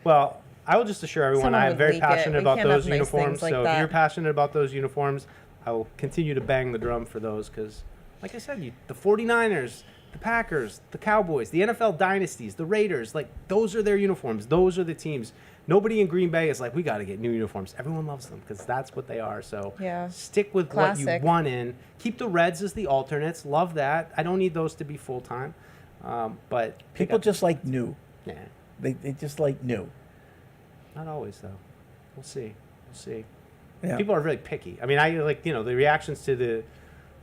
Well, I will just assure everyone Someone I am would very leak it. passionate We about can't have those nice uniforms. things like So if that. you're passionate about those uniforms, I will continue to bang the drum for those because, like I said, the 49ers, the Packers, the Cowboys, the NFL dynasties, the Raiders, like those are their uniforms. Those are the teams. Nobody in Green Bay is like, we got to get new uniforms. Everyone loves them because that's what they are. So Yeah. stick with what Classic. you want in. Keep the Reds as the alternates. Love that. I don't need those to be full time. But people just like new. Yeah. They just like new. Not always, though. We'll see. We'll see. Yeah. People are really picky. I mean, I like, the reactions to there's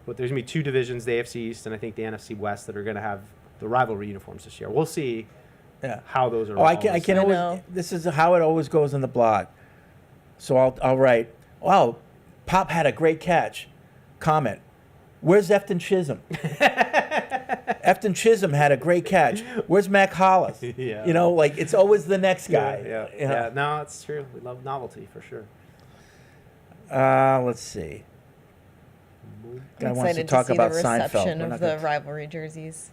going to be two divisions, the AFC East and I think the NFC West, that are going to have the rivalry uniforms this year. We'll see how those are. Oh, I can always. This is how it always goes in the blog. So I'll write, wow, Pop had a great catch. Comment. Where's Efton Chisholm? Efton Chisholm had a great catch. Where's Mac Hollis? Yeah. Like it's always the next guy. Yeah. No, it's true. We love novelty for sure. Let's see. Guy I'm wants to excited talk to see about the Seinfeld. reception We're of not the gonna- rivalry jerseys.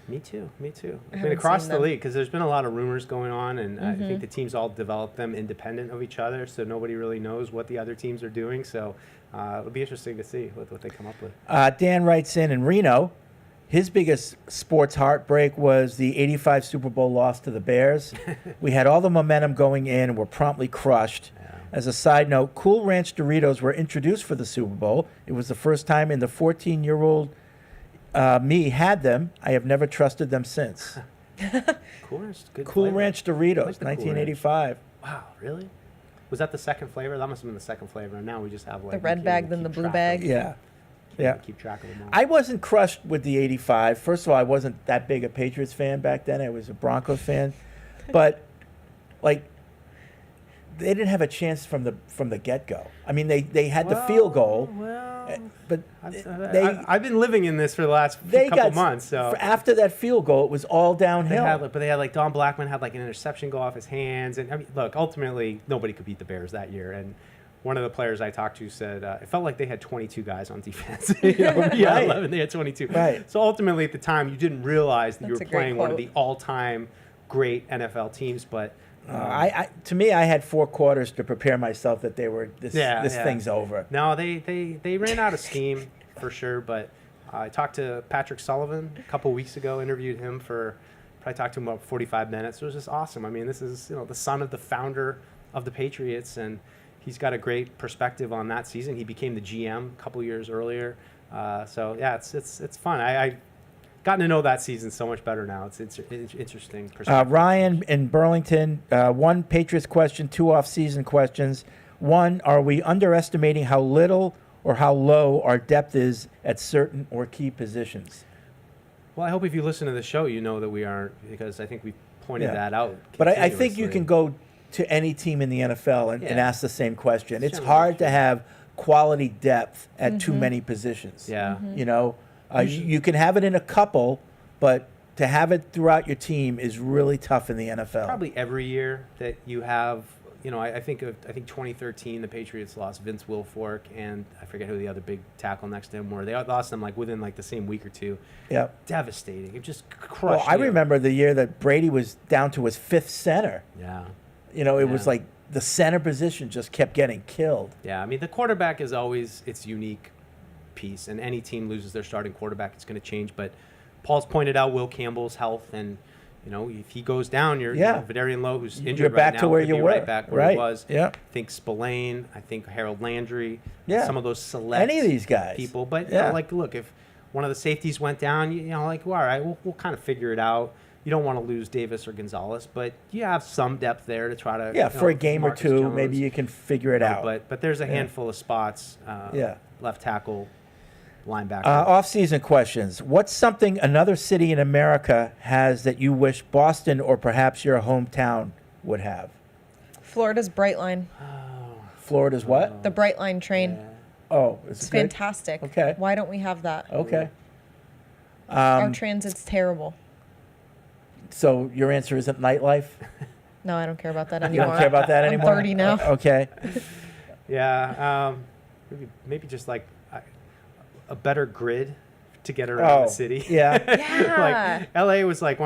Me too. I I mean, haven't across seen the them. league, because there's been a lot of rumors going on, and I Mhm. think the teams all develop them independent of each other, so nobody really knows what the other teams are doing. So it'll be interesting to see what they come up with. Dan writes in Reno, his biggest sports heartbreak was the 85 Super Bowl loss to the Bears. We had all the momentum going in and were promptly crushed. As a side note, Cool Ranch Doritos were introduced for the Super Bowl. It was the first time in the 14-year-old me had them. I have never trusted them since. Cool Ranch, good Cool flavor. Ranch I Doritos, like the Cool 1985. Wow, really? Was that the second flavor? That must have been the second flavor, and now we just have like The we red can't bag, even then the keep blue track of bag. them. Yeah. Yeah. Keep track of them all. I wasn't crushed with the 85. First of all, I wasn't that big a Patriots fan back then. I was a Broncos fan. But, like, they didn't have a chance from the get-go. I mean, they had the field goal. But I've been living in this for the last they couple got months. So after that field goal, it was all downhill. they had like Don Blackman had like an interception go off his hands, and I mean, look, ultimately nobody could beat the Bears that year. And one of the players I talked to said it felt like they had 22 guys on defense. When we had 11, they had 22. Right. So ultimately, at the time, you didn't realize that you That's were a great playing one of quote. the all-time great NFL teams, but. To me, I had 4 quarters to prepare myself that they were this thing's over. No, they ran out of steam for sure. But I talked to Patrick Sullivan a couple weeks ago. Interviewed him for probably talked to him about 45 minutes. It was just awesome. I mean, this is the son of the founder of the Patriots, and he's got a great perspective on that season. He became the GM a couple years earlier. So yeah, it's fun. I gotten to know that season so much better now. It's interesting perspective. Ryan in Burlington, 1 Patriots question, 2 off-season questions. 1, are we underestimating how little or how low our depth is at certain or key positions? Well, I hope if you listen to the show, you know that we aren't, because I think we pointed that out. But I think you continuously. can go to any team in the NFL and Yeah. ask the same question. It's Generally hard to have quality depth at too many positions. Yeah. You can have it in a couple, but to have it throughout your team is really tough in the NFL. Probably every year that you have, I think 2013 the Patriots lost Vince Wilfork and I forget who the other big tackle next to him were. They lost them like within like the same week or two. Yep. Devastating. It just Well, crushed. I you. remember the year that Brady was down to his 5th center. Yeah. It was like the center position just kept getting killed. Yeah, I mean the quarterback is always its unique piece, and any team loses their starting quarterback, it's going to change. But Paul's pointed out Will Campbell's health, and if he goes down, Vidarian Lowe, who's injured You're back right to now, where could you be were. right back where Right. he was. Yeah. I think Spillane, I think Harold Landry, Yeah. some of those select Any of these guys. people. But Yeah. look, if one of the safeties went down, all right, we'll kind of figure it out. You don't want to lose Davis or Gonzalez, but you have some depth there to try to. For a game Marcus or two, Jones. maybe you can figure it out. But there's a Yeah. handful of spots. Left tackle, linebacker. Off-season questions. What's something another city in America has that you wish Boston or perhaps your hometown would have? Florida's Brightline. Florida's what? The Brightline train. Oh, It's it's good? fantastic. Okay. Why don't we have that? Okay. Our transit's terrible. So your answer isn't nightlife? No, I don't care about that You anymore. don't care about that anymore? I'm 30 now. Okay. Yeah, maybe just like a better grid to get around the city. Yeah. Yeah. Like LA was like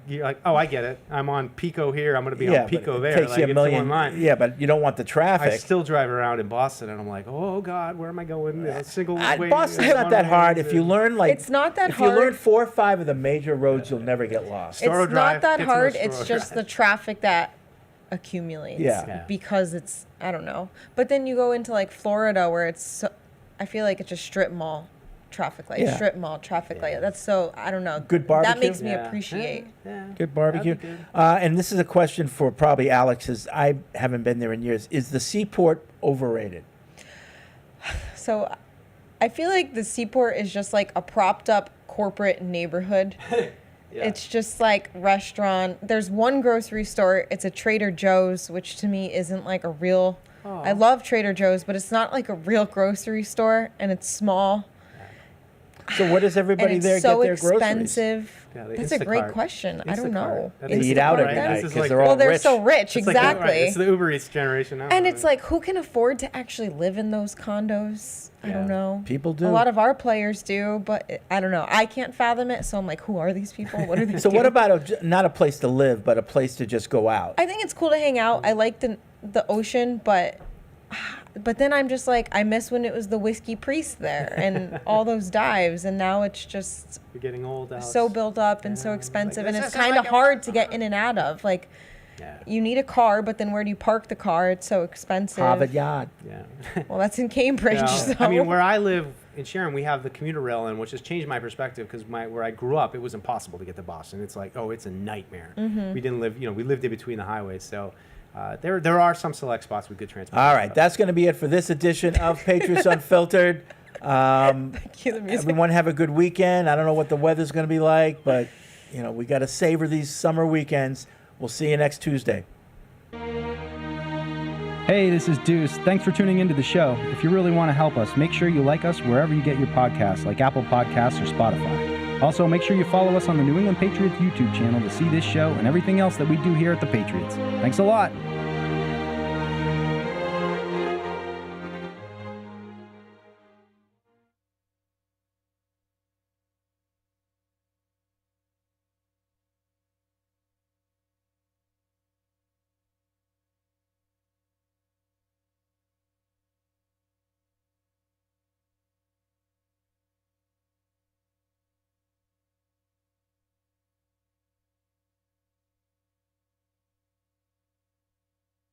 you're like, oh, I get it. I'm on Pico here. I'm going to be Yeah, on Pico but it there. takes like, you a it's million. one line. Yeah, but you don't want the traffic. I still drive around in Boston, and I'm like, oh God, where am I going? Single way. Boston's not that hard. If you learn It's not that if hard. you learn 4 or 5 of the major roads, you'll never get lost. It's not that hard. It's just the traffic that accumulates. Yeah. Because it's, I don't know. But then you go into like Florida where it's, so, I feel like it's just strip mall traffic light, Yeah. strip mall traffic light. That's so, I don't know. Good barbecue? That makes me Yeah. appreciate. Good barbecue. And this is a question for probably Alex, as I haven't been there in years. Is the Seaport overrated? So I feel like the Seaport is just like a propped up corporate neighborhood. It's just like restaurant. There's one grocery store. It's a Trader Joe's, which to me isn't like a real. I love Trader Joe's, but it's not like a real grocery store, and it's small. So what does everybody and there it's so get their groceries? expensive. Yeah, the That's a great Instacart. question. I don't know. They eat out every Instacart, night then? because they're all Well, they're rich. so rich, It's like the- exactly. it's the Uber Eats generation now. And it's like, who can afford to actually live in those condos? I don't know. People do. A lot of our players do, but I don't know. I can't fathom it. So I'm like, who are these people? What are they So doing? what about not a place to live, but a place to just go out? I think it's cool to hang out. I like the ocean, but then I'm just like, I miss when it was the Whiskey Priest there and all those dives, and now it's just You're getting old, Alex. so built up and so expensive, and this it's isn't kind of like hard to get in and out of. Like, you need a car, but then where do you park the car? It's so expensive. Harvard Yard. Yeah. Well, that's in Cambridge. Yeah. So. I mean, where I live in Sharon, we have the commuter rail in, which has changed my perspective because where I grew up, it was impossible to get to Boston. It's like, oh, it's a nightmare. Mhm. We didn't live, we lived in between the highways. So there are some select spots with good transportation. All right, that's going to be it for this edition of Patriots Unfiltered. Everyone have a good weekend. I don't know what the weather's going to be like, but we got to savor these summer weekends. We'll see you next Tuesday. Hey, this is Deuce. Thanks for tuning into the show. If you really want to help us, make sure you like us wherever you get your podcasts, like Apple Podcasts or Spotify. Also, make sure you follow us on the New England Patriots YouTube channel to see this show and everything else that we do here at the Patriots. Thanks a lot.